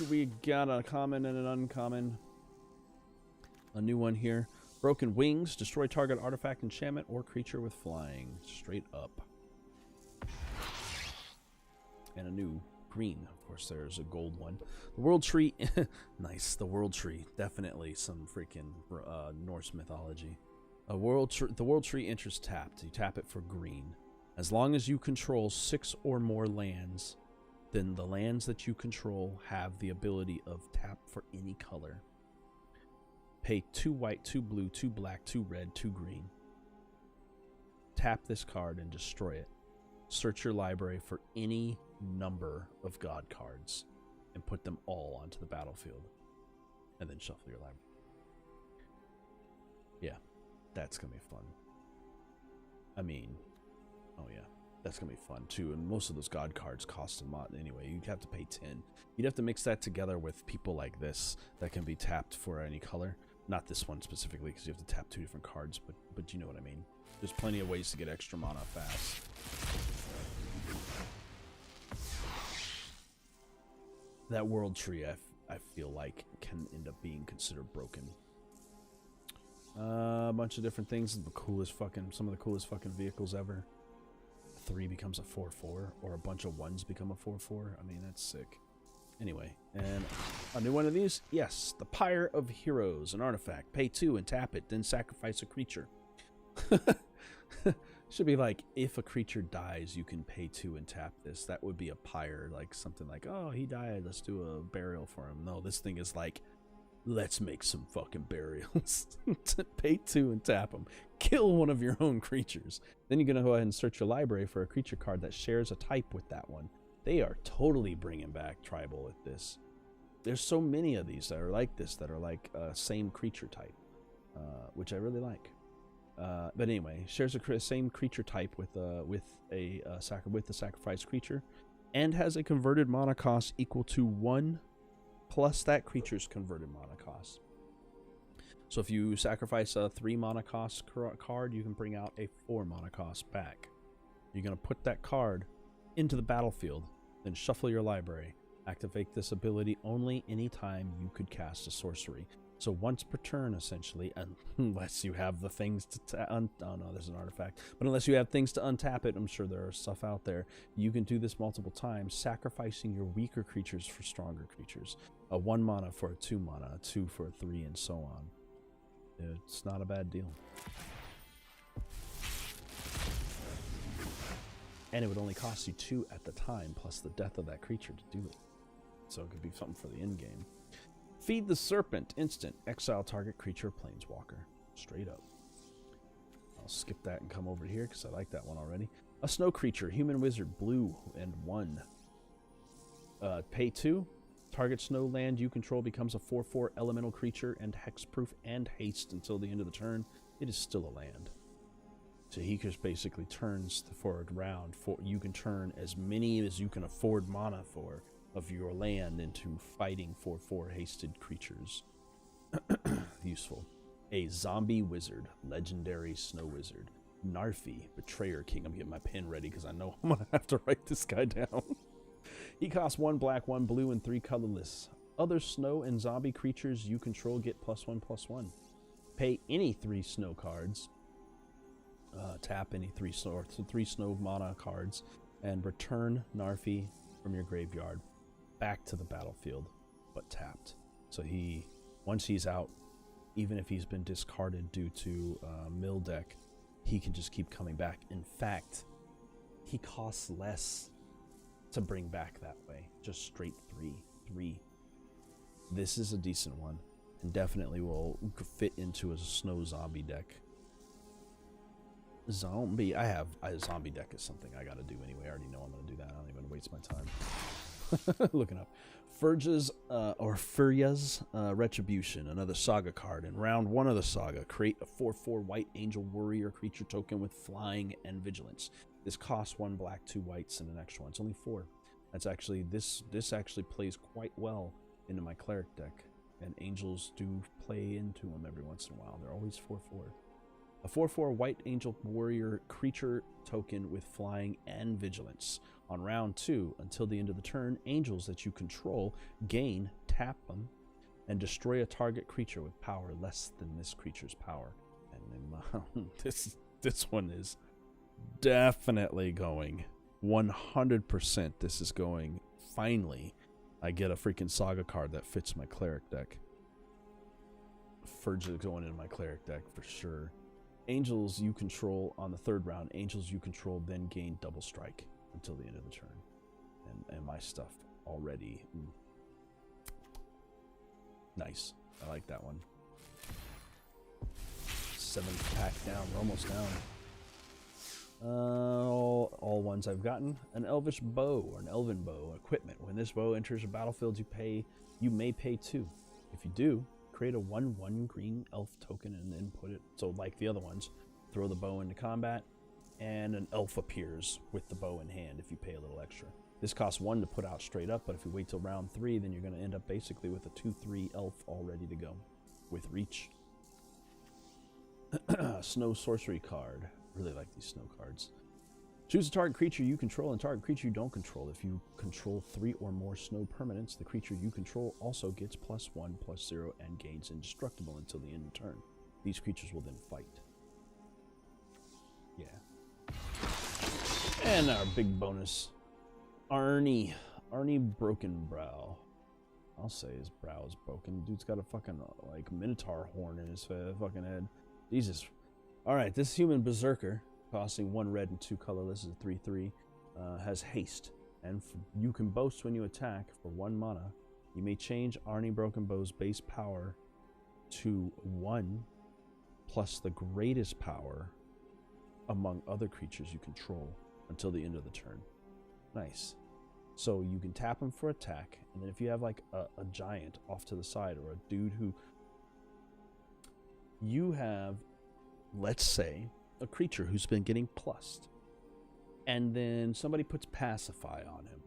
We got a common and an uncommon. A new one here. Broken Wings. Destroy target artifact, enchantment, or creature with flying. Straight up. And a new green. Of course, there's a gold one. The World Tree. Nice. The World Tree. Definitely some freaking Norse mythology. The World Tree enters tapped. You tap it for green. As long as you control 6 or more lands, then the lands that you control have the ability of tap for any color. Pay 2 white, 2 blue, 2 black, 2 red, 2 green. Tap this card and destroy it. Search your library for any number of god cards and put them all onto the battlefield. And then shuffle your library. Yeah, that's going to be fun. I mean, oh yeah. That's going to be fun, too. And most of those God cards cost a lot anyway. You'd have to pay 10. You'd have to mix that together with people like this that can be tapped for any color. Not this one specifically, because you have to tap 2 different cards, but you know what I mean. There's plenty of ways to get extra mana fast. That world tree, I feel like, can end up being considered broken. A bunch of different things. Some of the coolest fucking vehicles ever. 3 becomes a 4/4, or a bunch of 1s become a 4/4. I mean, that's sick. Anyway, and a new one of these? Yes, the Pyre of Heroes, an artifact. Pay 2 and tap it, then sacrifice a creature. Should be like, if a creature dies, you can pay 2 and tap this. That would be a pyre, like something like, oh, he died, let's do a burial for him. No, this thing is like, let's make some fucking burials. Pay 2 and tap them. Kill one of your own creatures. Then you're going to go ahead and search your library for a creature card that shares a type with that one. They are totally bringing back tribal with this. There's so many of these that are like this, that are like same creature type, which I really like. But anyway, shares a same creature type with the sacrificed creature, and has a converted mana cost equal to 1 plus that creature's converted mana cost. So if you sacrifice a 3 mana cost card, you can bring out a 4 mana cost back. You're going to put that card into the battlefield, then shuffle your library. Activate this ability only anytime you could cast a sorcery. So once per turn, essentially, unless you have the things to oh no, there's an artifact. But unless you have things to untap it, I'm sure there are stuff out there. You can do this multiple times, sacrificing your weaker creatures for stronger creatures. A 1 mana for a 2 mana, a 2 for a 3, and so on. It's not a bad deal. And it would only cost you 2 at the time, plus the death of that creature to do it. So it could be something for the end game. Feed the Serpent. Instant. Exile target creature, planeswalker. Straight up. I'll skip that and come over here because I like that one already. A snow creature. Human wizard. Blue and 1. Pay 2. Target snow land you control becomes a 4/4 elemental creature and hexproof and haste until the end of the turn. It is still a land. So he just basically turns the forward round. You can turn as many as you can afford mana for of your land into fighting 4/4 hasted creatures. Useful. A zombie wizard, legendary snow wizard. Narfi, Betrayer King. I'm getting my pen ready because I know I'm going to have to write this guy down. He costs 1 black, 1 blue, and 3 colorless. Other snow and zombie creatures you control get +1/+1. Pay any 3 snow cards. Tap any 3 snow mana cards and return Narfi from your graveyard back to the battlefield, but tapped. So once he's out, even if he's been discarded due to mill deck, he can just keep coming back. In fact, he costs less to bring back that way. Just straight 3. This is a decent one, and definitely will fit into a snow zombie deck. A zombie deck is something I gotta do anyway. I already know I'm gonna do that. I don't even waste my time looking up. Furia's Retribution, another saga card. In round 1 of the saga, create a 4/4 white angel warrior creature token with flying and vigilance. This costs 1 black, 2 whites, and an extra one. It's only 4. That's actually this actually plays quite well into my cleric deck, and angels do play into them every once in a while. They're always 4/4. A 4/4 white angel warrior creature token with flying and vigilance. On round 2, until the end of the turn, angels that you control tap them, and destroy a target creature with power less than this creature's power. And this one is definitely going 100%. This is going. Finally, I get a freaking saga card that fits my cleric deck. Furge is going into my cleric deck for sure. Angels you control on the 3rd round. Angels you control then gain double strike until the end of the turn. And my stuff already. Nice. I like that one. 7th pack down. We're almost down. All ones I've gotten. An elvish bow or an elven bow equipment. When this bow enters a battlefield, you may pay 2. If you do, create a 1/1 green elf token and then put it. So like the other ones, throw the bow into combat, and an elf appears with the bow in hand if you pay a little extra. This costs 1 to put out straight up, but if you wait till round 3, then you're going to end up basically with a 2/3 elf all ready to go with reach. Snow sorcery card. Really like these snow cards. Choose a target creature you control and target creature you don't control. If you control 3 or more snow permanents, the creature you control also gets +1/+0 and gains indestructible until the end of turn. These creatures will then fight. Yeah. And our big bonus. Arnie Broken Brow. I'll say his brow is broken. Dude's got a fucking like minotaur horn in his fucking head. Jesus. Alright, this human berserker, costing 1 red and 2 colorless, is a 3/3, has haste. And you can boast when you attack for 1 mana. You may change Arnie Broken Bow's base power to 1 plus the greatest power among other creatures you control until the end of the turn. Nice. So you can tap him for attack, and then if you have like a giant off to the side or a dude who you have, let's say, a creature who's been getting plussed, and then somebody puts pacify on him.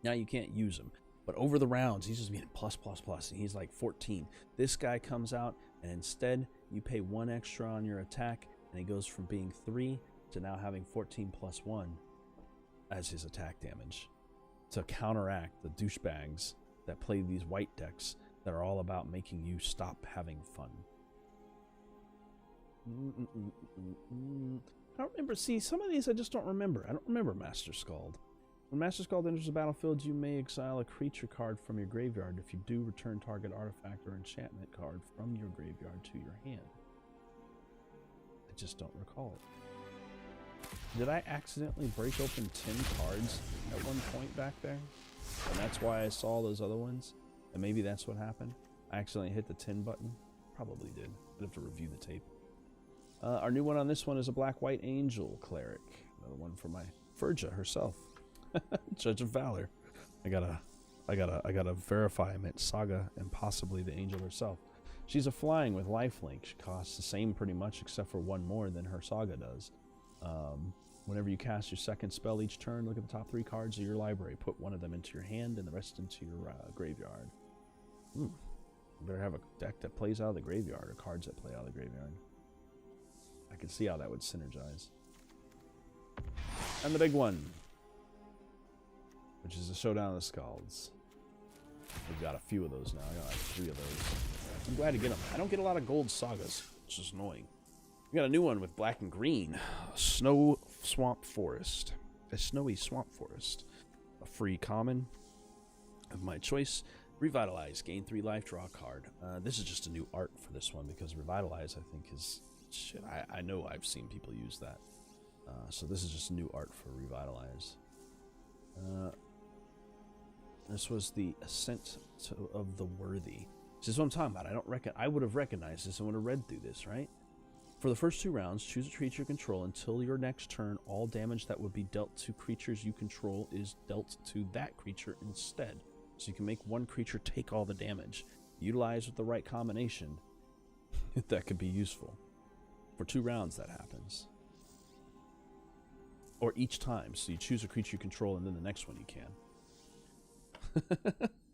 Now you can't use him, but over the rounds he's just being plus, and he's like 14. This guy comes out, and instead you pay 1 extra on your attack, and he goes from being 3 to now having 14 + 1 as his attack damage, to counteract the douchebags that play these white decks that are all about making you stop having fun. I don't remember. See, some of these I just don't remember. I don't remember Master Skald. When Master Skald enters the battlefield, you may exile a creature card from your graveyard. If you do, return target artifact or enchantment card from your graveyard to your hand. I just don't recall it. Did I accidentally break open 10 cards at one point back there? And that's why I saw those other ones? And maybe that's what happened? I accidentally hit the 10 button? Probably did. I'd have to review the tape. Our new one on this one is a black-white angel cleric. Another one for my Ferja herself. Judge of Valor. I gotta verify I meant Saga and possibly the angel herself. She's a flying with lifelink. She costs the same pretty much except for 1 more than her Saga does. Whenever you cast your second spell each turn, look at the top 3 cards of your library. Put 1 of them into your hand and the rest into your graveyard. You better have a deck that plays out of the graveyard or cards that play out of the graveyard. I can see how that would synergize. And the big one, which is the Showdown of the Skalds. We've got a few of those now. I got like 3 of those. I'm glad to get them. I don't get a lot of gold sagas, which is annoying. We got a new one with black and green. Snow Swamp Forest. A snowy swamp forest. A free common of my choice. Revitalize. Gain 3 life. Draw a card. This is just a new art for this one because Revitalize, I think, is... Shit, I know I've seen people use that. So this is just new art for Revitalize. This was the Ascent of the Worthy. This is what I'm talking about. I would have recognized this and would have read through this, right? For the first 2 rounds, choose a creature you control. Until your next turn, all damage that would be dealt to creatures you control is dealt to that creature instead. So you can make 1 creature take all the damage. Utilize with the right combination. That could be useful. For 2 rounds that happens. Or each time. So you choose a creature you control and then the next one you can.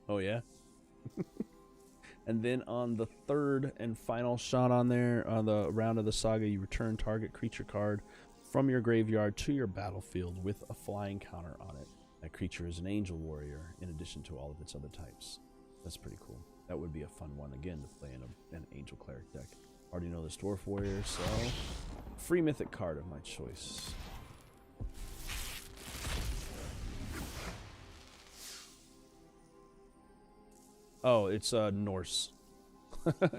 Oh yeah? And then on the 3rd and final shot on there, on the round of the saga, you return target creature card from your graveyard to your battlefield with a flying counter on it. That creature is an angel warrior in addition to all of its other types. That's pretty cool. That would be a fun one again to play in an angel cleric deck. Already know this dwarf warrior, so free mythic card of my choice. Oh, it's Norse.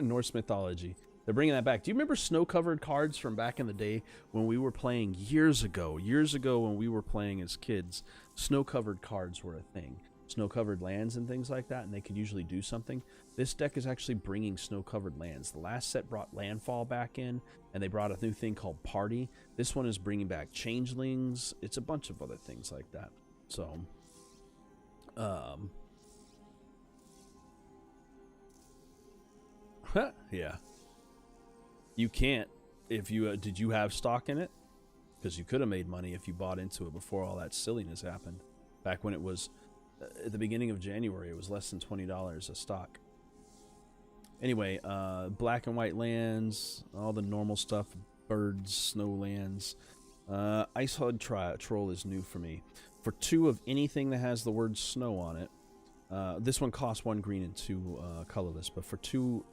Norse mythology. They're bringing that back. Do you remember snow-covered cards from back in the day when we were playing years ago? Years ago when we were playing as kids, snow-covered cards were a thing. Snow-covered lands and things like that, and they could usually do something. This deck is actually bringing snow-covered lands. The last set brought Landfall back in, and they brought a new thing called Party. This one is bringing back Changelings. It's a bunch of other things like that. So, yeah. You can't, if you, did you have stock in it? because you could have made money if you bought into it before all that silliness happened. Back when it was at the beginning of January, it was less than $20 a stock. Anyway, black and white lands, all the normal stuff, birds, snow lands. Ice Hud Troll is new for me. For 2 of anything that has the word snow on it, this one costs 1 green and 2 colorless, but for 2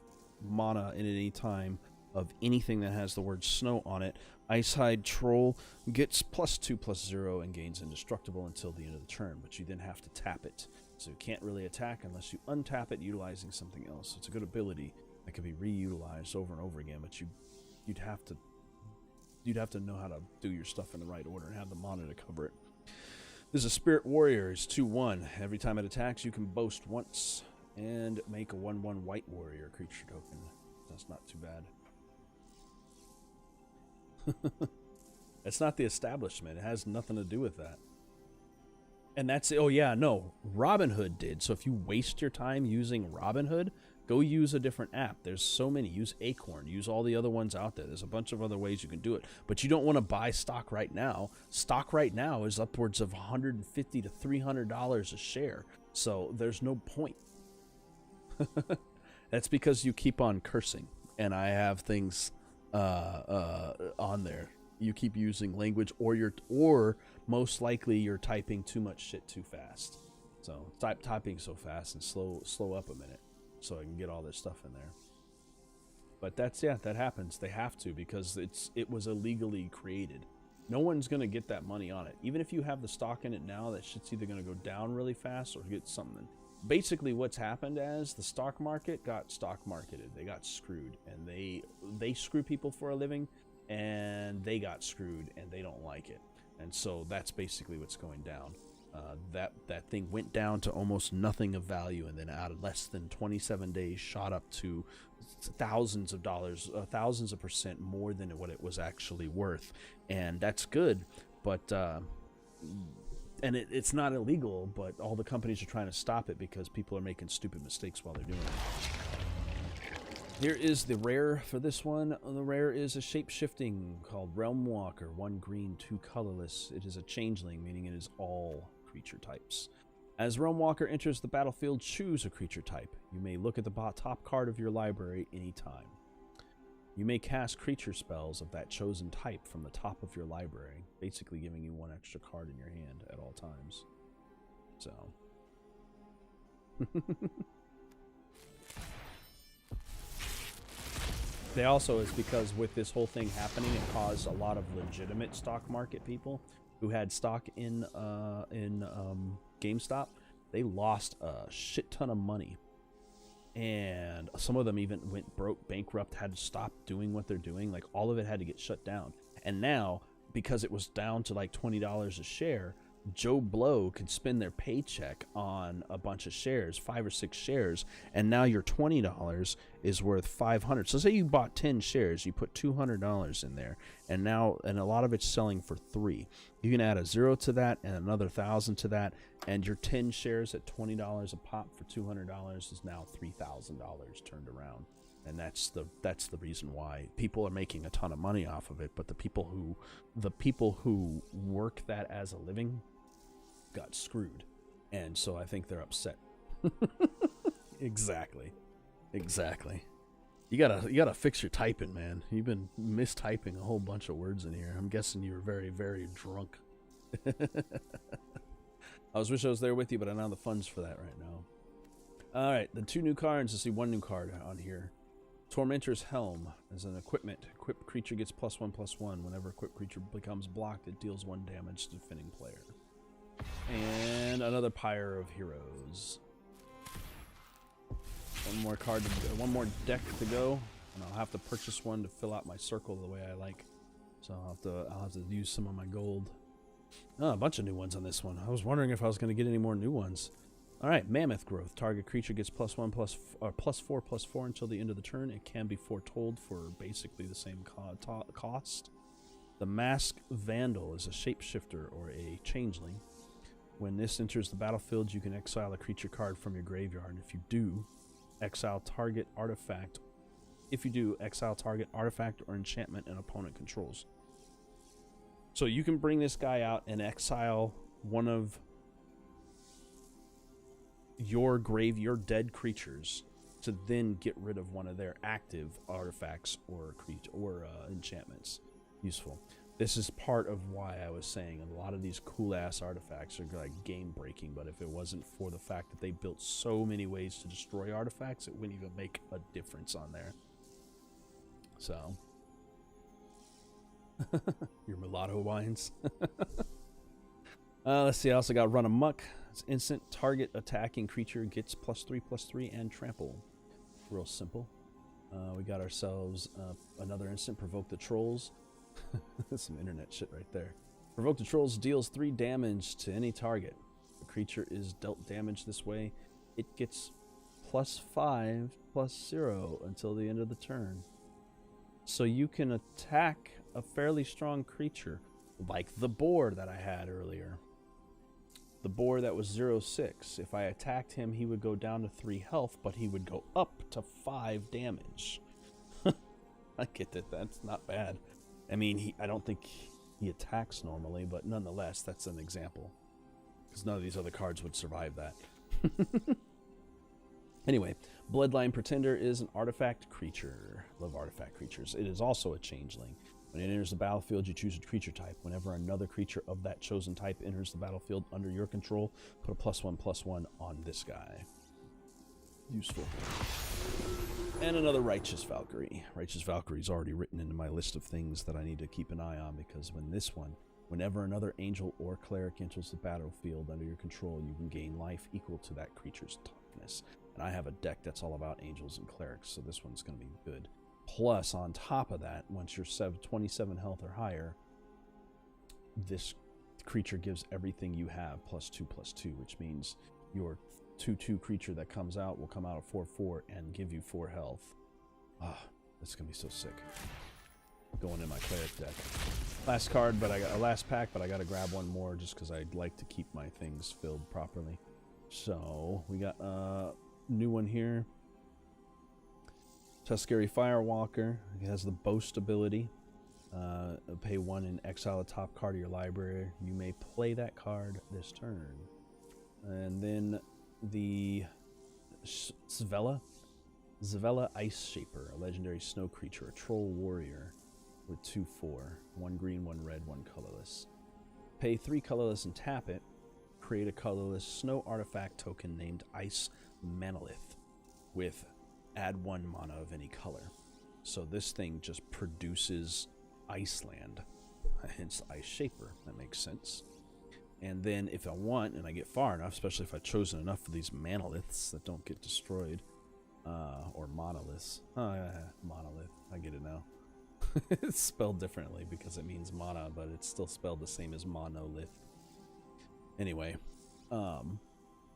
mana in any time of anything that has the word snow on it, Icehide Troll gets +2/+0 and gains indestructible until the end of the turn, but you then have to tap it. So you can't really attack unless you untap it utilizing something else. It's a good ability that can be reutilized over and over again, but you'd have to know how to do your stuff in the right order and have the mana to cover it. This is a Spirit Warrior. It's 2/1. Every time it attacks, you can boast once and make a 1/1 White Warrior creature token. That's not too bad. It's not the establishment. It has nothing to do with that. And that's, oh yeah, no, Robinhood did. So if you waste your time using Robinhood, go use a different app. There's so many. Use Acorn. Use all the other ones out there. There's a bunch of other ways you can do it. But you don't want to buy stock right now. Stock right now is upwards of $150 to $300 a share. So there's no point. That's because you keep on cursing. And I have things on there. You keep using language, or most likely you're typing too much shit too fast. So stop typing so fast and slow up a minute so I can get all this stuff in there. But that happens. They have to, because it was illegally created. No one's gonna get that money on it. Even if you have the stock in it now, that shit's either gonna go down really fast or get something. Basically what's happened is the stock market got stock marketed. They got screwed, and they screw people for a living, and they got screwed, and they don't like it. And so that's basically what's going down. That thing went down to almost nothing of value, and then out of less than 27 days shot up to thousands of dollars, thousands of percent more than what it was actually worth. And that's good, but and it's not illegal, but all the companies are trying to stop it because people are making stupid mistakes while they're doing it. Here is the rare for this one. The rare is a shape-shifting called Realm Walker. 1 green, 2 colorless. It is a changeling, meaning it is all creature types. As Realm Walker enters the battlefield, choose a creature type. You may look at the top card of your library anytime. You may cast creature spells of that chosen type from the top of your library, basically giving you 1 extra card in your hand at all times. So. They also, is because with this whole thing happening, it caused a lot of legitimate stock market people who had stock in GameStop. They lost a shit ton of money. And some of them even went bankrupt, had to stop doing what they're doing. Like, all of it had to get shut down. And now, because it was down to like $20 a share, Joe Blow could spend their paycheck on a bunch of shares, 5 or 6 shares, and now your $20 is worth $500. So say you bought 10 shares, you put $200 in there, and a lot of it's selling for $3. You can add a 0 to that and another 1,000 to that, and your 10 shares at $20 a pop for $200 is now $3,000 turned around. And that's the reason why people are making a ton of money off of it. But the people who work that as a living got screwed, and so I think they're upset. Exactly. You gotta fix your typing, man. You've been mistyping a whole bunch of words in here. I'm guessing you were very, very drunk. I wish I was there with you, but I don't have the funds for that right now. All right, the 2 new cards. I see 1 new card on here. Tormentor's Helm is an equipment. Equipped creature gets +1/+1. Whenever equipped creature becomes blocked, it deals 1 damage to defending player. And another Pyre of Heroes. One more deck to go, and I'll have to purchase one to fill out my circle the way I like. So I'll have to use some of my gold. Oh, a bunch of new ones on this one. I was wondering if I was going to get any more new ones. All right, Mammoth Growth. Target creature gets +4/+4 until the end of the turn. It can be foretold for basically the same cost. The Mask Vandal is a shapeshifter or a changeling. When this enters the battlefield, you can exile a creature card from your graveyard. And if you do, exile target artifact. Exile target artifact or enchantment an opponent controls. So you can bring this guy out and exile one of your dead creatures to then get rid of one of their active artifacts or enchantments. Useful. This is part of why I was saying a lot of these cool ass artifacts are like game breaking, but if it wasn't for the fact that they built so many ways to destroy artifacts, it wouldn't even make a difference on there. So your mulatto wines. Let's see, I also got Run Amok. It's instant. Target attacking creature gets +3/+3 and trample. Real simple. We got ourselves another instant. Provoke the Trolls. That's some internet shit right there. Provoke the Trolls deals 3 damage to any target. The creature is dealt damage this way. It gets +5/+0 until the end of the turn. So you can attack a fairly strong creature, like the boar that I had earlier. The boar that was 0/6. If I attacked him, he would go down to 3 health, but he would go up to 5 damage. I get that. That's not bad. I mean, I don't think he attacks normally, but nonetheless, that's an example. Because none of these other cards would survive that. Anyway, Bloodline Pretender is an artifact creature. Love artifact creatures. It is also a changeling. When it enters the battlefield, you choose a creature type. Whenever another creature of that chosen type enters the battlefield under your control, put a +1/+1 on this guy. Useful. And another Righteous Valkyrie. Righteous Valkyrie is already written into my list of things that I need to keep an eye on, because whenever another angel or cleric enters the battlefield under your control, you can gain life equal to that creature's toughness. And I have a deck that's all about angels and clerics, so this one's going to be good. Plus, on top of that, once you're 27 health or higher, this creature gives everything you have +2/+2, which means your 2/2 creature that comes out will come out at 4/4 and give you 4 health. Ah, that's going to be so sick. Going in my cleric deck. Last card, but I got a last pack, but I got to grab one more just because I'd like to keep my things filled properly. So, we got a new one here. Tuskegee Firewalker. It has the Boast ability. Pay 1 and exile the top card of your library. You may play that card this turn. And then the Zvela Ice Shaper, a legendary snow creature, a troll warrior with 2/4. 1 green, 1 red, 1 colorless. Pay 3 colorless and tap it. Create a colorless snow artifact token named Ice Manolith with add 1 mana of any color. So this thing just produces Iceland, hence Ice Shaper. That makes sense. And then if I want, and I get far enough, especially if I've chosen enough of these Manoliths that don't get destroyed, or Monoliths. Monolith. I get it now. It's spelled differently because it means mana, but it's still spelled the same as monolith. Anyway,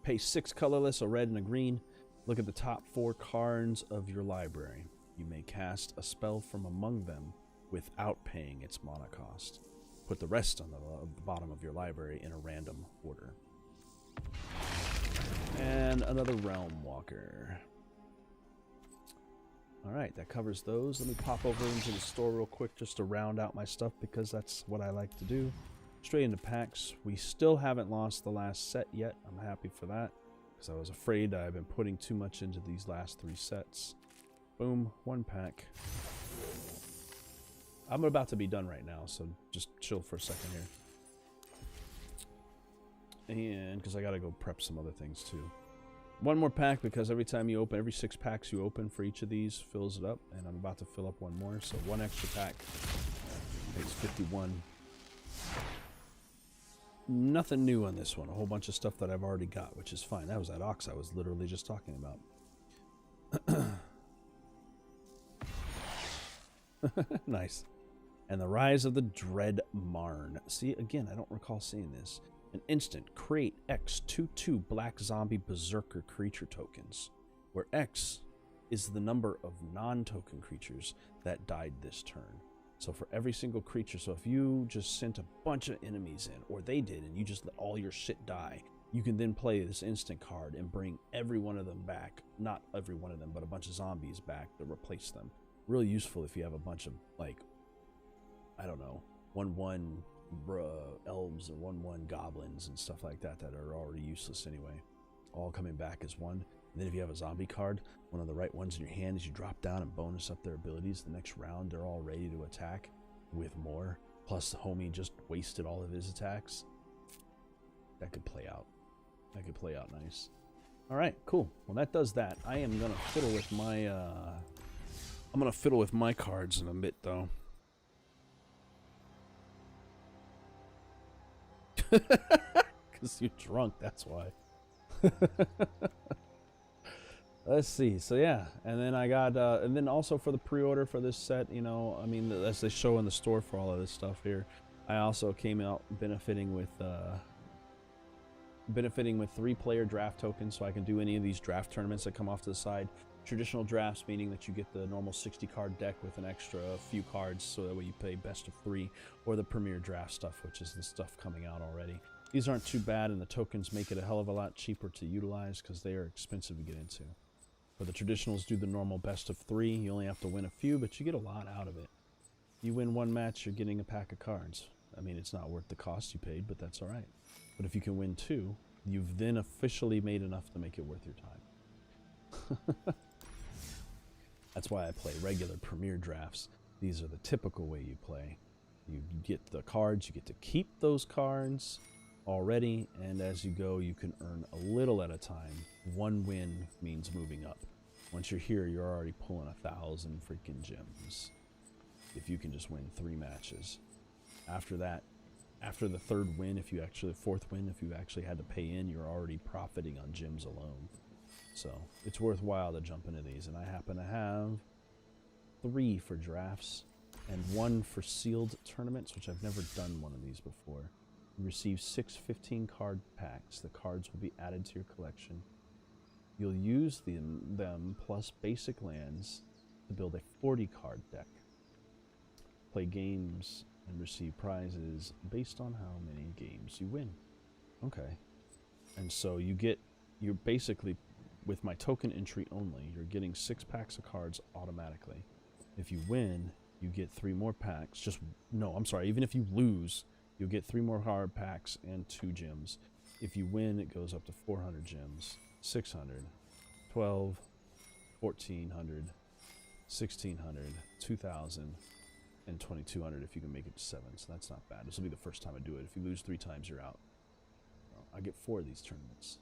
pay 6 colorless, a red and a green. Look at the top 4 cards of your library. You may cast a spell from among them without paying its mana cost. Put the rest on the bottom of your library in a random order. And another Realm Walker. Alright, that covers those. Let me pop over into the store real quick just to round out my stuff because that's what I like to do. Straight into packs. We still haven't lost the last set yet. I'm happy for that because I was afraid I've been putting too much into these last 3 sets. Boom, 1 pack. I'm about to be done right now, so just chill for a second here. And because I gotta go prep some other things too. 1 more pack because every time you open, every 6 packs you open for each of these fills it up, and I'm about to fill up 1 more, so 1 extra pack. It's 51. Nothing new on this one. A whole bunch of stuff that I've already got, which is fine. That was that Ox I was literally just talking about. Nice. And the Rise of the Dread Marn. See, again, I don't recall seeing this. An instant, create X 2/2 black zombie berserker creature tokens, where X is the number of non-token creatures that died this turn. So for every single creature, so if you just sent a bunch of enemies in, or they did, and you just let all your shit die, you can then play this instant card and bring every one of them back. Not every one of them, but a bunch of zombies back to replace them. Really useful if you have a bunch of, like, I don't know, 1/1 elves or 1/1 goblins and stuff like that that are already useless anyway, all coming back as one. And then if you have a zombie card, one of the right ones in your hand, as you drop down and bonus up their abilities, the next round they're all ready to attack with more. Plus the homie just wasted all of his attacks. That could play out. That could play out nice. All right, cool. Well, that does that. I am gonna fiddle with my I'm gonna fiddle with my cards in a bit though. Because you're drunk, that's why. Let's see. So yeah, and then I got, and then also for the pre-order for this set, you know, I mean, as they show in the store for all of this stuff here, I also came out benefiting with 3-player draft tokens, so I can do any of these draft tournaments that come off to the side. Traditional drafts, meaning that you get the normal 60-card deck with an extra few cards, so that way you play best of 3, or the premier draft stuff, which is the stuff coming out already. These aren't too bad, and the tokens make it a hell of a lot cheaper to utilize because they are expensive to get into. But the traditionals do the normal best of 3. You only have to win a few, but you get a lot out of it. You win one match, you're getting a pack of cards. I mean, it's not worth the cost you paid, but that's all right. But if you can win 2, you've then officially made enough to make it worth your time. That's why I play regular premier drafts. These are the typical way you play. You get the cards, you get to keep those cards already, and as you go, you can earn a little at a time. 1 win means moving up. Once you're here, you're already pulling 1,000 freaking gems. If you can just win 3 matches. After that, after the 3rd win, if you actually, 4th win, if you actually had to pay in, you're already profiting on gems alone. So it's worthwhile to jump into these, and I happen to have 3 for drafts and 1 for sealed tournaments, which I've never done one of these before. You receive 6 15-card packs. The cards will be added to your collection. You'll use them plus basic lands to build a 40-card deck. Play games and receive prizes based on how many games you win. Okay. And so you're basically, with my token entry only, you're getting 6 packs of cards automatically. If you win, you get 3 more packs. Even if you lose, you'll get 3 more card packs and 2 gems. If you win, it goes up to 400 gems, 600, 12, 1400, 1600, 2000, and 2200 if you can make it to 7. So that's not bad. This will be the first time I do it. If you lose 3 times, you're out. I get 4 of these tournaments.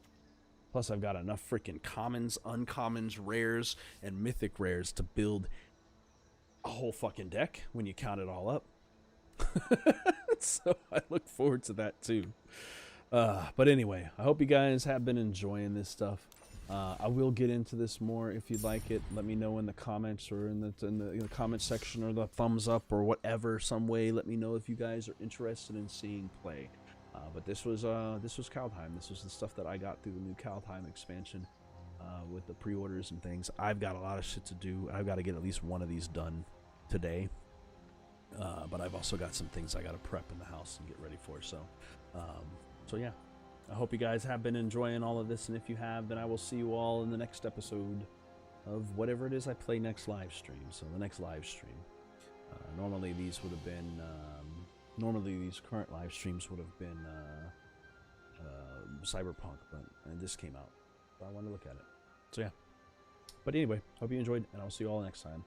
Plus, I've got enough freaking commons, uncommons, rares, and mythic rares to build a whole fucking deck when you count it all up. So I look forward to that too. But anyway, I hope you guys have been enjoying this stuff. I will get into this more if you'd like it. Let me know in the comments or in the comment section or the thumbs up or whatever, some way. Let me know if you guys are interested in seeing play. But this was Kaldheim. This was the stuff that I got through the new Kaldheim expansion with the pre-orders and things. I've got a lot of shit to do. I've got to get at least one of these done today. But I've also got some things I got to prep in the house and get ready for. So yeah, I hope you guys have been enjoying all of this. And if you have, then I will see you all in the next episode of whatever it is I play next live stream. So the next live stream. Normally these would have been... Normally these current live streams would have been Cyberpunk, and this came out. So I wanted to look at it. So yeah. But anyway, hope you enjoyed, and I'll see you all next time.